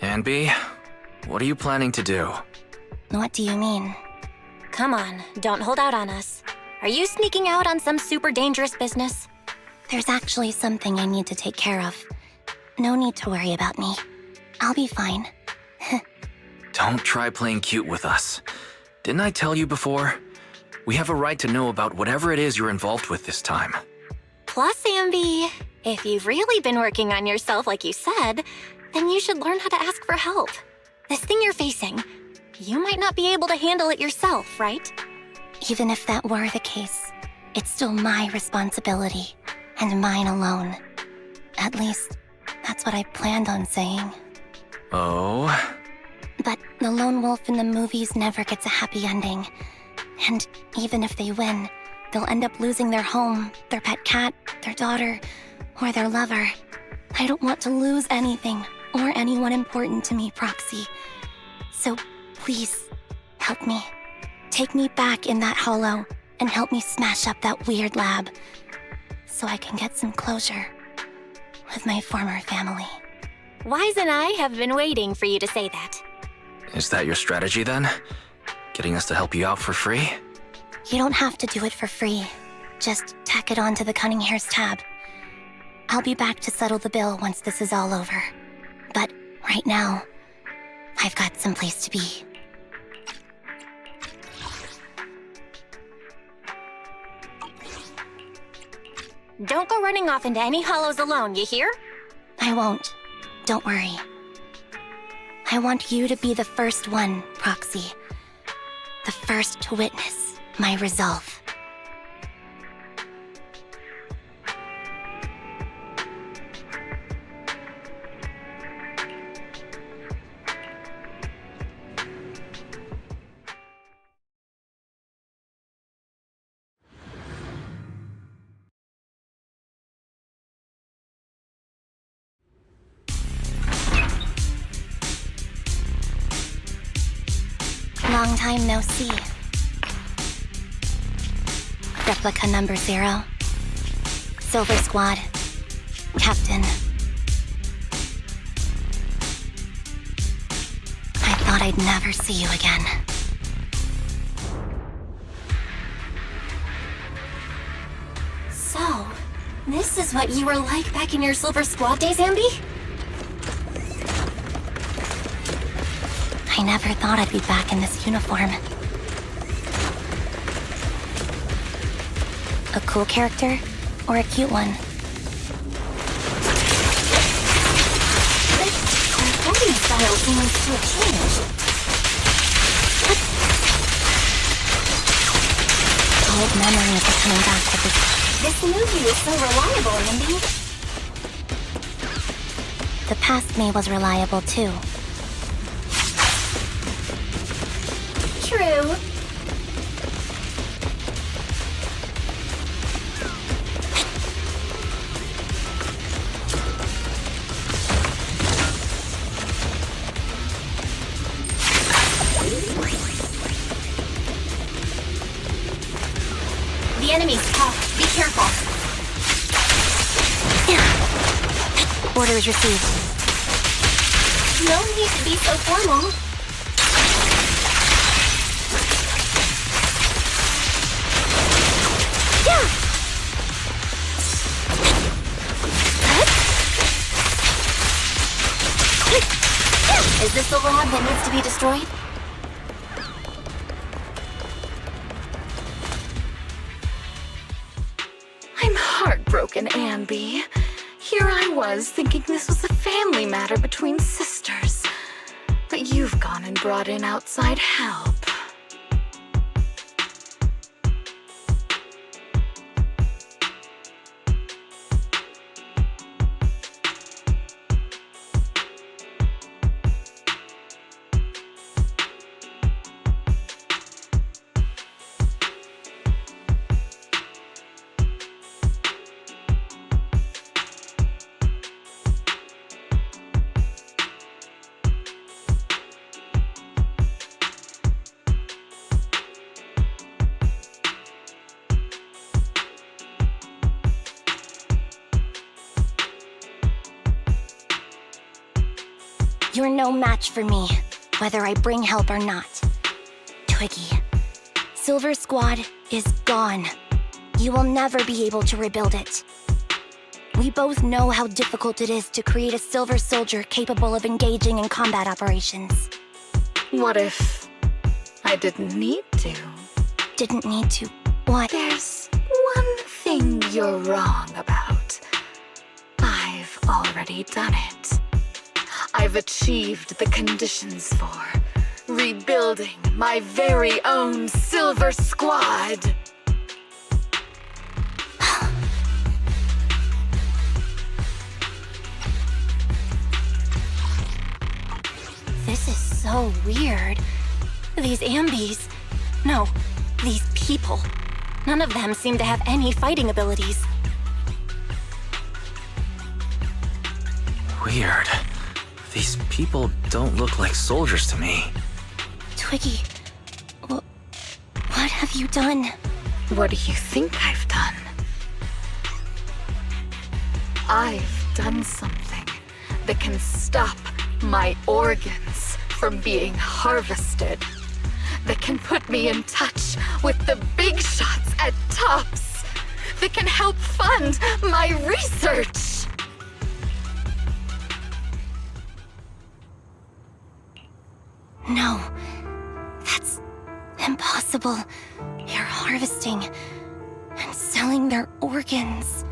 Anby, what are you planning to do? What do you mean? Come on, don't hold out on us. Are you sneaking out on some super dangerous business? There's actually something I need to take care of. No need to worry about me. I'll be fine. Don't try playing cute with us. Didn't I tell you before? We have a right to know about whatever it is you're involved with this time. Plus, Amby, if you've really been working on yourself like you said, then you should learn how to ask for help. This thing you're facing, you might not be able to handle it yourself, right? Even if that were the case, it's still my responsibility, and mine alone. At least, that's what I planned on saying. Oh? But the lone wolf in the movies never gets a happy ending. And even if they win, they'll end up losing their home, their pet cat, their daughter, or their lover. I don't want to lose anything or anyone important to me, Proxy. So please, help me. Take me back in that hollow and help me smash up that weird lab so I can get some closure with my former family. Wise and I have been waiting for you to say that. Is that your strategy then? Getting us to help you out for free? You don't have to do it for free. Just tack it on to the Cunning Hair's tab. I'll be back to settle the bill once this is all over. But right now, I've got someplace to be. Don't go running off into any hollows alone, you hear? I won't. Don't worry. I want you to be the first one, Proxy. The first to witness my resolve. Long time no see. Replica number 0. Silver Squad. Captain. I thought I'd never see you again. So, this is what you were like back in your Silver Squad days, Ambi? I never thought I'd be back in this uniform. A cool character or a cute one? Our fighting style seems to have changed. Old memories are coming back with this. This movie was so reliable, Ambi. The past me was reliable too. True. The enemy's tough. Be careful. Orders received. No need to be so formal. Is this the lab that needs to be destroyed? I'm heartbroken, Ambi. Here I was thinking this was a family matter between sisters. But you've gone and brought in outside help. You're no match for me, whether I bring help or not. Twiggy, Silver Squad is gone. You will never be able to rebuild it. We both know how difficult it is to create a Silver Soldier capable of engaging in combat operations. What if I didn't need to? Didn't need to. What? There's one thing you're wrong about. I've already done it. I've achieved the conditions for rebuilding my very own Silver Squad. so weird. These Ambies... No, these people. None of them seem to have any fighting abilities. Weird. These people don't look like soldiers to me. Twiggy, what have you done? What do you think I've done? I've done something that can stop my organs from being harvested. That can put me in touch with the big shots at TOPS. That can help fund my research. No, that's impossible. You're harvesting and selling their organs.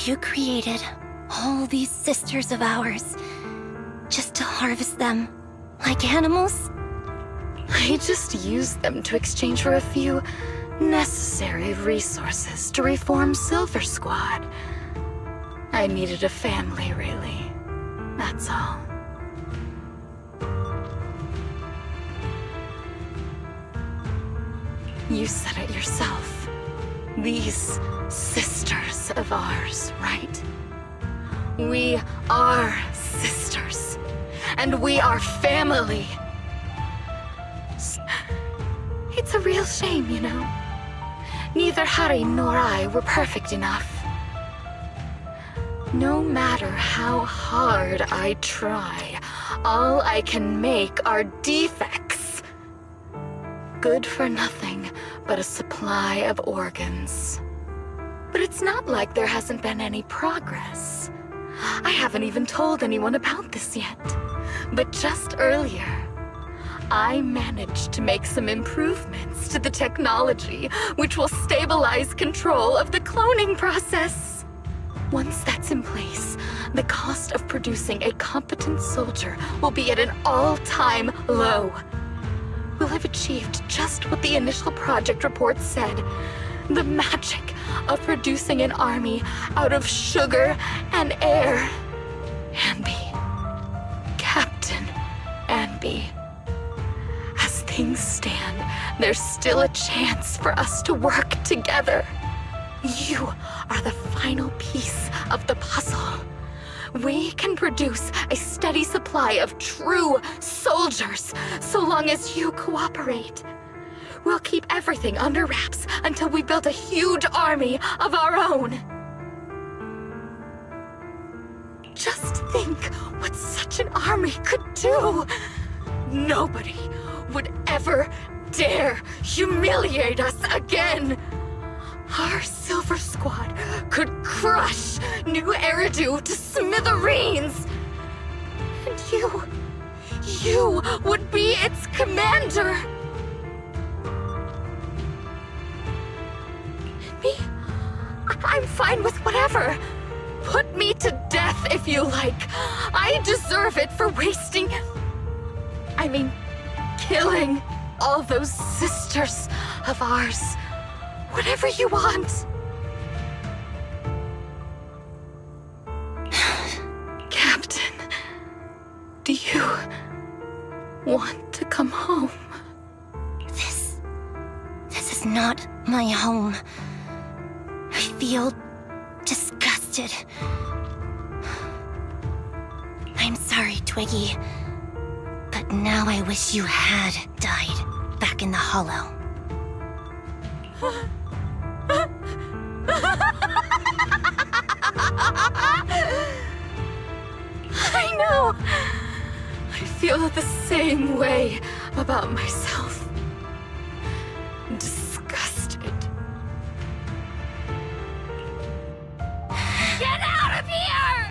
You created all these sisters of ours just to harvest them like animals? I just used them to exchange for a few necessary resources to reform Silver Squad. I needed a family, really. That's all. You said it yourself. These sisters of ours, right? We are sisters. And we are family. It's a real shame, you know. Neither Harry nor I were perfect enough. No matter how hard I try, all I can make are defects. Good for nothing but a supply of organs. But it's not like there hasn't been any progress. I haven't even told anyone about this yet. But just earlier, I managed to make some improvements to the technology which will stabilize control of the cloning process. Once that's in place, the cost of producing a competent soldier will be at an all-time low. We'll have achieved just what the initial project report said. The magic of producing an army out of sugar and air. Anby. Captain Anby. As things stand, there's still a chance for us to work together. You are the final piece of the puzzle. We can produce a steady supply of true soldiers, so long as you cooperate. We'll keep everything under wraps until we build a huge army of our own. Just think what such an army could do. Nobody would ever dare humiliate us again. Our Silver Squad could crush New Eridu to smithereens. And you would be its commander. Me? I'm fine with whatever. Put me to death if you like. I deserve it for killing all those sisters of ours. Whatever you want. Captain, do you want to come home? This is not my home. I feel disgusted. I'm sorry, Twiggy. But now I wish you had died back in the Hollow. I know! I feel the same way about myself. Disgusted. Get out of here!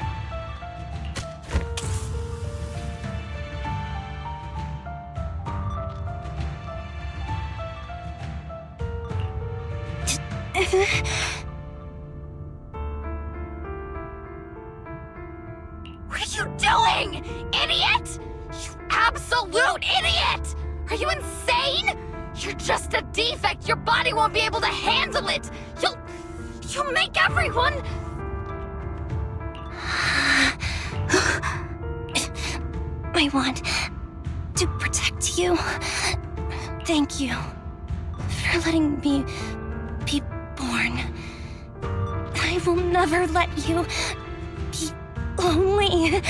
What are you doing, idiot? You absolute idiot! Are you insane? You're just a defect. Your body won't be able to handle it. You'll make everyone... I want to you. Thank you for letting me be born. I will never let you be lonely.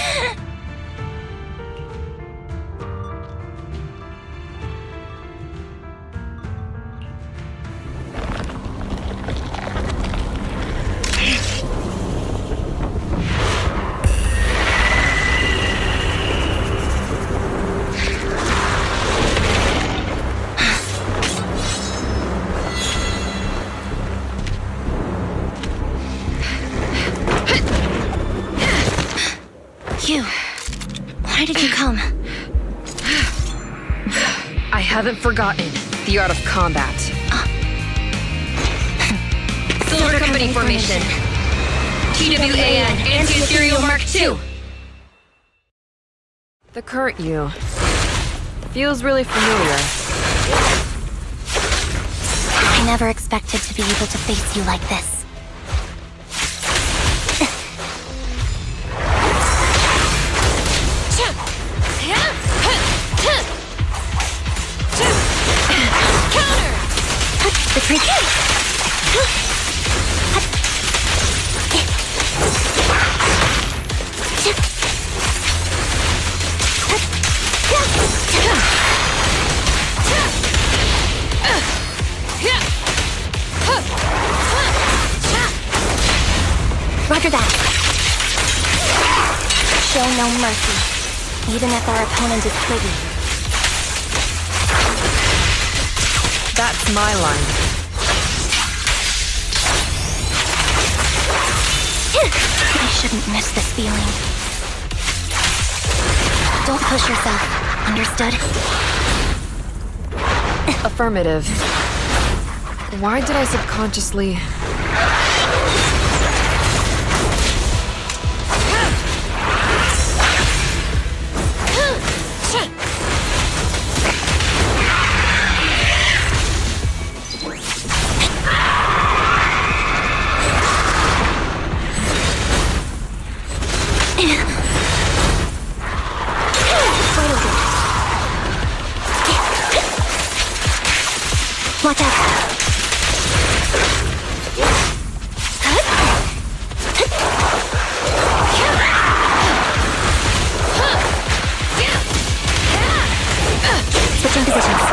Why did you come? I haven't forgotten the art of combat. Silver Company formation. TWAN, Anti-Ethereal Mark II. The current you feels really familiar. I never expected to be able to face you like this. Roger that. Show no mercy, even if our opponent is twiggy. That's my line. I shouldn't miss this feeling. Don't push yourself, understood? Affirmative. Why did I subconsciously... Watch out! Switching positions.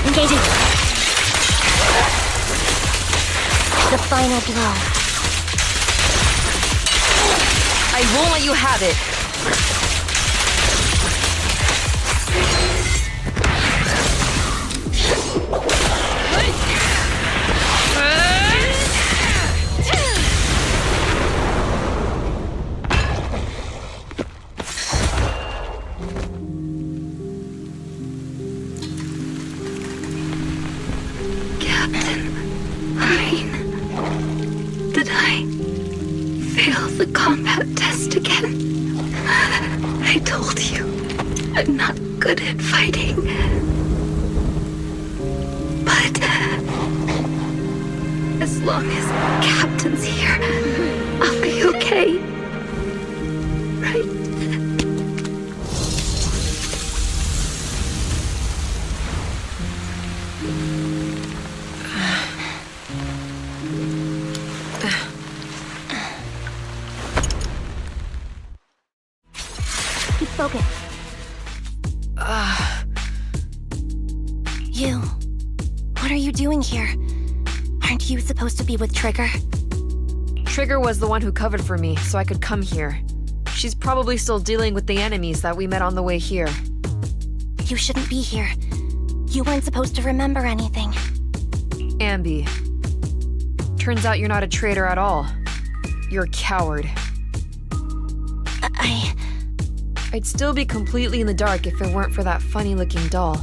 Engaging. The final blow. I won't let you have it. Did I fail the combat test again? I told you, I'm not good at fighting. But as long as Captain's here, I'll be okay. Right? Keep focused. You. What are you doing here? Aren't you supposed to be with Trigger? Trigger was the one who covered for me, so I could come here. She's probably still dealing with the enemies that we met on the way here. You shouldn't be here. You weren't supposed to remember anything. Ambi. Turns out you're not a traitor at all. You're a coward. I'd still be completely in the dark if it weren't for that funny-looking doll.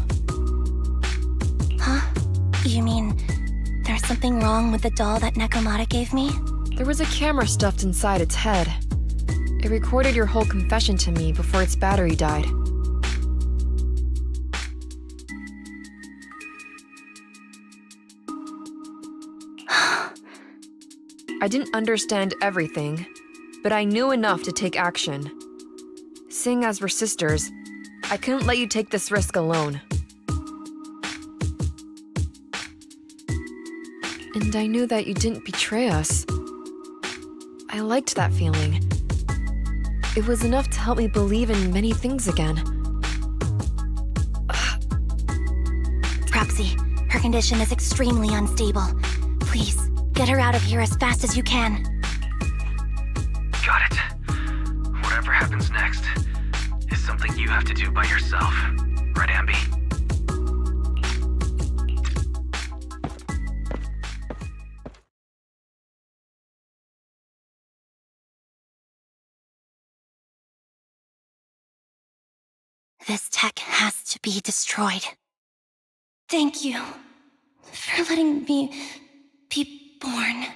Huh? You mean, there's something wrong with the doll that Nekomata gave me? There was a camera stuffed inside its head. It recorded your whole confession to me before its battery died. I didn't understand everything, but I knew enough to take action. Seeing as we're sisters, I couldn't let you take this risk alone. And I knew that you didn't betray us. I liked that feeling. It was enough to help me believe in many things again. Proxy, her condition is extremely unstable. Please, get her out of here as fast as you can. Got it. Whatever happens next is something you have to do by yourself. Right, Ambi? This tech has to be destroyed. Thank you for letting me be born.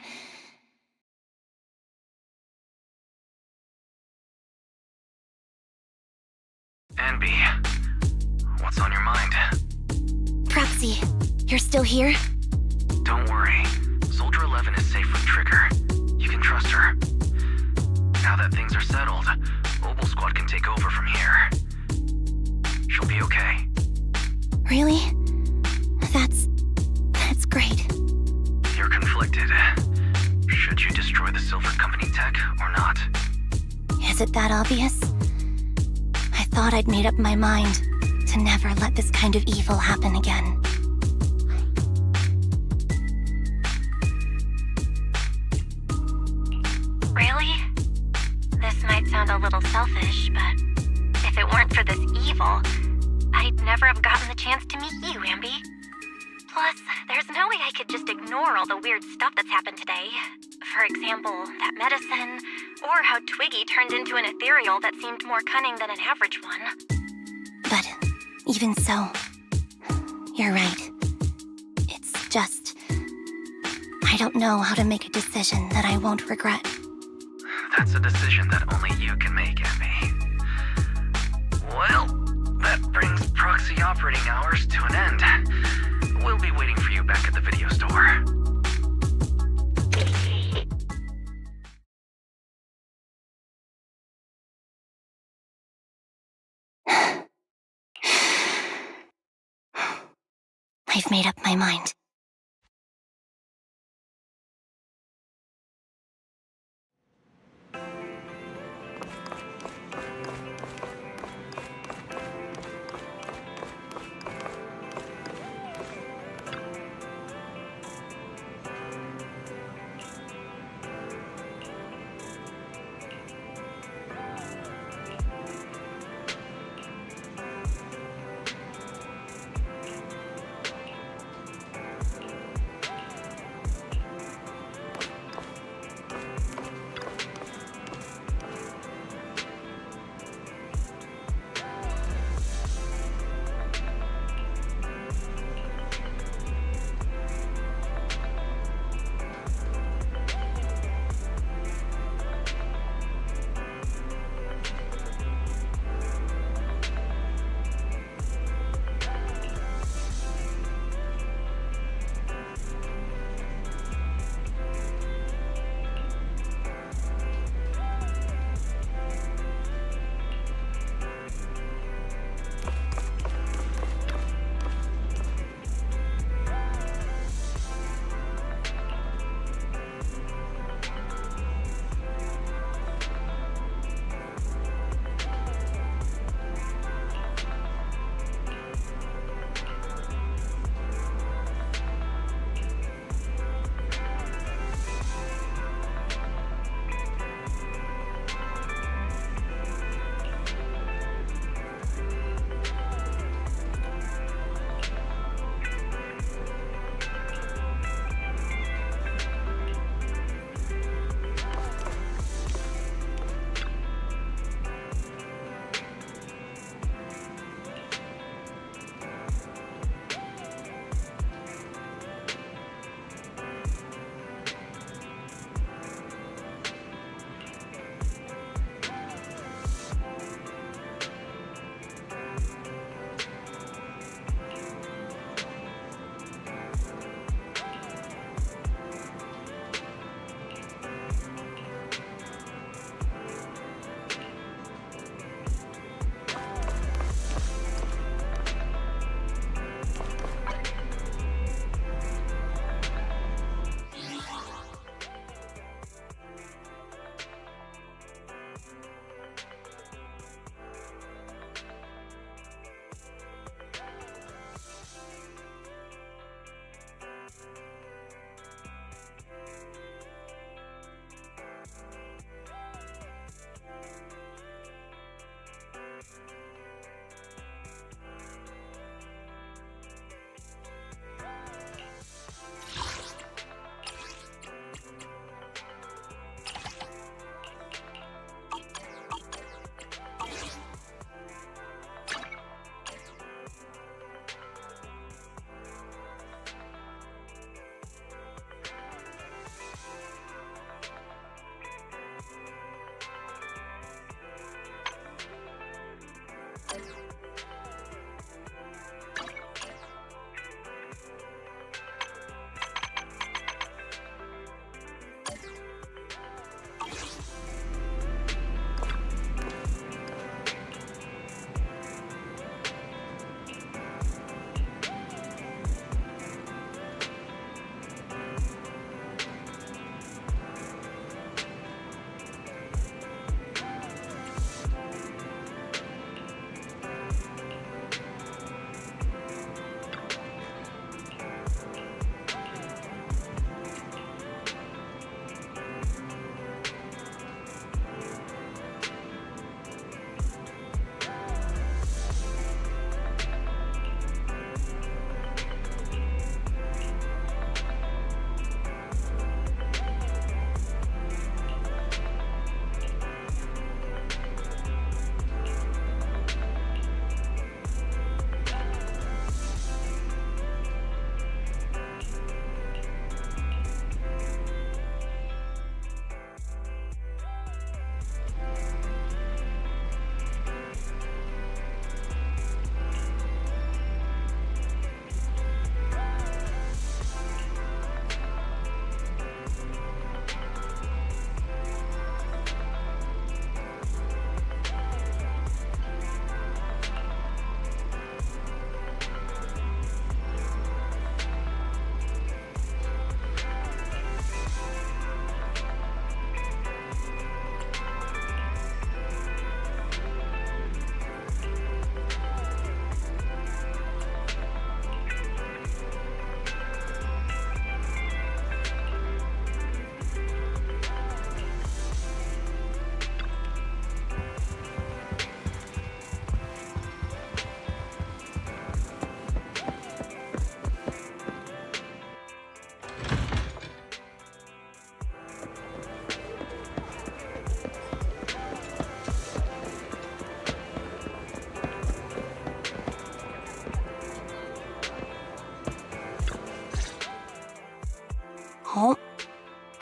Ambi, what's on your mind? Proxy, you're still here? Don't worry. Soldier 11 is safe with Trigger. You can trust her. Now that things are settled, Mobile Squad can take over from here. She'll be okay. Really? That's great. You're conflicted. Should you destroy the Silver Company tech or not? Is it that obvious? I thought I'd made up my mind to never let this kind of evil happen again. Really? This might sound a little selfish, but if it weren't for this evil, I'd never have gotten the chance to meet you, Ambi. Plus, there's no way I could just ignore all the weird stuff that's happened today. For example, that medicine, or how Twiggy turned into an ethereal that seemed more cunning than an average one. But even so, you're right. It's just, I don't know how to make a decision that I won't regret. That's a decision that only you can make, Ambi. Well, that brings proxy operating hours to an end. We'll be waiting for you back at the video store. I've made up my mind.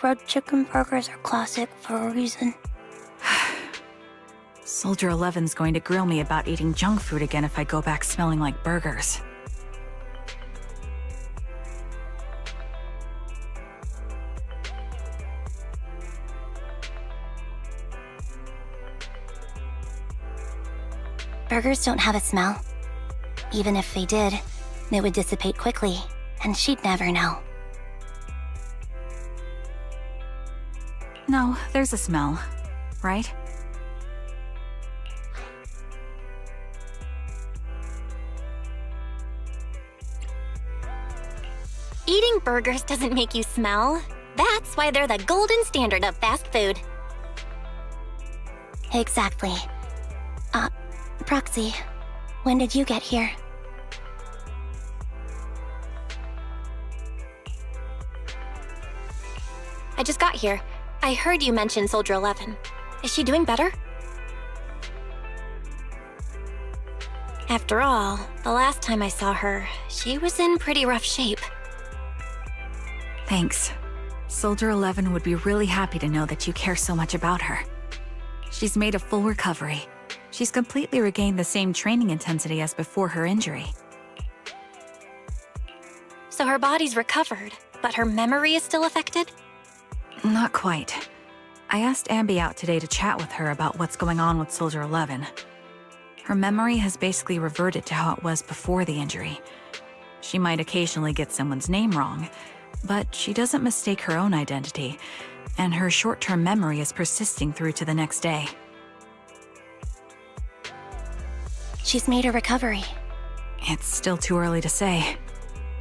grilled chicken burgers are classic for a reason. Soldier 11's going to grill me about eating junk food again if I go back smelling like burgers. Burgers don't have a smell. Even if they did, it would dissipate quickly, and she'd never know. No, there's a smell, right? Eating burgers doesn't make you smell. That's why they're the golden standard of fast food. Exactly. Proxy, when did you get here? I just got here. I heard you mention Soldier 11. Is she doing better? After all, the last time I saw her, she was in pretty rough shape. Thanks. Soldier 11 would be really happy to know that you care so much about her. She's made a full recovery. She's completely regained the same training intensity as before her injury. So her body's recovered, but her memory is still affected? Not quite. I asked Ambi out today to chat with her about what's going on with Soldier 11. Her memory has basically reverted to how it was before the injury. She might occasionally get someone's name wrong, but she doesn't mistake her own identity, and her short-term memory is persisting through to the next day. She's made a recovery. It's still too early to say.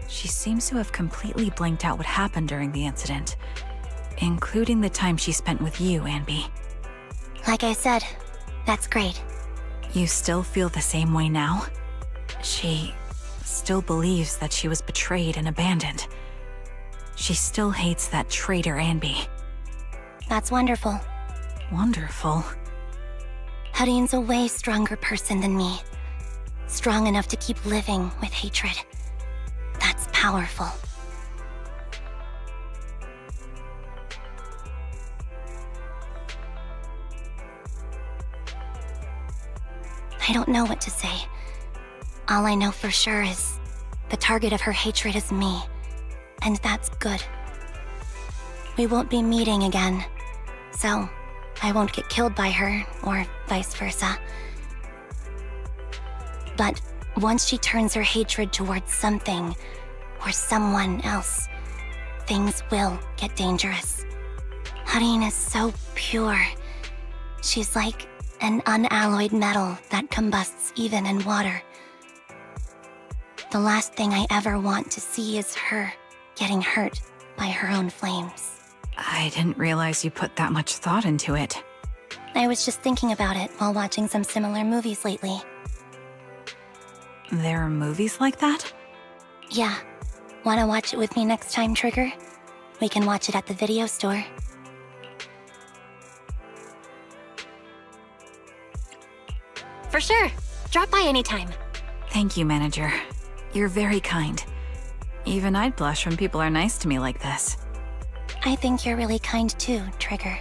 She seems to have completely blanked out what happened during the incident, including the time she spent with you, Ambi. Like I said, that's great. You still feel the same way now? She still believes that she was betrayed and abandoned. She still hates that traitor Ambi. That's wonderful. Wonderful? Hadine's a way stronger person than me. Strong enough to keep living with hatred. That's powerful. I don't know what to say. All I know for sure is the target of her hatred is me, and that's good. We won't be meeting again, so I won't get killed by her, or vice versa. But once she turns her hatred towards something or someone else, things will get dangerous. Hadine is so pure. She's like an unalloyed metal that combusts even in water. The last thing I ever want to see is her getting hurt by her own flames. I didn't realize you put that much thought into it. I was just thinking about it while watching some similar movies lately. There are movies like that? Yeah. Wanna watch it with me next time, Trigger? We can watch it at the video store. For sure. Drop by anytime. Thank you, Manager. You're very kind. Even I'd blush when people are nice to me like this. I think you're really kind too, Trigger.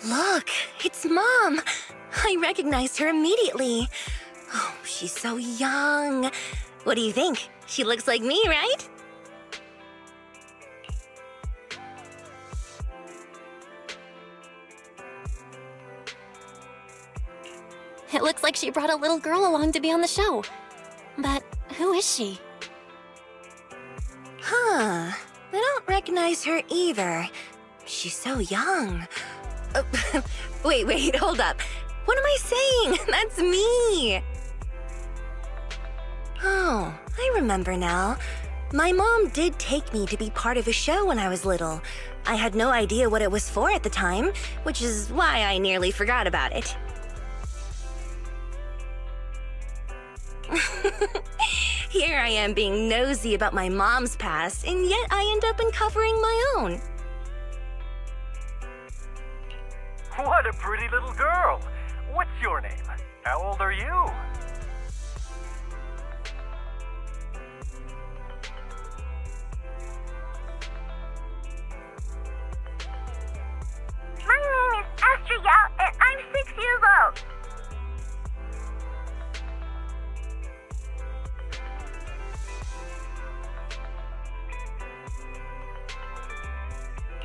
Look, it's Mom. I recognized her immediately. Oh, she's so young. What do you think? She looks like me, right? It looks like she brought a little girl along to be on the show. But who is she? Huh. I don't recognize her either. She's so young. Wait, hold up. What am I saying? That's me! Oh, I remember now. My mom did take me to be part of a show when I was little. I had no idea what it was for at the time, which is why I nearly forgot about it. Here I am being nosy about my mom's past, and yet I end up uncovering my own. What a pretty little girl! What's your name? How old are you? My name is Astra Yao, and I'm 6 years old.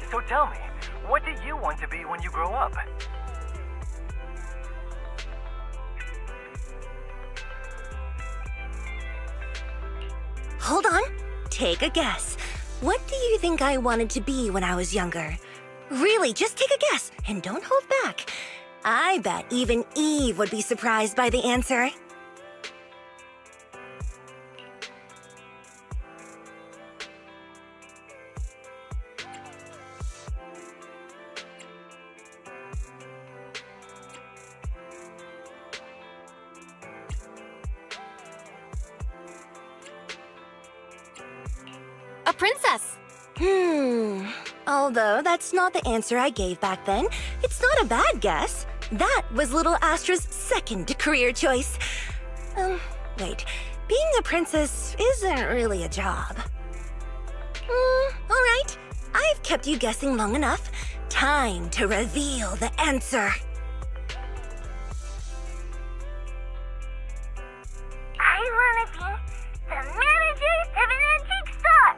So tell me, what do you want to be when you grow up? Hold on. Take a guess. What do you think I wanted to be when I was younger? Really, just take a guess and don't hold back. I bet even Eve would be surprised by the answer. A princess. Although that's not the answer I gave back then, it's not a bad guess. That was little Astra's second career choice. Wait, being a princess isn't really a job. All right, I've kept you guessing long enough. Time to reveal the answer. I want to be the manager of an antique store.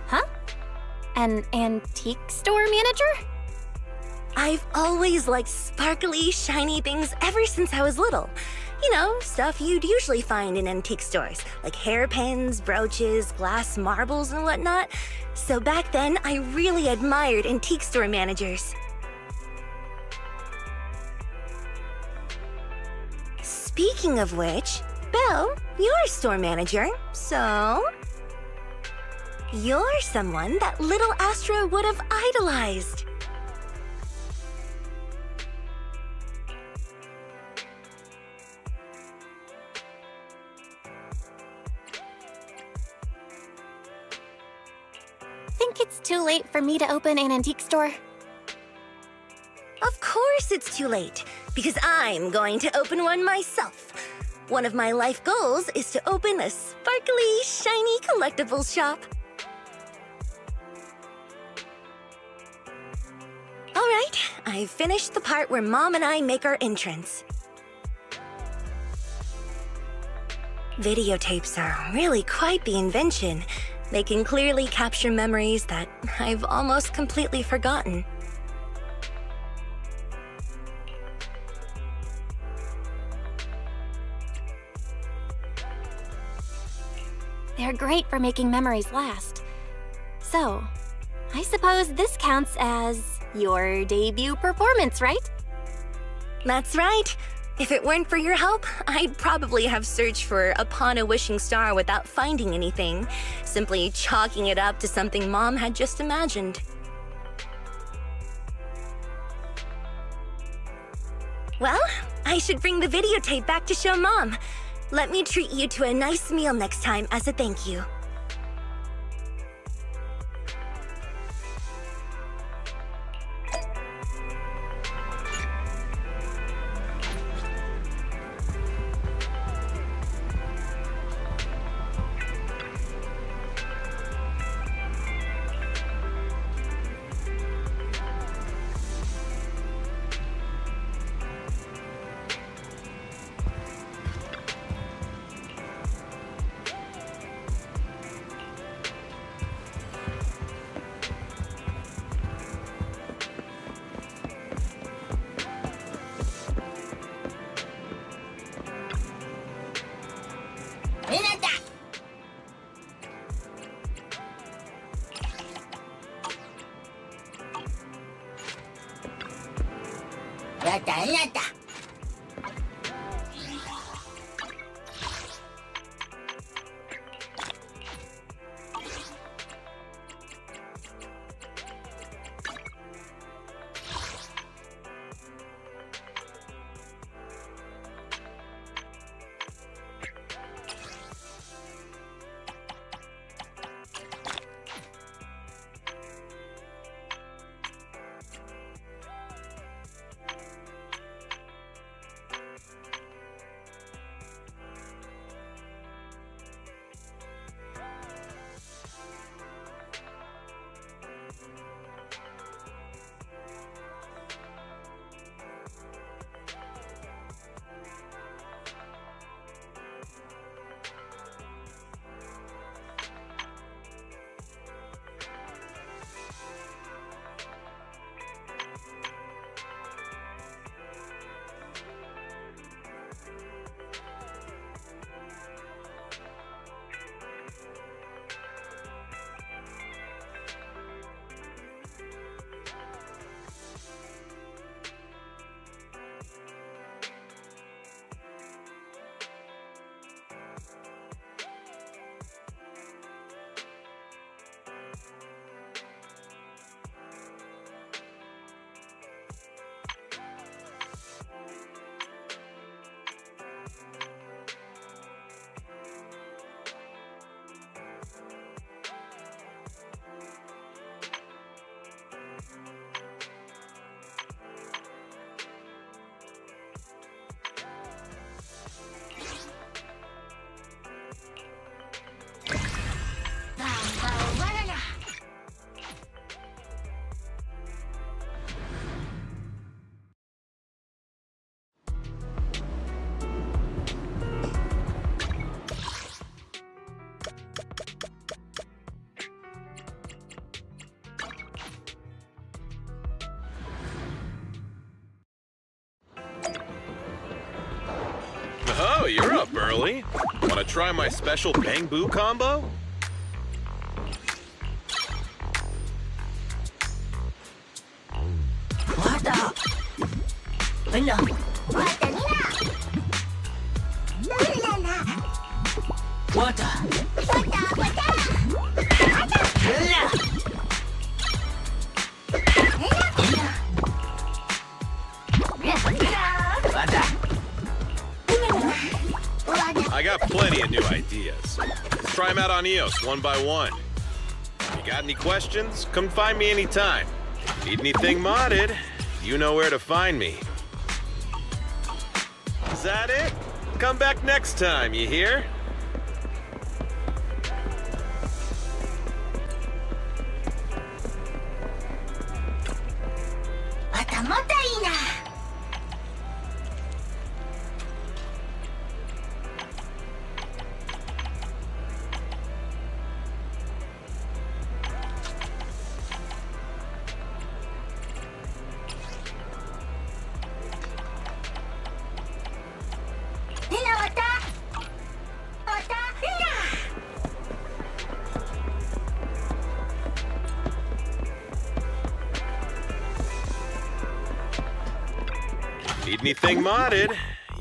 Huh? An antique store manager? I've always liked sparkly, shiny things ever since I was little. You know, stuff you'd usually find in antique stores, like hairpins, brooches, glass marbles, and whatnot. So back then, I really admired antique store managers. Speaking of which, Belle, you're a store manager, so... you're someone that little Astra would have idolized. Think it's too late for me to open an antique store? Of course it's too late, because I'm going to open one myself. One of my life goals is to open a sparkly, shiny collectibles shop. All right, I've finished the part where Mom and I make our entrance. Videotapes are really quite the invention. They can clearly capture memories that I've almost completely forgotten. They're great for making memories last. So, I suppose this counts as your debut performance, right? That's right. If it weren't for your help, I'd probably have searched for Upon a Wishing Star without finding anything, simply chalking it up to something Mom had just imagined. Well, I should bring the videotape back to show Mom. Let me treat you to a nice meal next time as a thank you. Oh, you're up early. Wanna try my special Bang Boo combo? I got plenty of new ideas. Let's try them out on EOS one by one. You got any questions? Come find me anytime. Need anything modded? You know where to find me. Is that it? Come back next time, you hear? Need anything modded?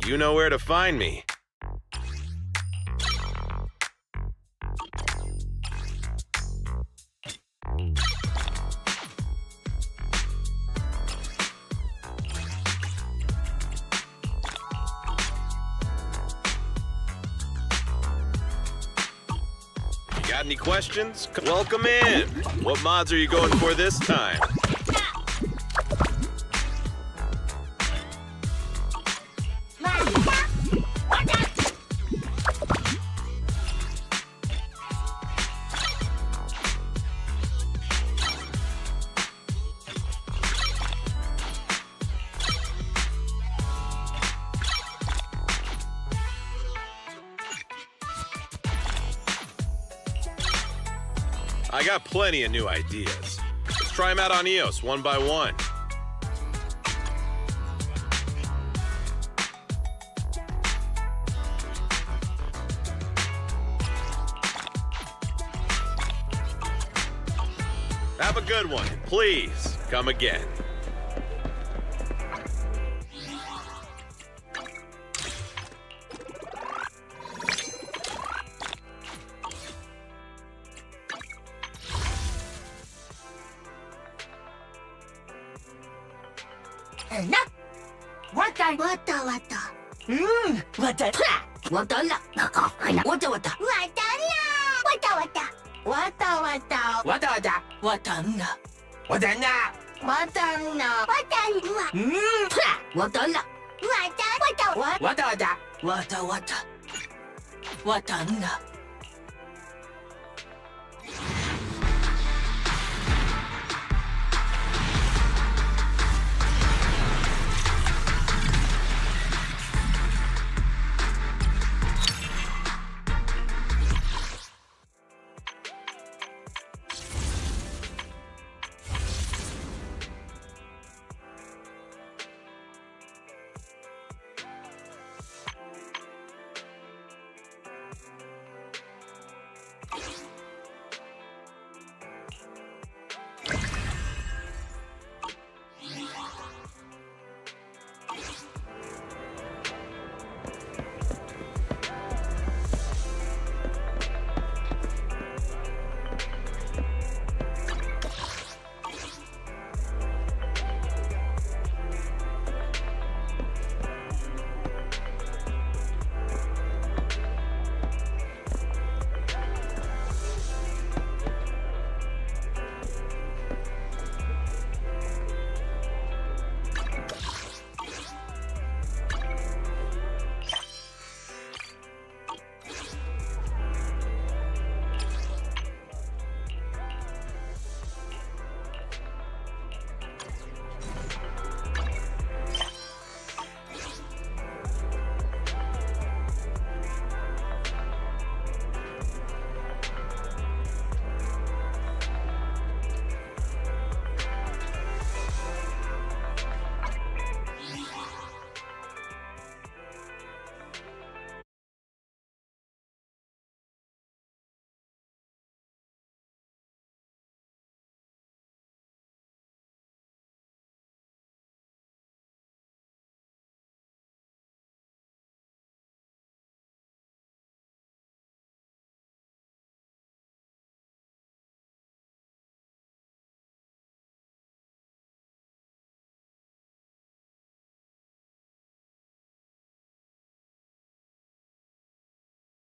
You know where to find me. You got any questions? Welcome in. What mods are you going for this time? I got plenty of new ideas. Let's try them out on EOS one by one. Have a good one. Please, come again. な。わたわたわた。わた。わたら。わたわた。わたら。わたわた。わたわた。わたわた。わたんな。わたんな。わたんな。わたんな。わたら。わたわた。わたわた。わたわた。わたんな。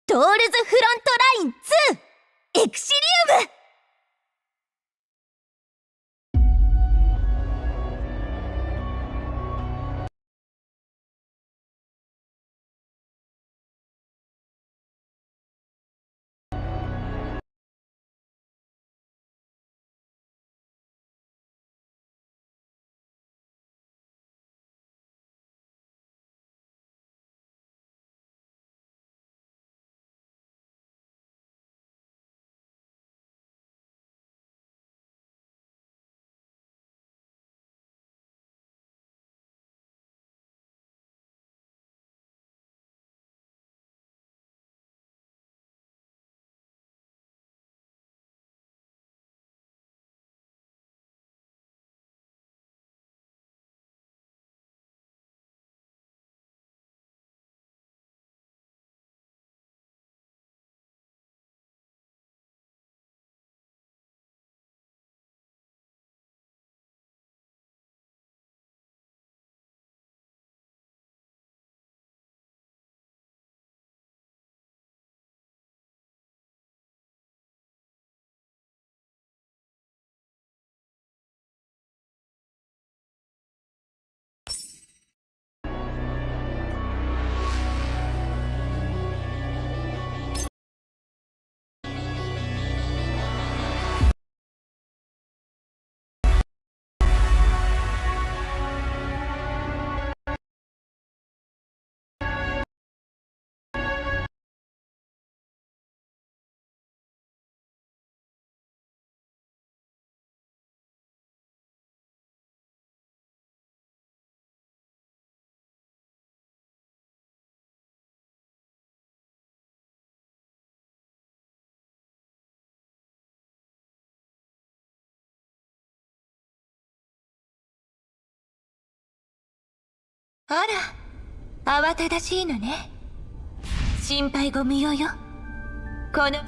トールズフロントライン2エクシリウム。あら、慌ただしいのね。心配ご無用よ。この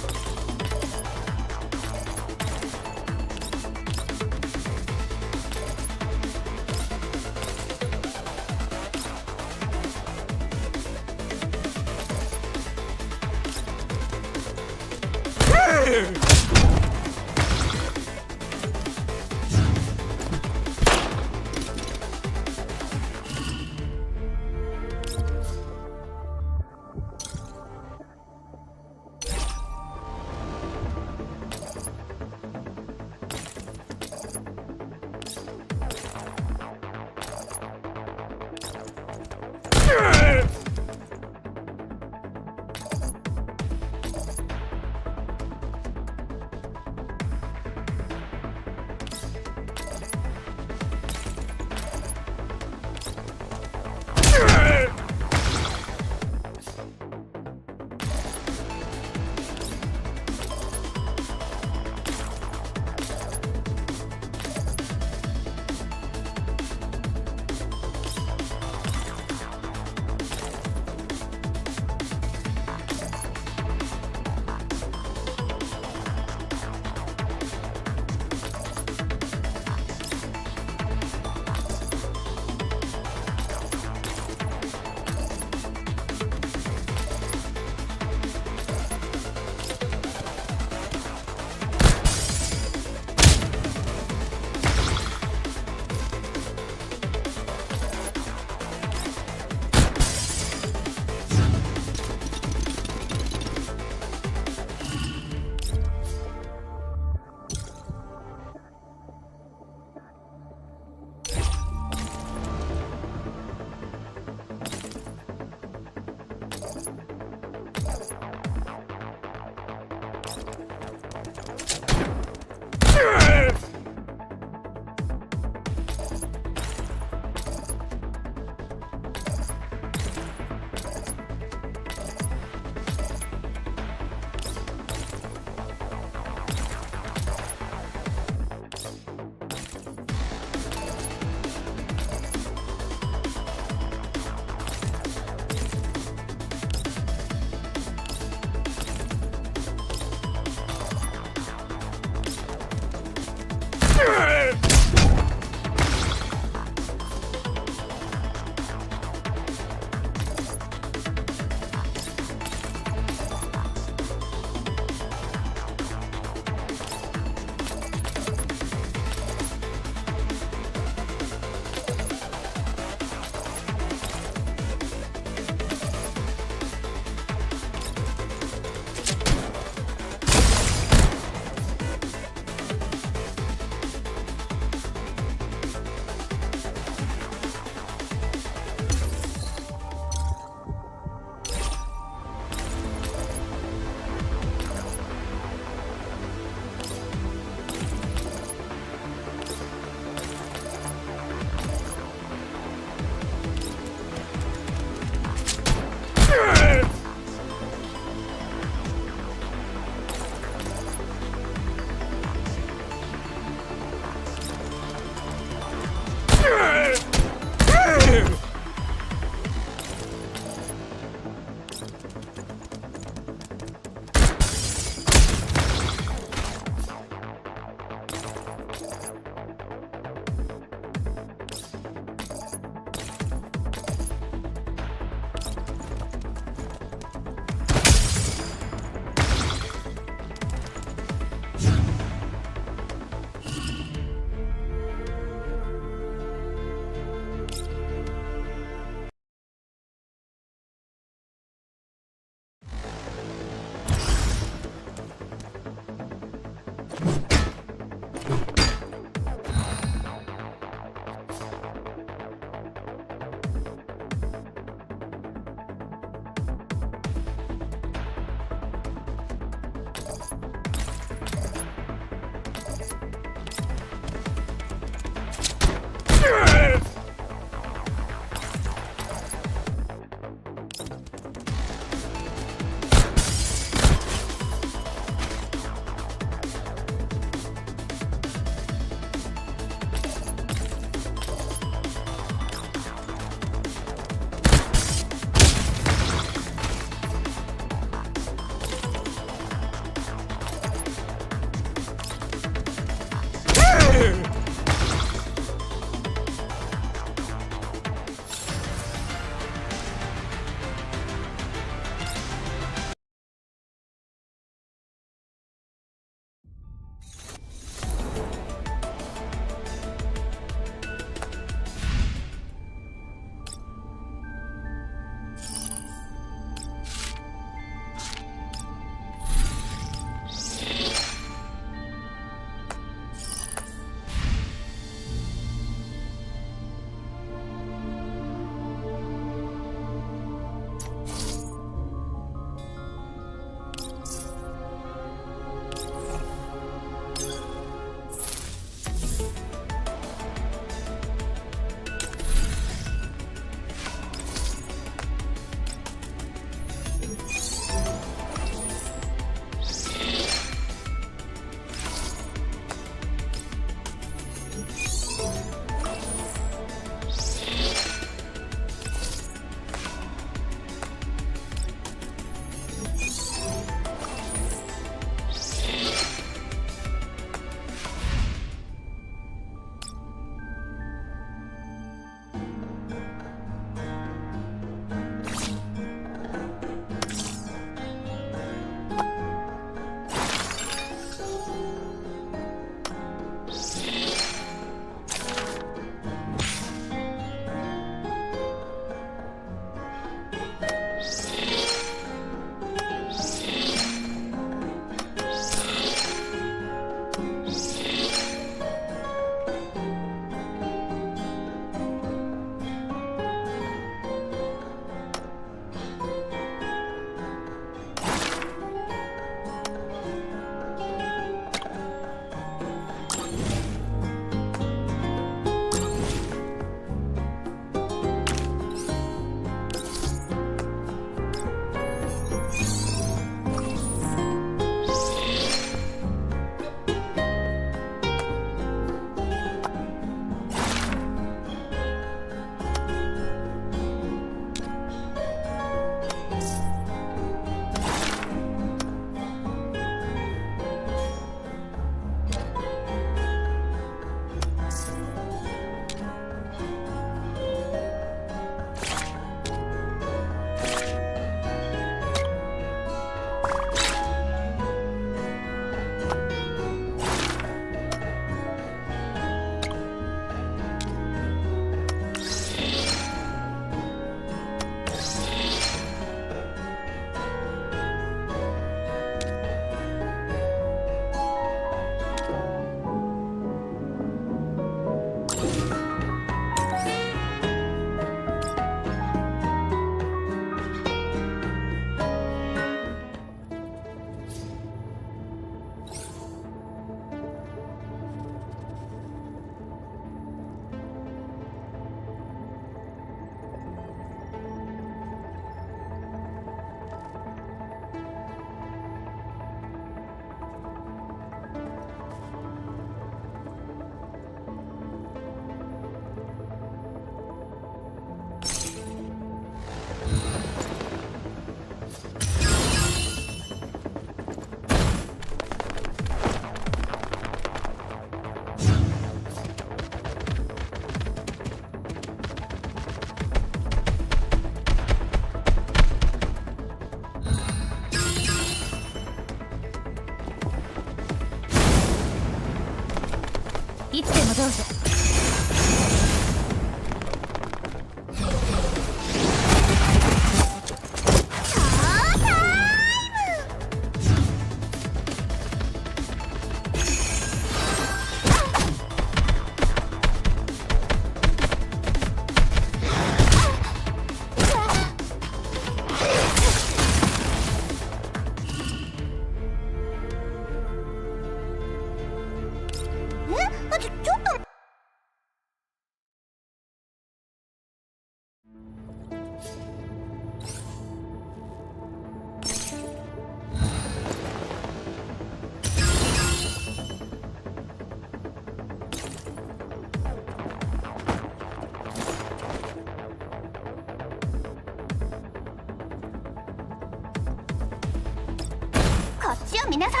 みなさい。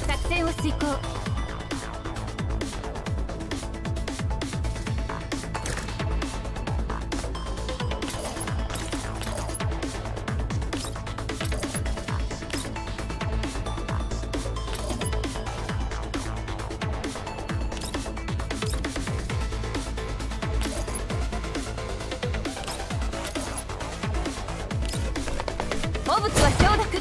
作戦を遂行。汚物は承諾。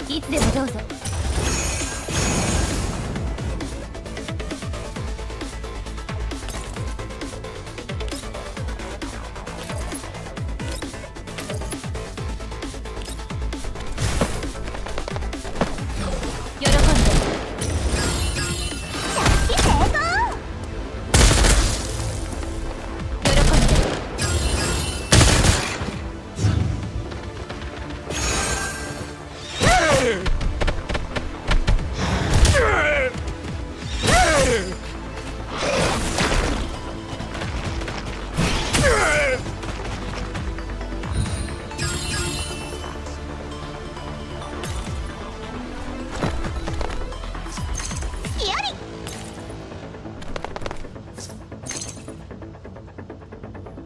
いつでもどうぞ。喜んで。着地成功。喜んで。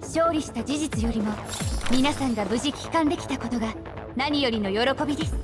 勝利した事実よりも皆さんが無事帰還できたことが何よりの喜びです。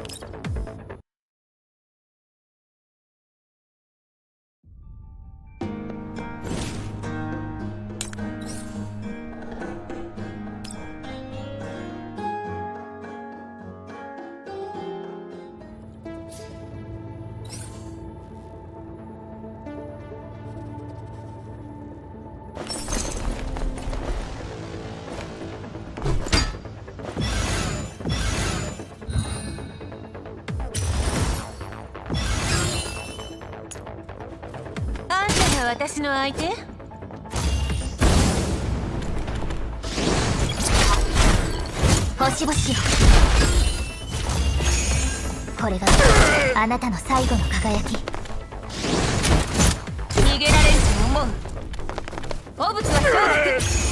私の相手？星々よ、これがあなたの最後の輝き。逃げられると思う。汚物は承諾。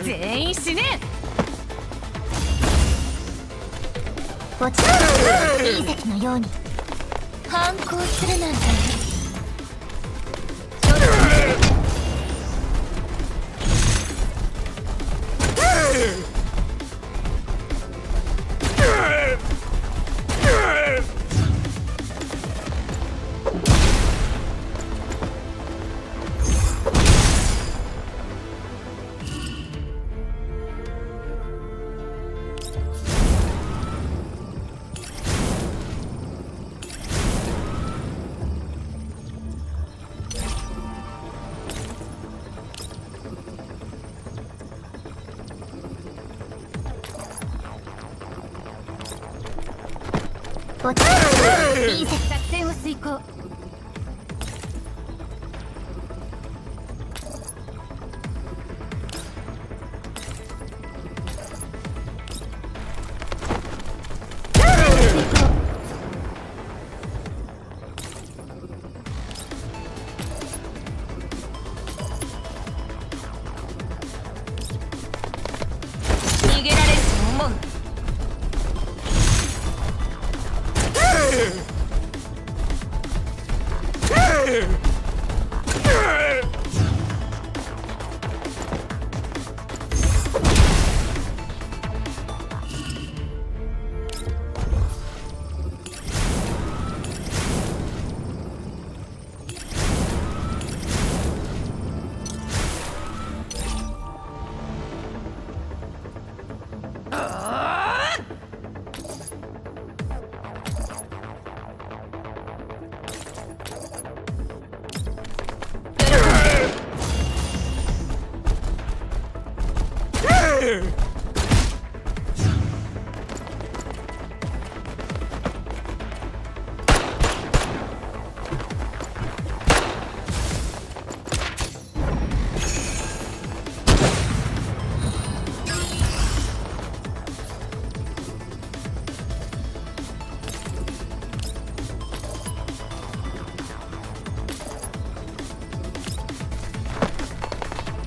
全員死ね。こちらの隕石のように反抗するなんてね。こっち隕石作戦を遂行。逃げられると思う。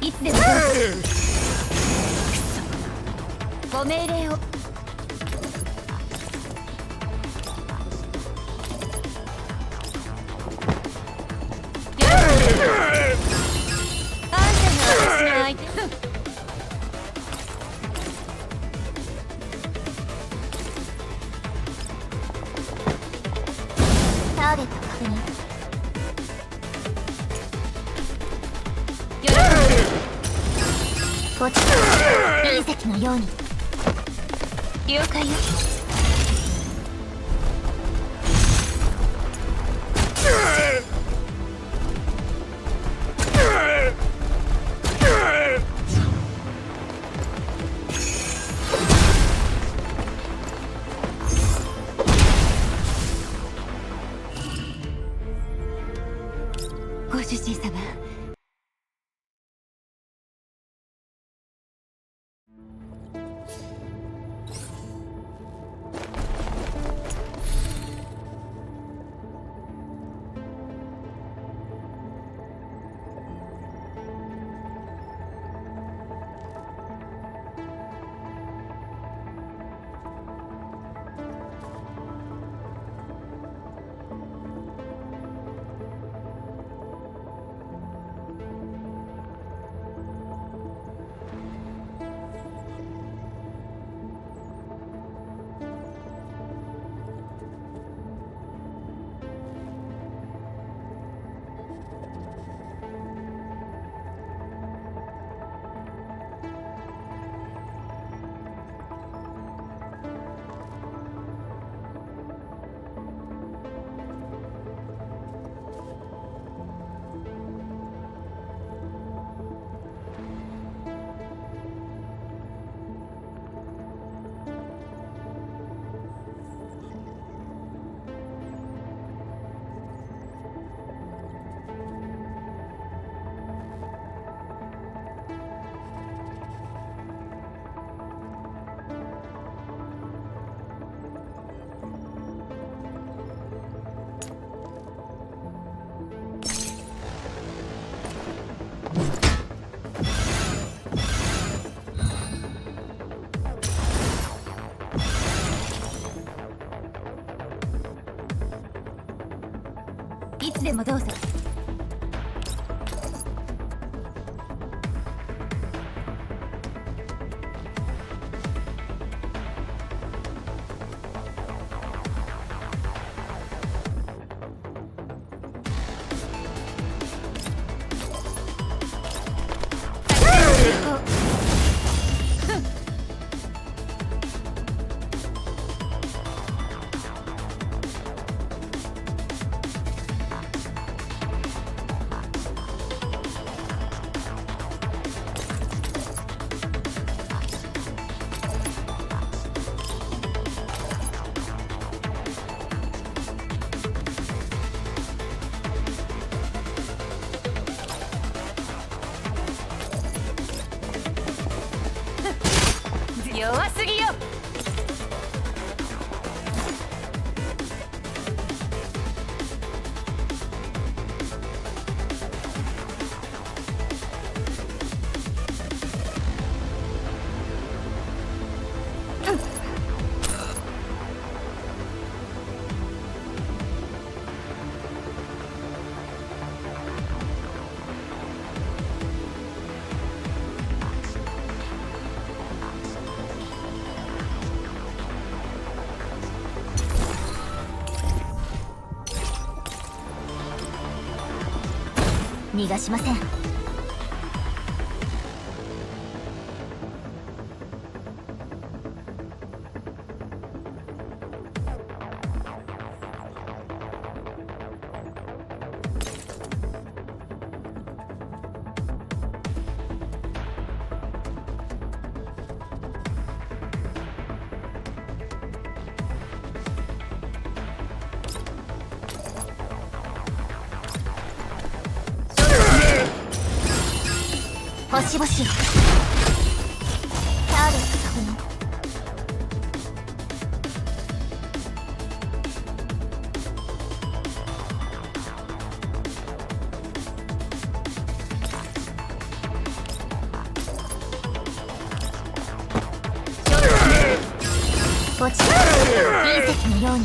いつでもどうぞ。ご命令を。あんたが私の相手。ターゲット確認。こっち隕石のように。了解よ。ご主人様。でもどうぞ。弱すぎよ。逃がしません。星々を誰かの落ちた隕石のように。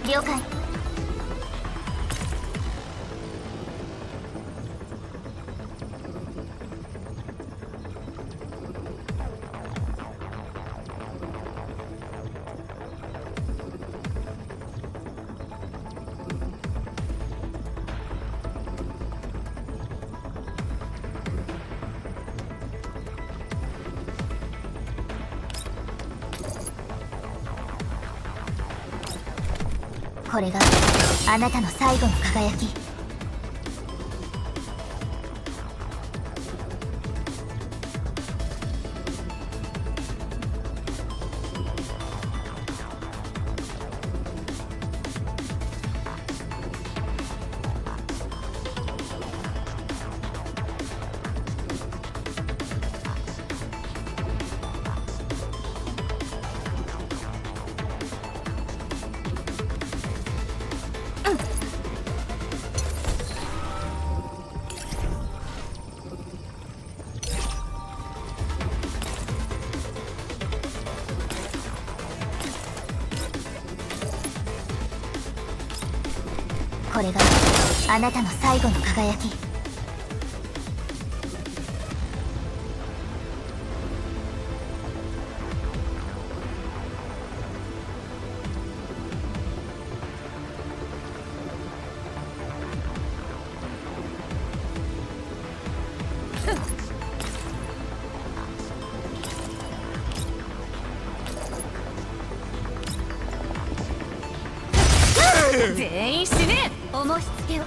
了解。これがあなたの最後の輝き。これがあなたの最後の輝き。全員死ね。重しつけを。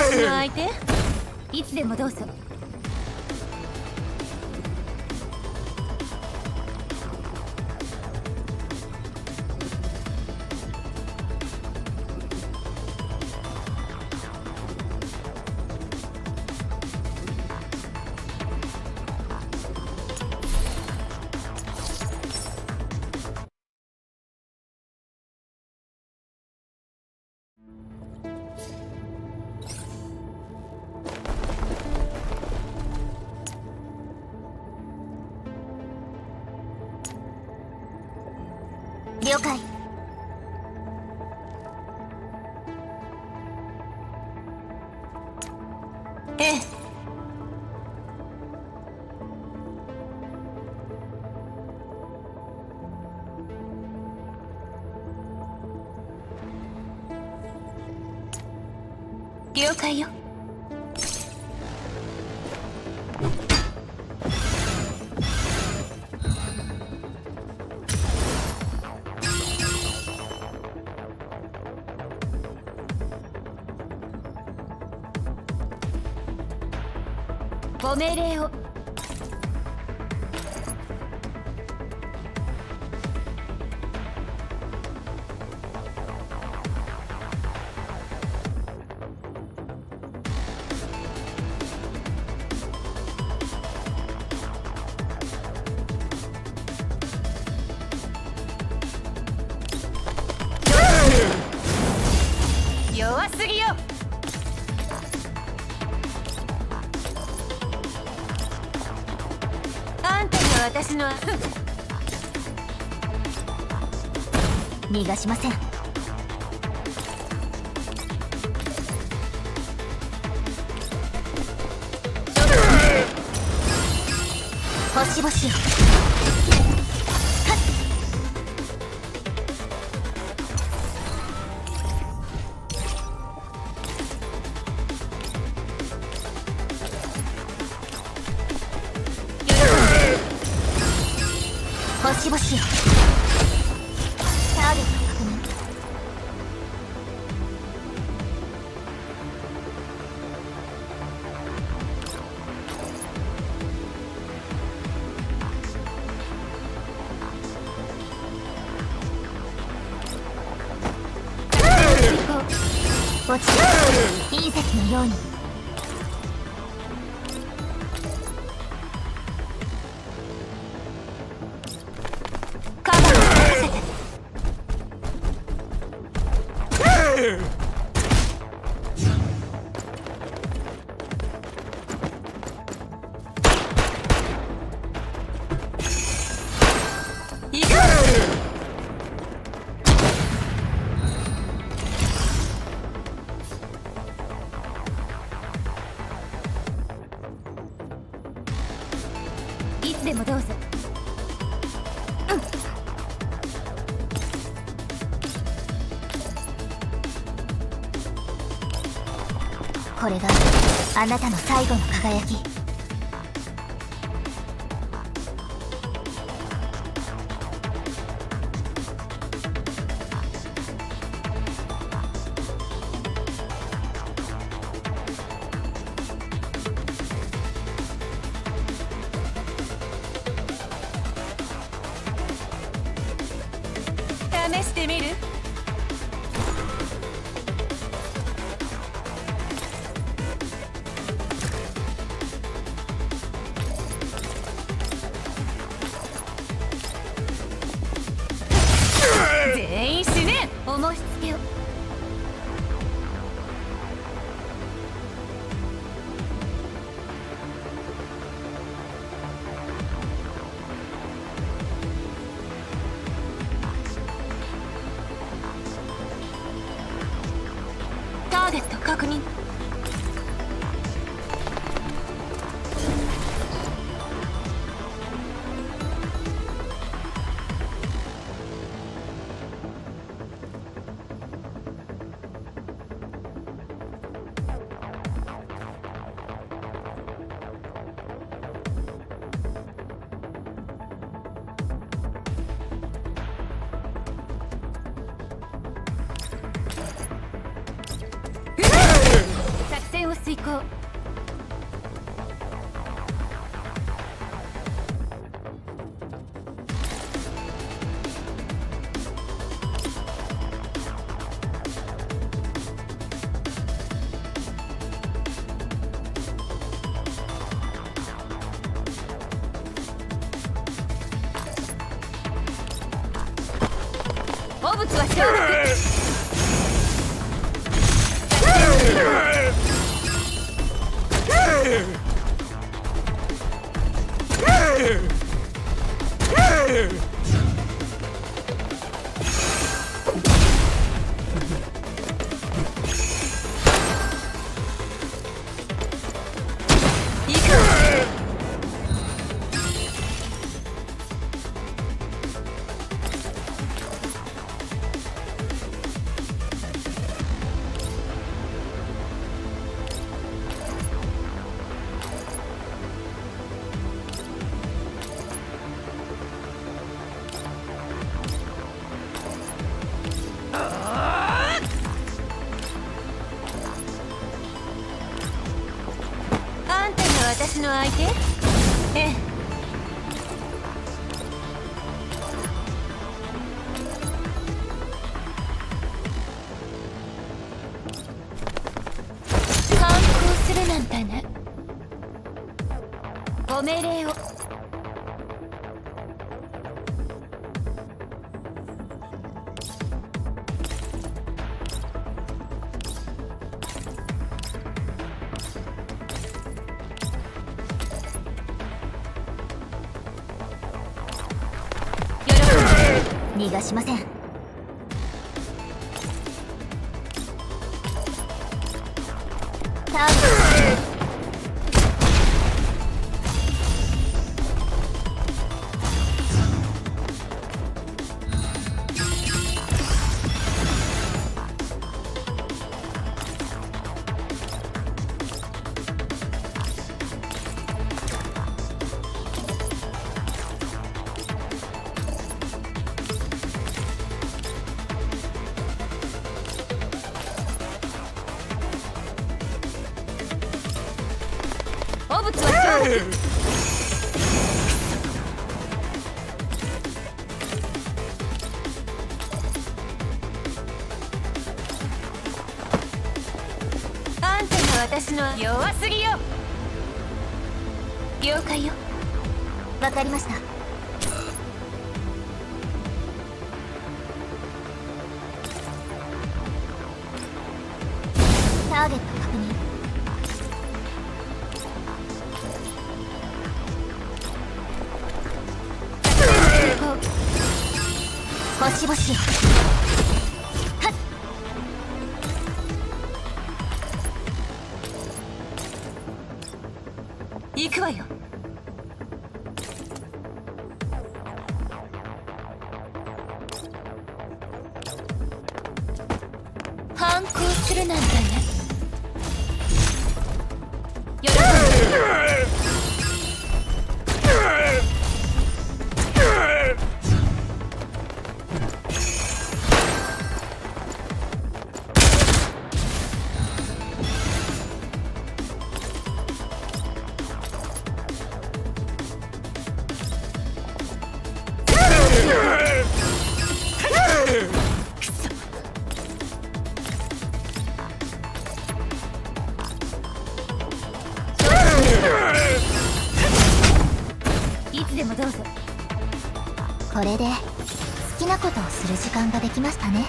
相手いつでもどうぞ。了解。ええ。了解よ。ご命令を。弱すぎよ。あんたが私の逃がしません。星々を。星々を。ターゲット確認。落ちた隕石のように。カバーを任せて。行く。いつでもどうぞ。これがあなたの最後の輝き。試してみる。遂行。汚物は消毒。あんたが私の相手？ええ。反抗するなんてね。ご命令を。逃がしません。ターゲット。汚物は消毒。あんたが私の弱すぎよ。了解よ。わかりました。ターゲット確認。星々よ。はっ。行くわよ。反抗するなんてね。よろしく。いつでもどうぞ。これで好きなことをする時間ができましたね。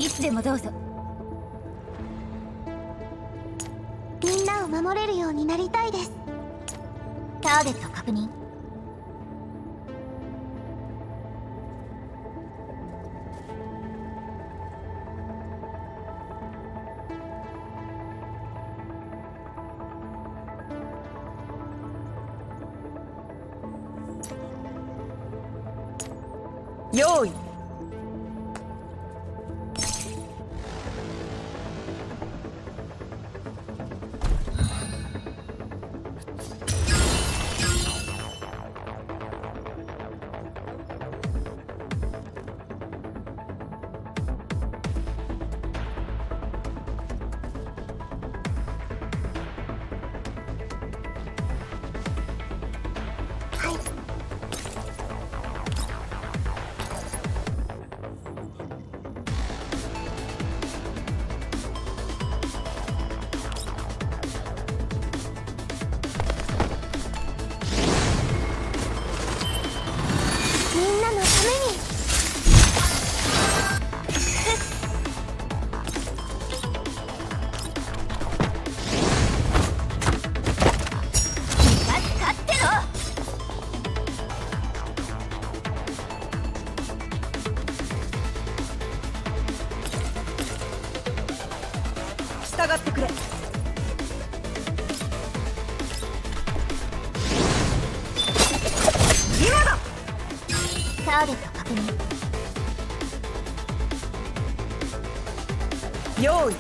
いつでもどうぞ。みんなを守れるようになりたいです。ターゲット確認。用意。従ってくれ。今だ。ターゲット確認。用意。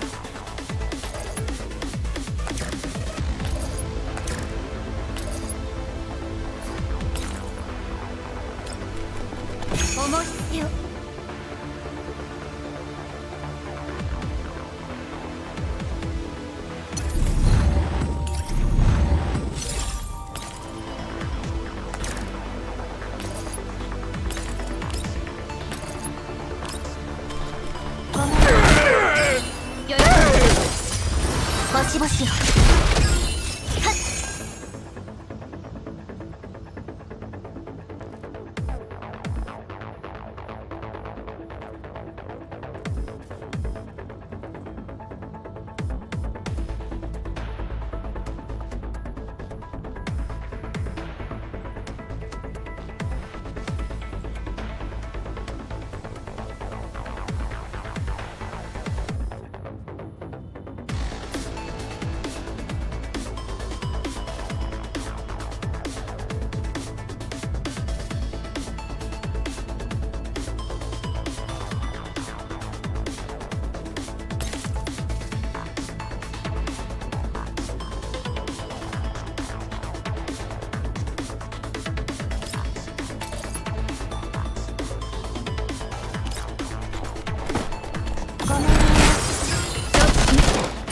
重い必要。ボシボシよ。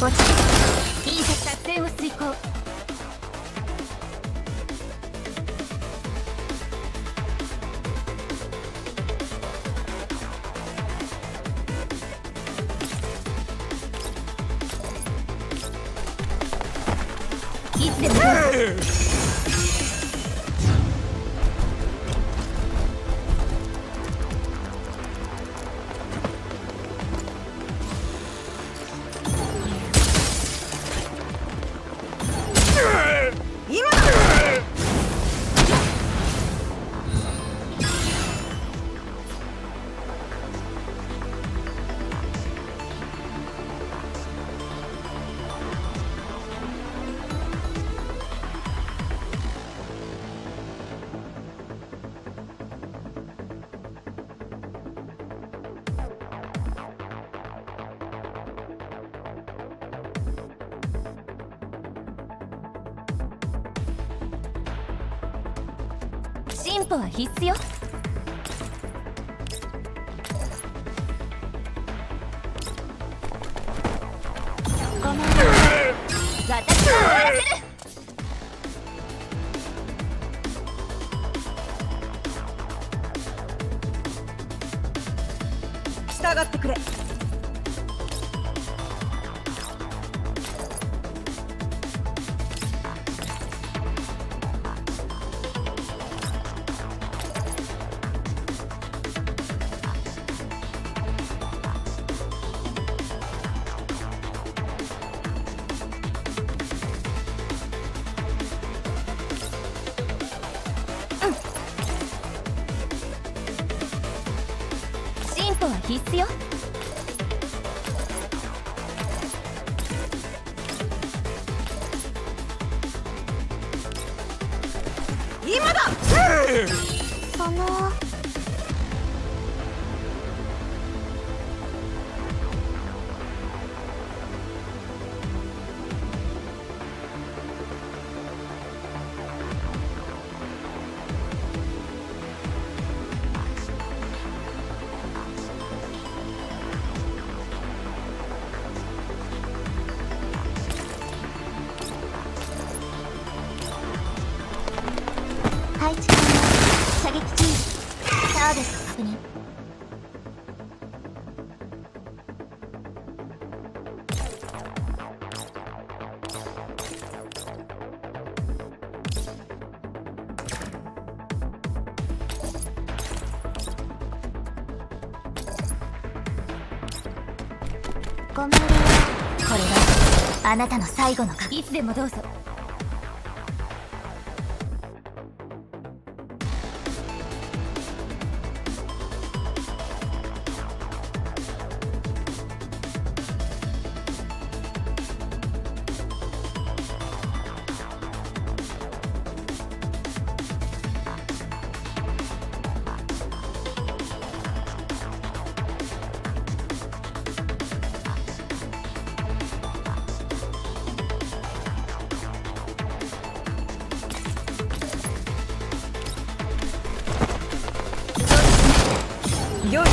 墓地隕石作戦を遂行。いつでもどうぞ。進歩は必須よ。ごめん、私が終わらせる。従ってくれ。歩は必須よ。今だ。その配置中の射撃中。ターゲット確認。ご命令を。これがあなたの最後のいつでもどうぞ。よい。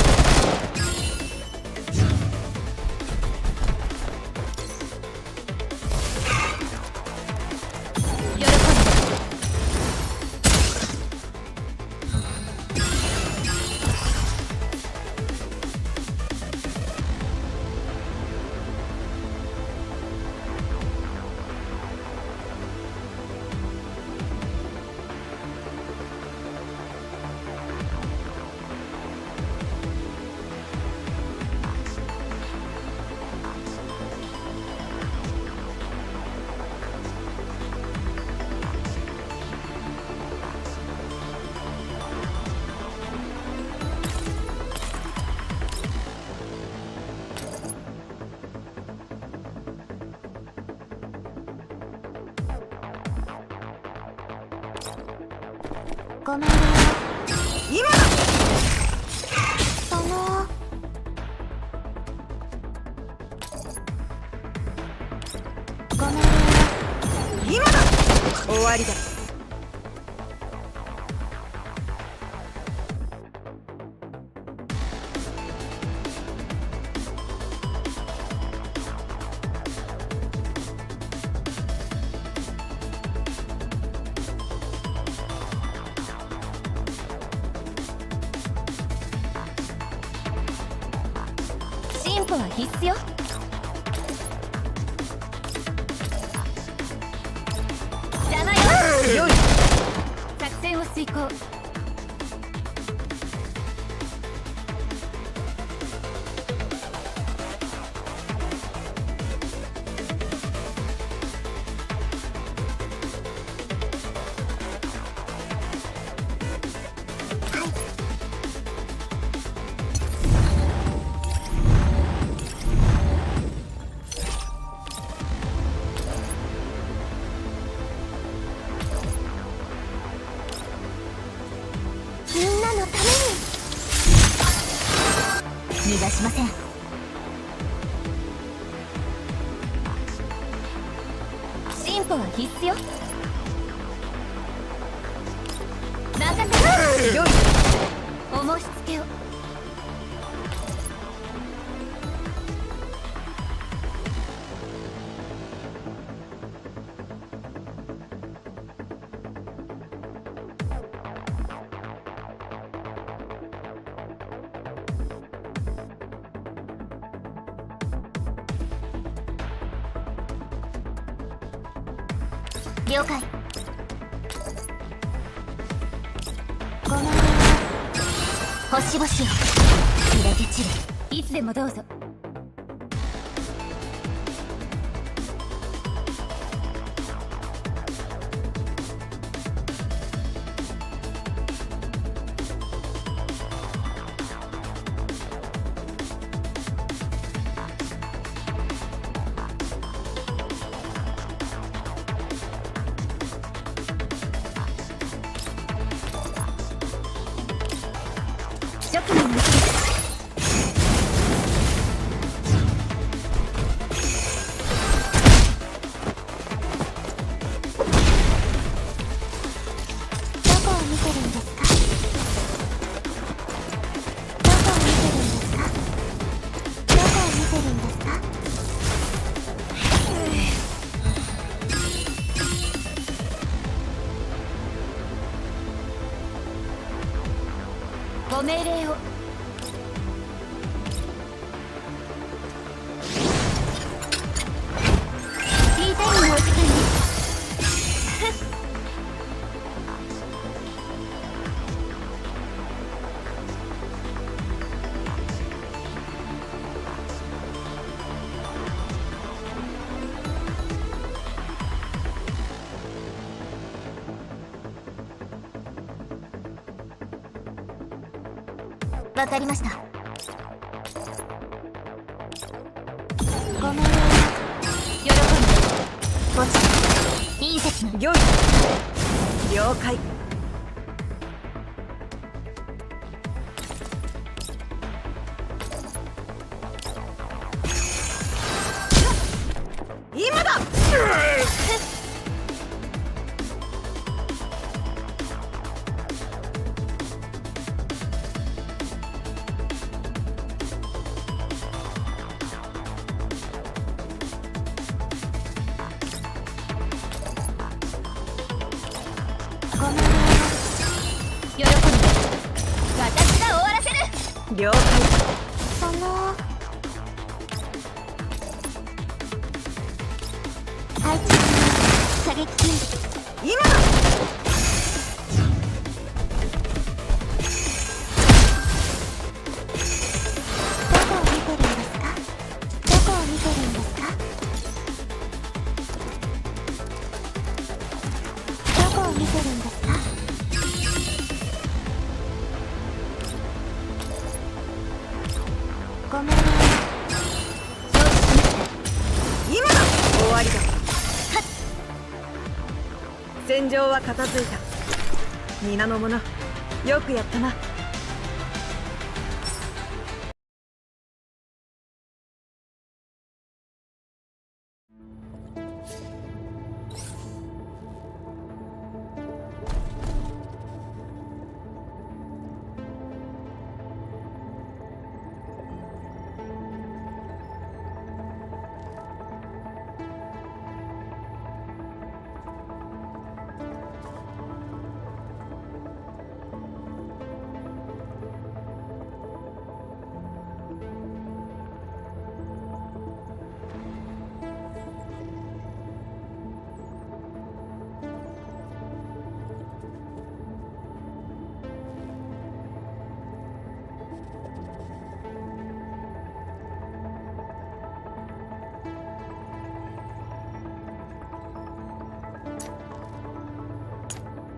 ご命令を。今だ。そのご命令を。今だ。終わりだ。進歩は必須よ。邪魔よ。よい。作戦を遂行。みんなのために逃がしません。進歩は必須よ。任せて。よい。お申し付けを。了解。ご命令を。星々を開け散る。いつでもどうぞ。命令を。ティータイムのお時間です。わかりました。ご命令を喜んで。墓地隕石のよい了解。今だ。ご命令を喜んで。私が終わらせる。了解。配置射撃準備。今だ。どこを見てるんですか？どこを見てるんですか？どこを見てるんですか？ご命令を承知しました。今だ。終わりだ。戦場は片付いた。皆の者、よくやったな。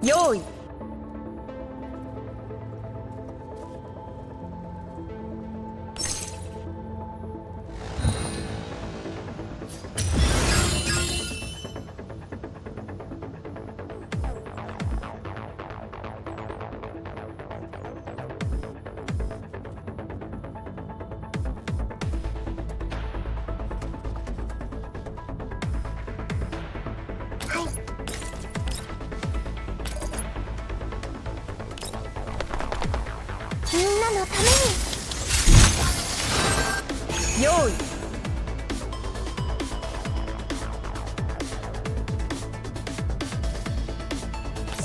用意。みんなのために。用意。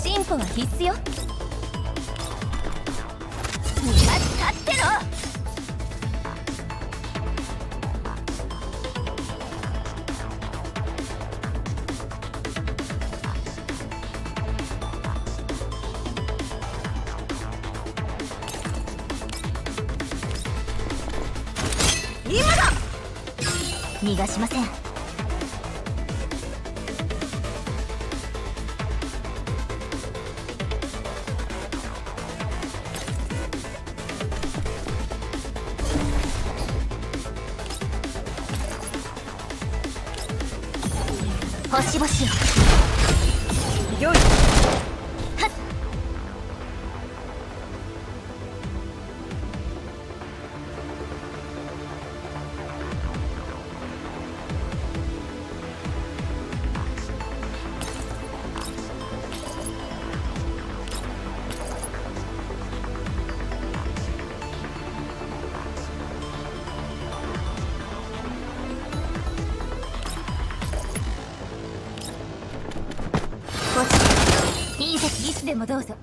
進歩は必須よ。みんな立ってろ。今だ。逃がしません。星々を。よい。隕石ギスでもどうぞ。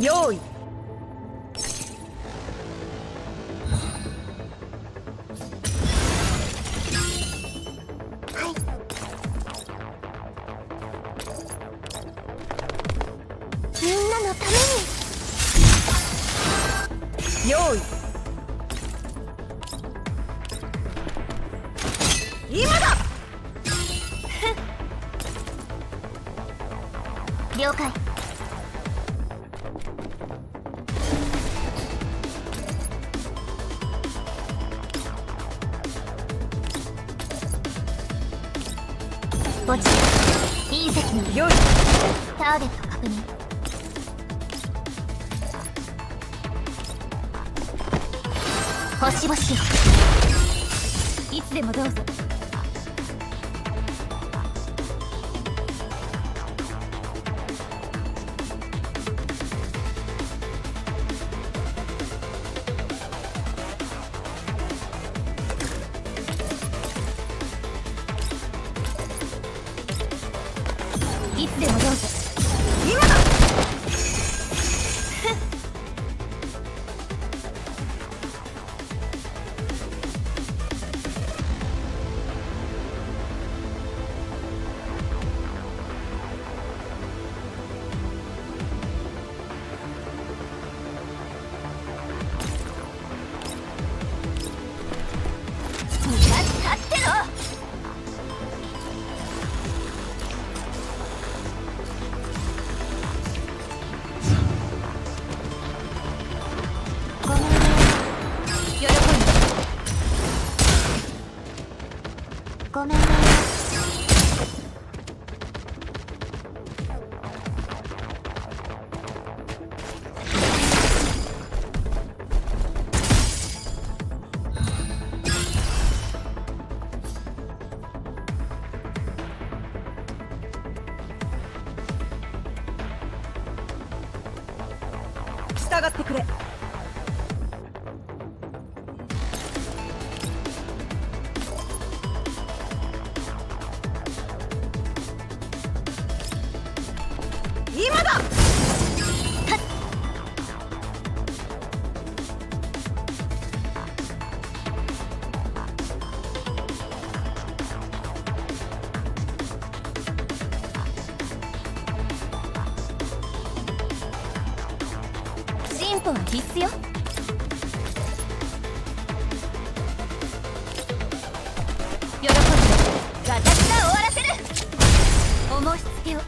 用意。みんなのために。用意。今だ。了解。墓地隕石の用意。ターゲット確認。星々をいつでもどうぞ。いつでもどうぞ。今だ。ごめんね。従ってくれ。今だ。進歩は必須よ。喜んで私が終わらせる。お申し付けを。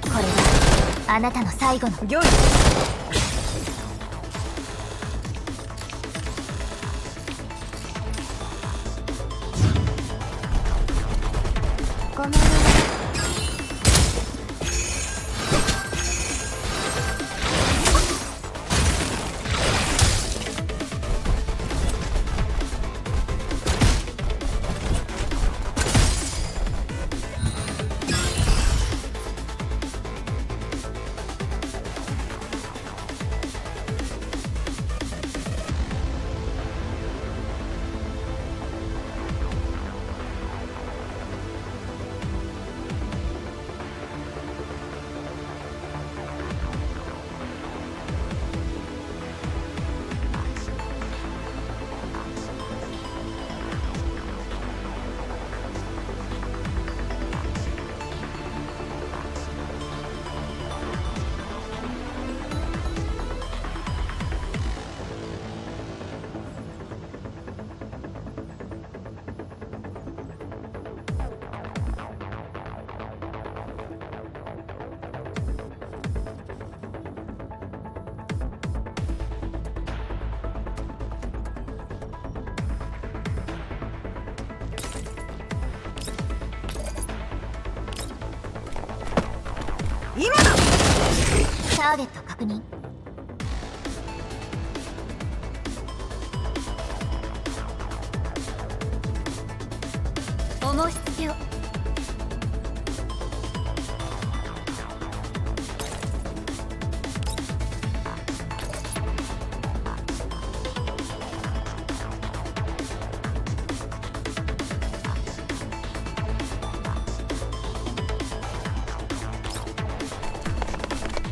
これがあなたの最後の用意。ごめんね。ターゲット確認。重しつけを。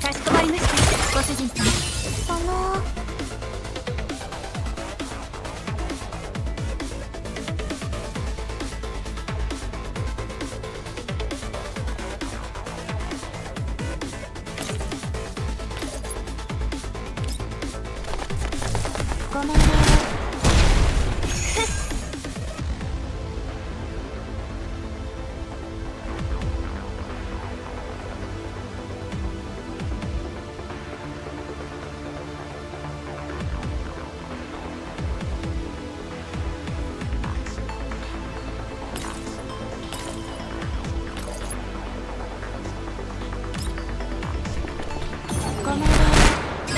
かしこまりました、ご主人様。ご命令を。ご命令を。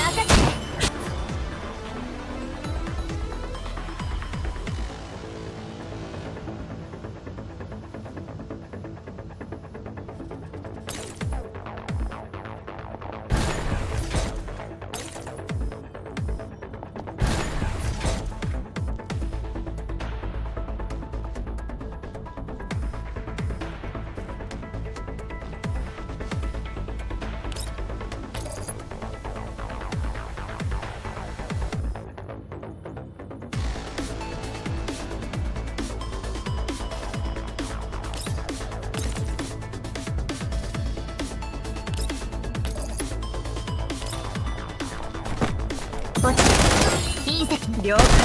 任せて。墓地隕石。了解。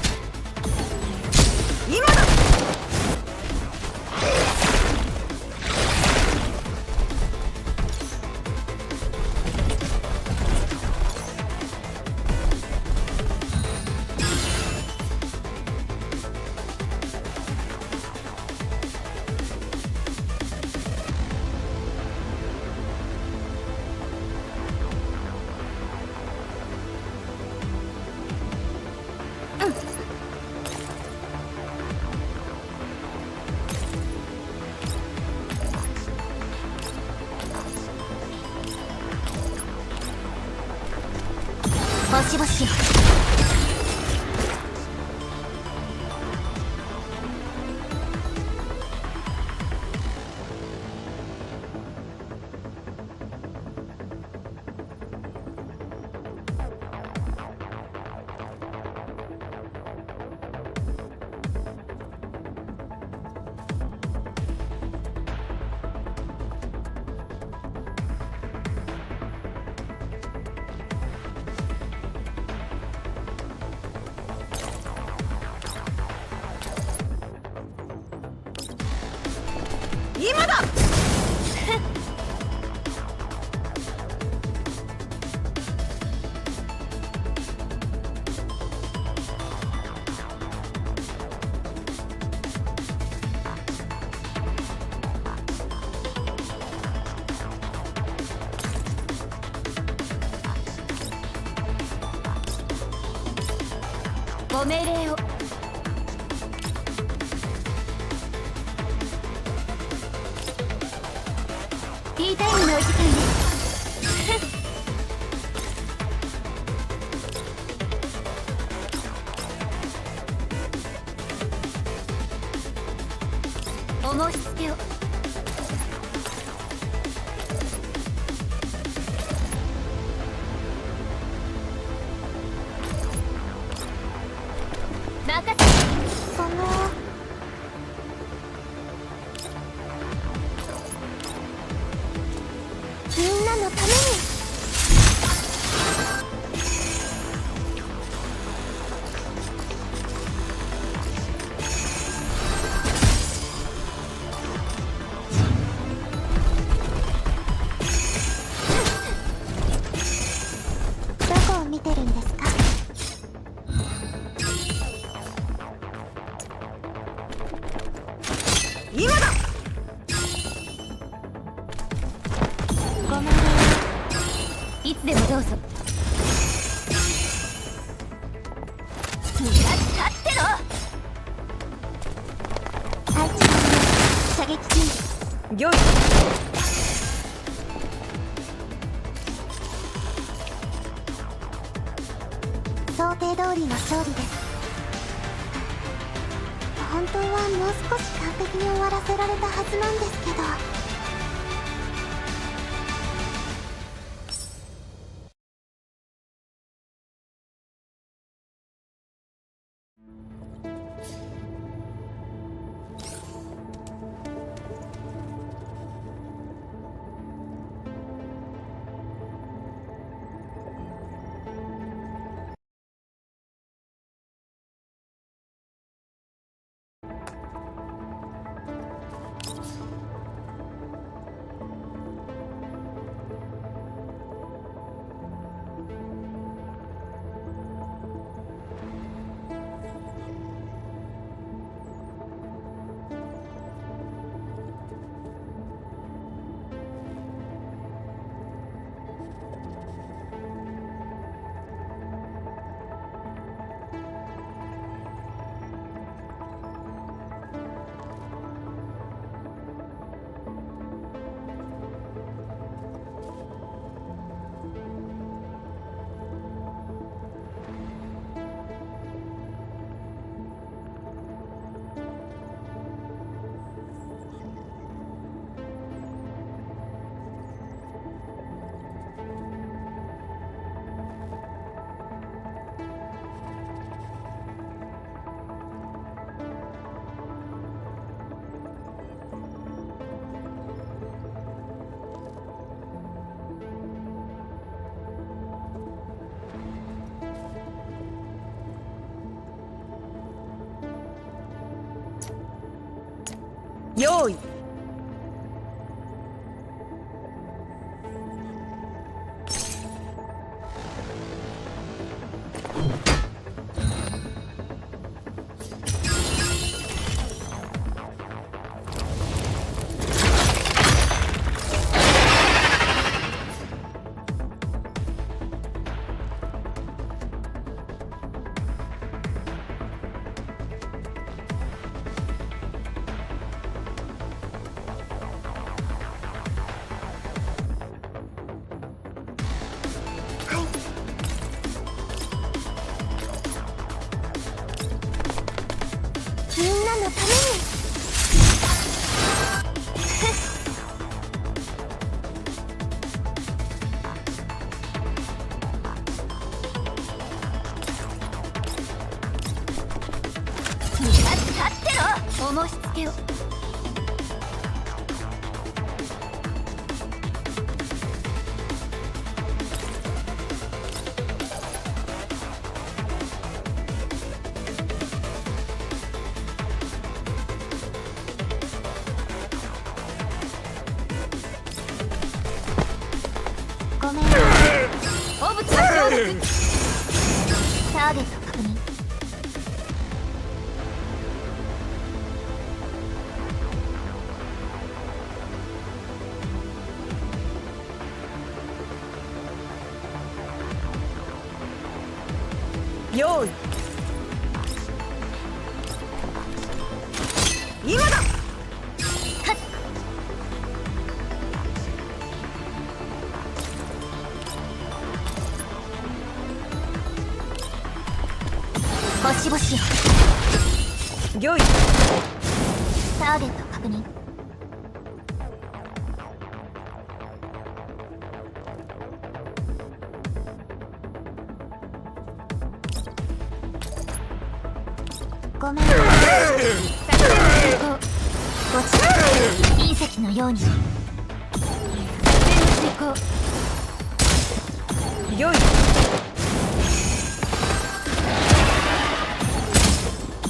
今だ。星々を。今だ。ご命令を。ティータイムのお時間です。お申し付けを。任せて。みんなのために。今だ。ごめんね。いつでもどうぞ。立ってろ。最近射撃中。よい。想定通りの勝利です。本当はもう少し完璧に終わらせられたはずなんですけど。用意。みんなのために。立ってろ。お申し付けを。ごめん。オブ着用です。ターゲット確認。用意。今だ。星々を。よい。ターゲット確認。ごめん。ごち隕石のように。よい。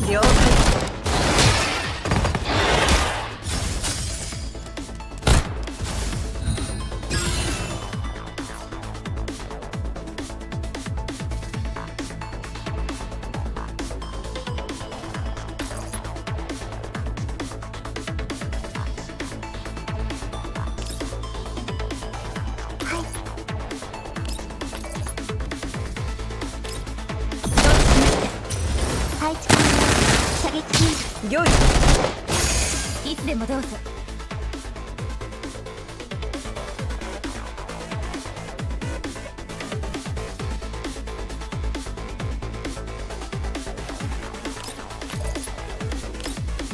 了解。でもどうぞ。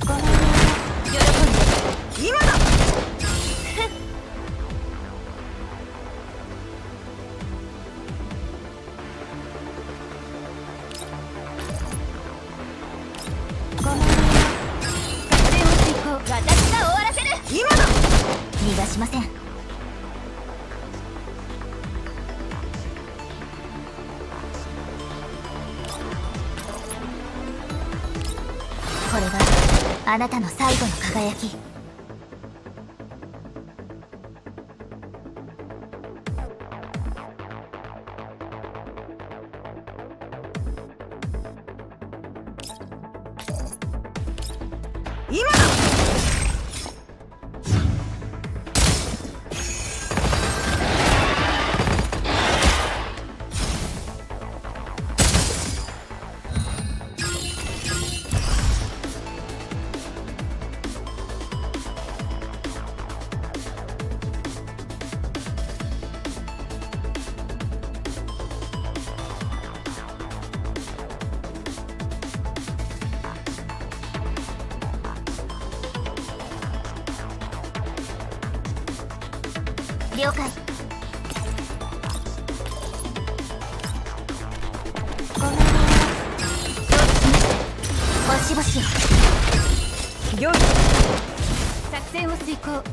ごめんね。喜んで。今だ。ごめんね。作戦を遂行。私が終わらせる。今だ。逃がしません。これがあなたの最後の輝き。今だ。了解。ごめんね。承知しました。星々を。了解。作戦を遂行。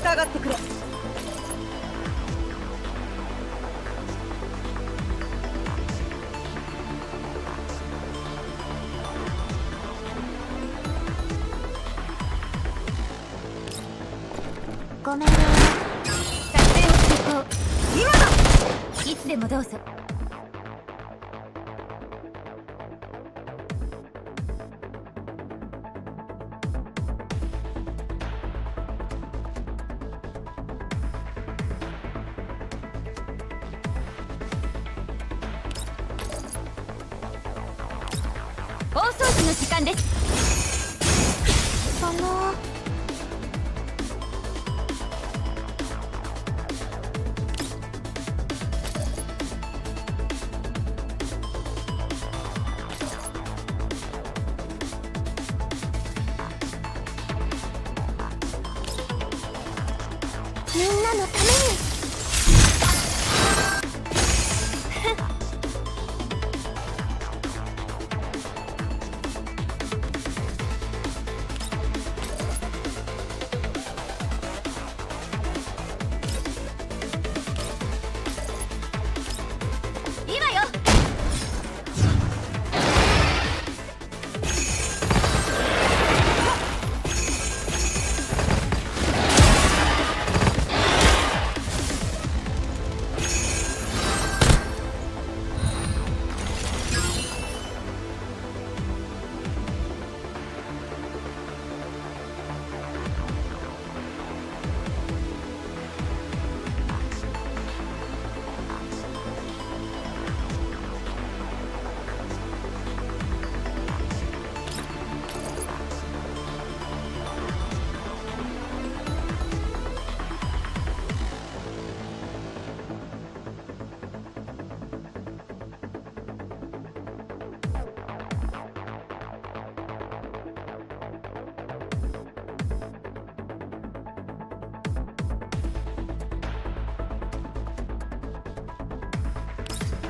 従ってくれ。ごめんね。作戦を遂行。今だ。いつでもどうぞ。大掃除の時間です。みんなのために。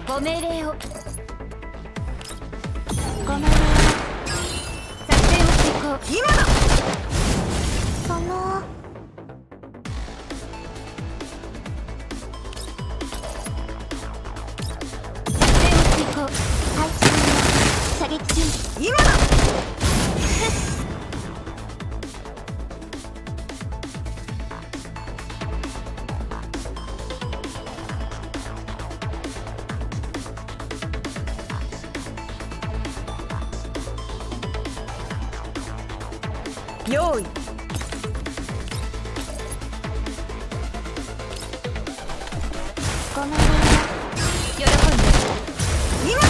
ご命令を。ご命令。作戦を遂行。今だ。その。作戦を遂行。配置中の射撃準備。今だ。用意。ごめんね。喜んで。今だ。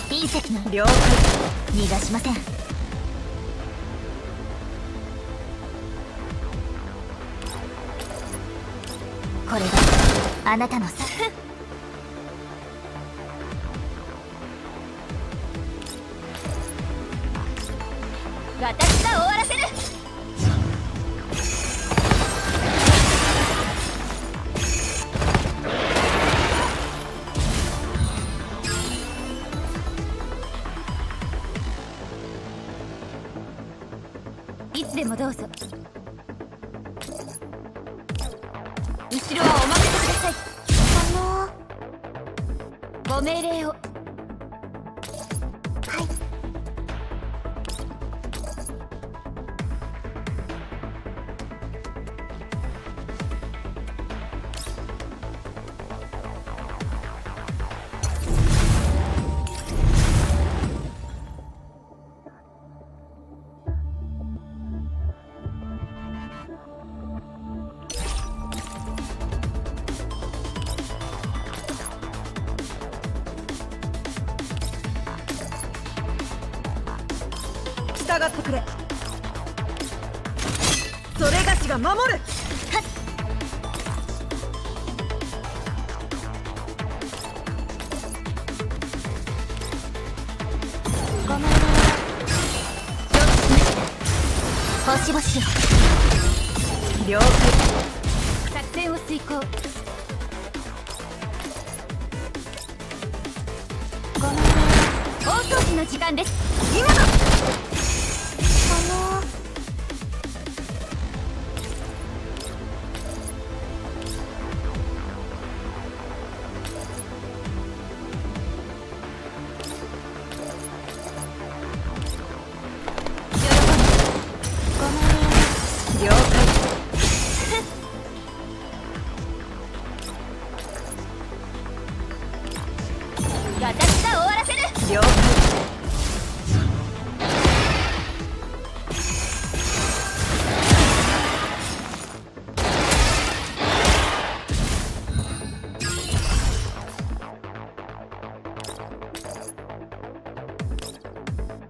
隕石の了解。逃がしません。これがあなたのさ。私が終わらせる。いつでもどうぞ。後ろはお任せください。ご命令を。従ってくれ。それがしが守る。ごめんね。承知しました。星々を。了解。作戦を遂行。ごめんね。大掃除の時間です。今だ。了解。私が終わらせる。了解。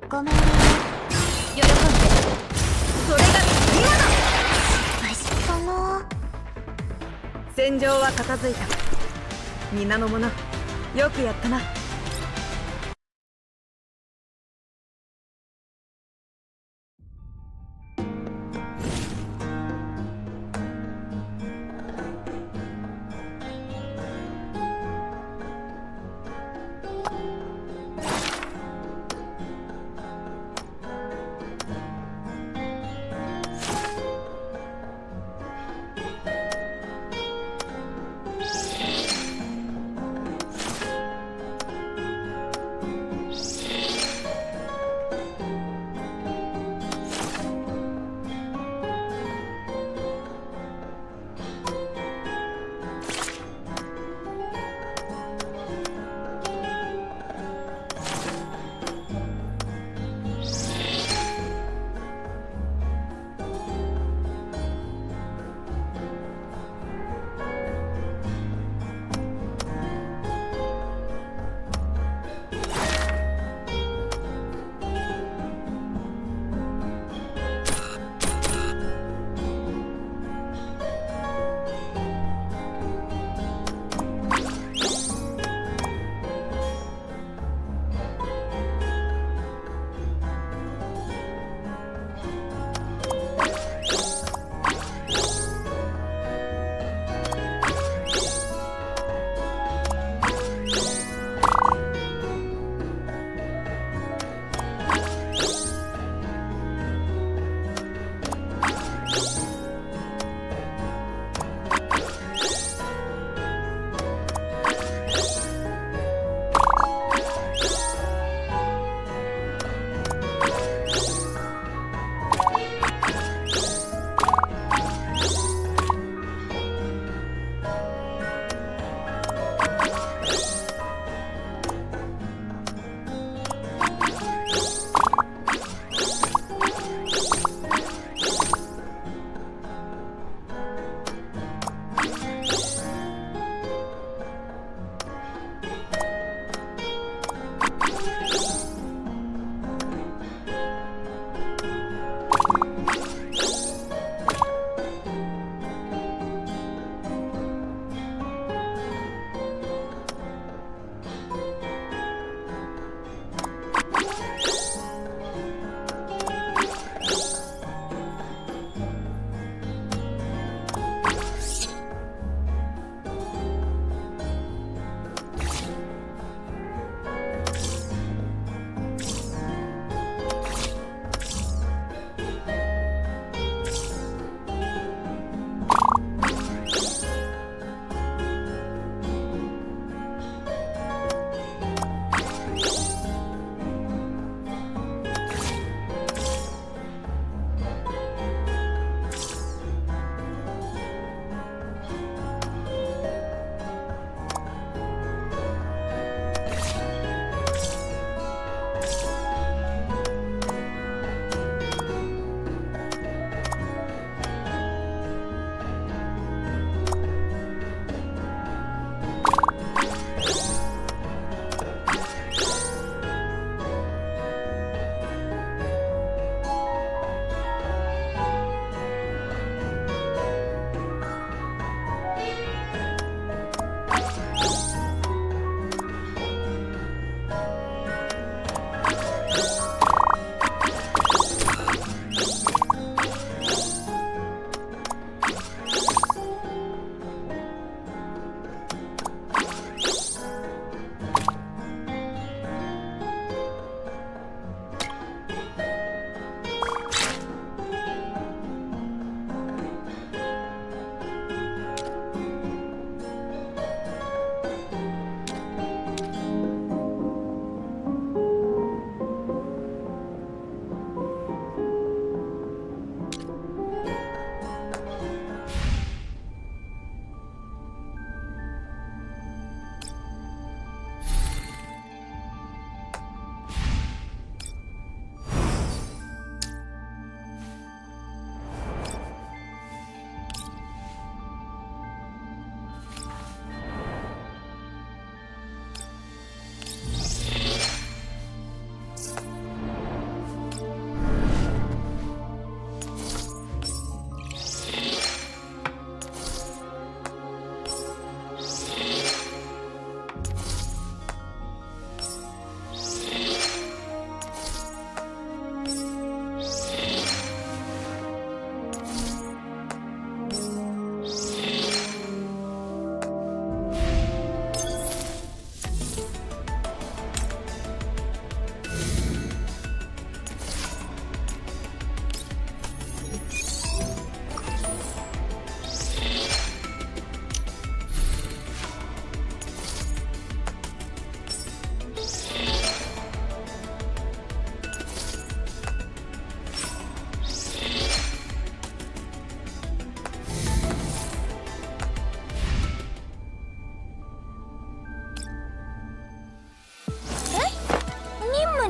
ごめんね。喜んで。それが今だ。戦場は片付いた。皆の者、よくやったな。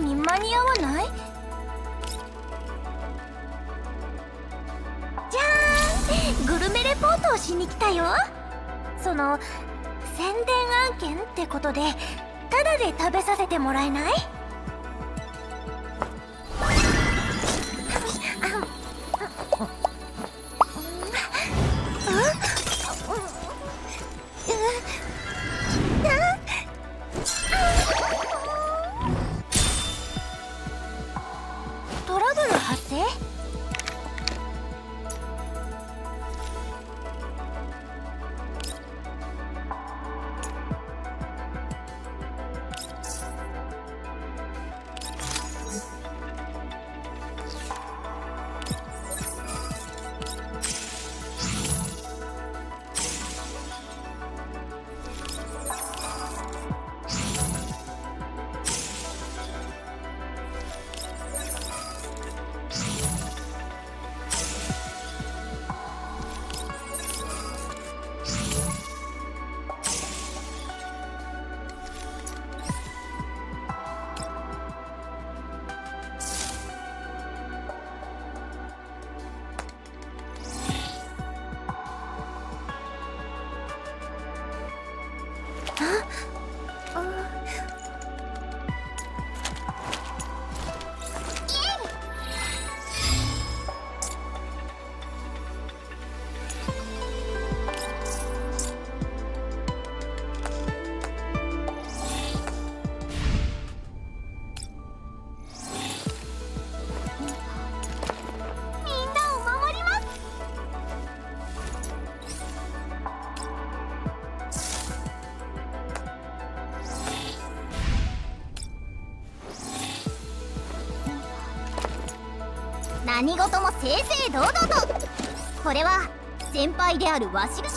に間に合わない？じゃーん、グルメレポートをしに来たよ。その宣伝案件ってことでタダで食べさせてもらえない？トラブル発生？何事も正々堂々と。これは先輩であるわしが。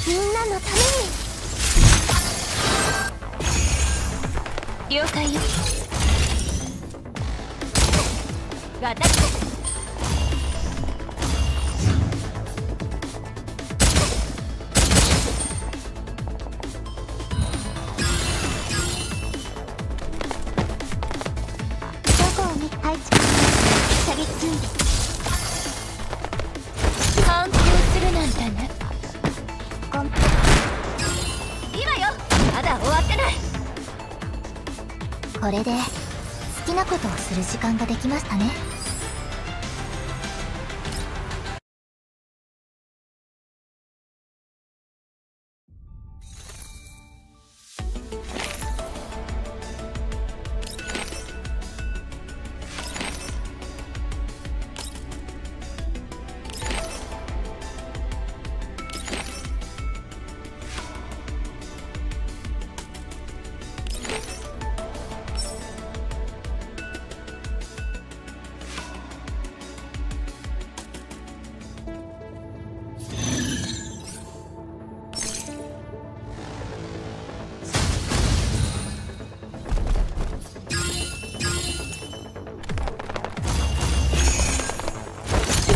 みんなのために。了解よ。私どこを見配置射撃準備。反響するなんてね。いいわよ、まだ終わってない。これで好きなことをする時間ができましたね。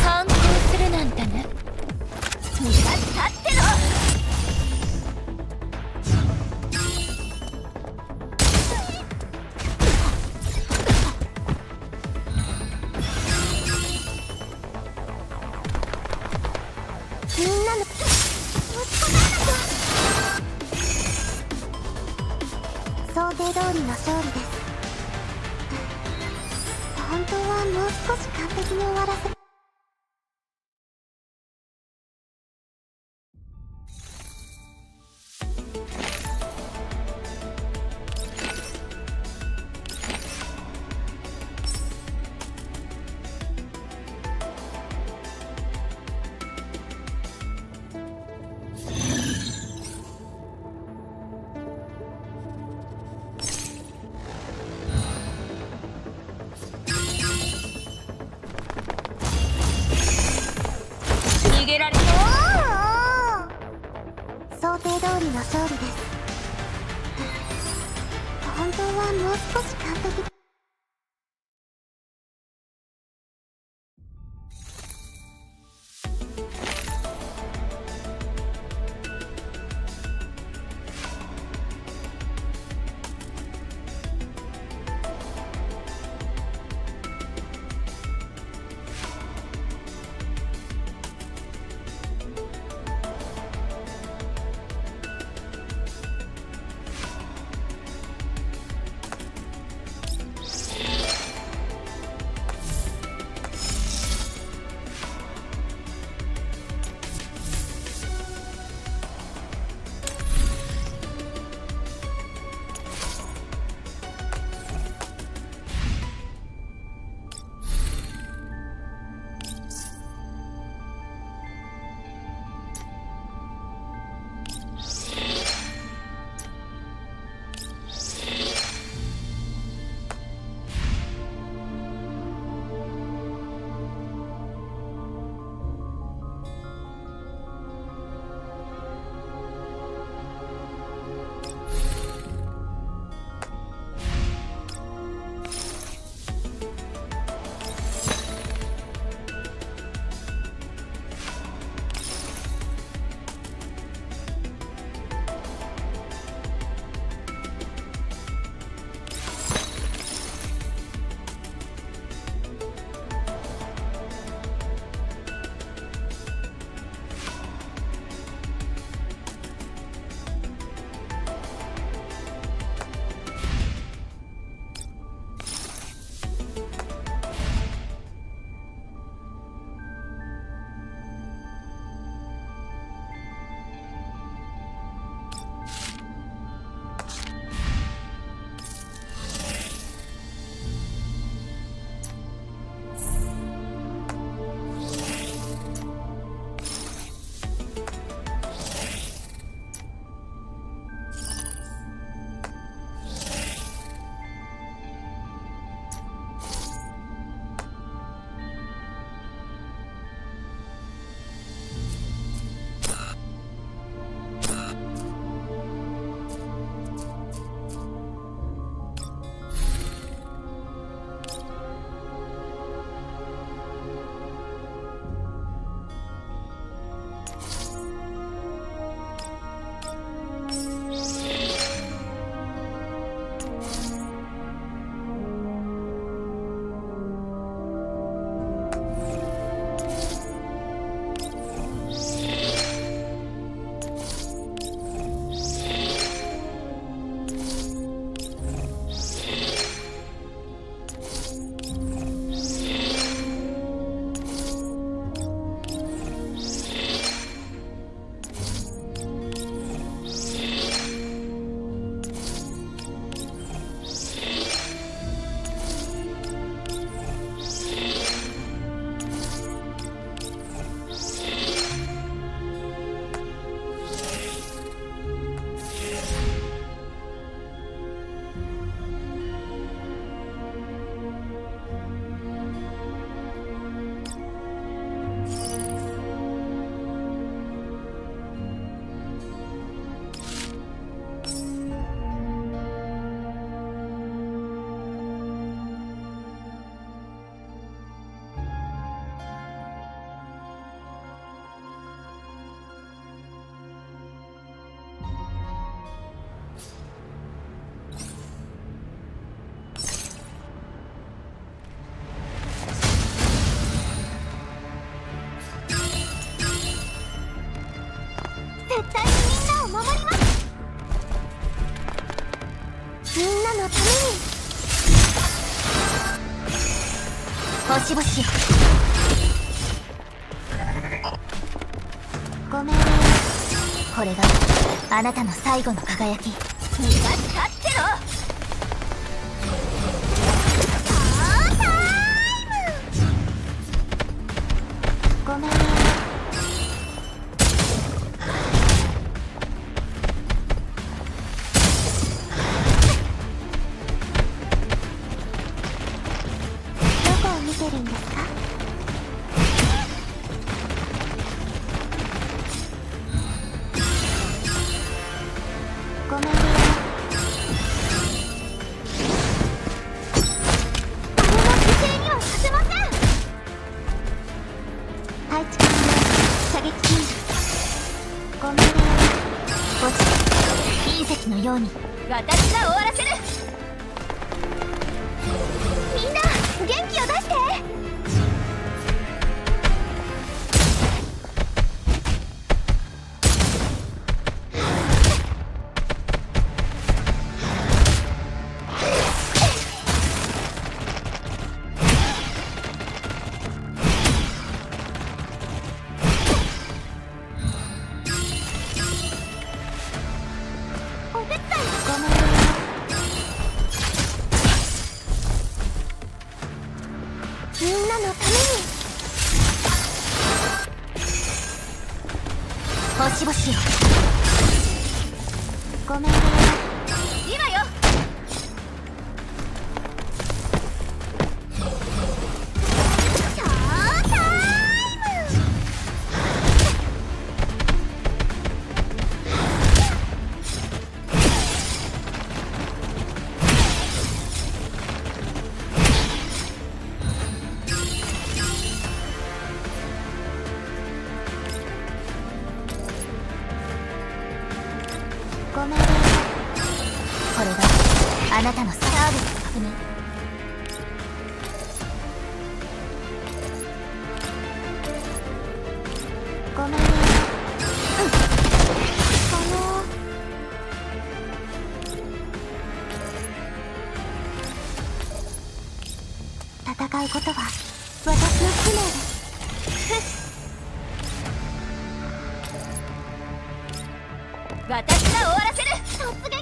反抗するなんてね。見張ってろ。みんなの想定通りの勝利です。本当はもう少し完璧に終わらせ。逃げられ想定通りの勝利です。本当はもう少し完璧。絶対にみんなを守ります。みんなのために。星々よ、ごめんね。これがあなたの最後の輝き。逃がしたってろ。ごめんね。どこを見てるんですか？ごめんね。誰も犠牲にはさせません。配置完了。射撃禁止。ごめんね。墓地隕石のように私が終わらせる。みんな元気を出して。お手伝いごめんね。みんなのために。星々よ、ごめんね。今よ。ショータイム。ごめんね。これがあなたのサービス確認。ごめんね。戦うことは私の使命です。私が終わらせる。突撃。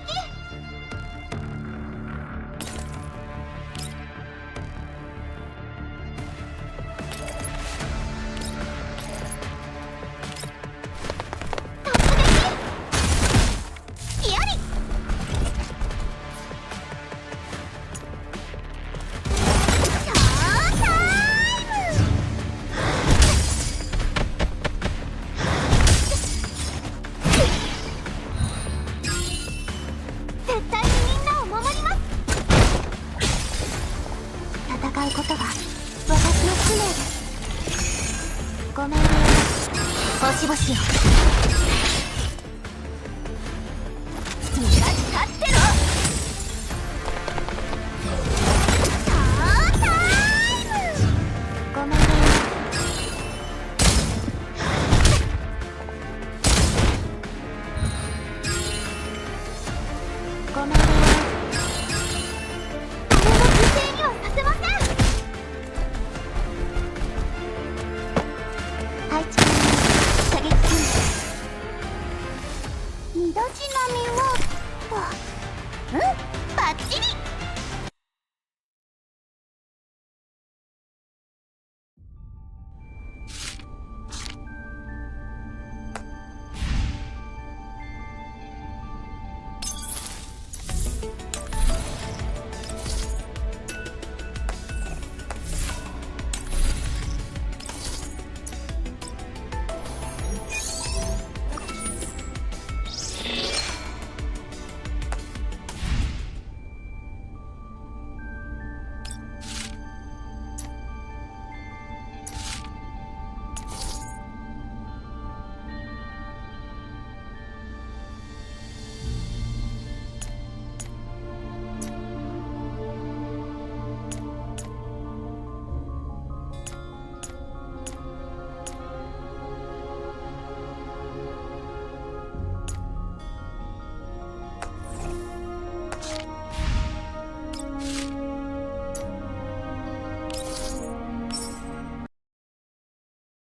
突撃。より。ショータイム。絶対にみんなを守ります。戦うことは私の使命です。ごめんね。星々よ、逃がしたってろ。ショータイム。ごめんね。ごめんね。誰も犠牲にはさせません。配置完了。射撃禁止。身だしなみはバッチリ。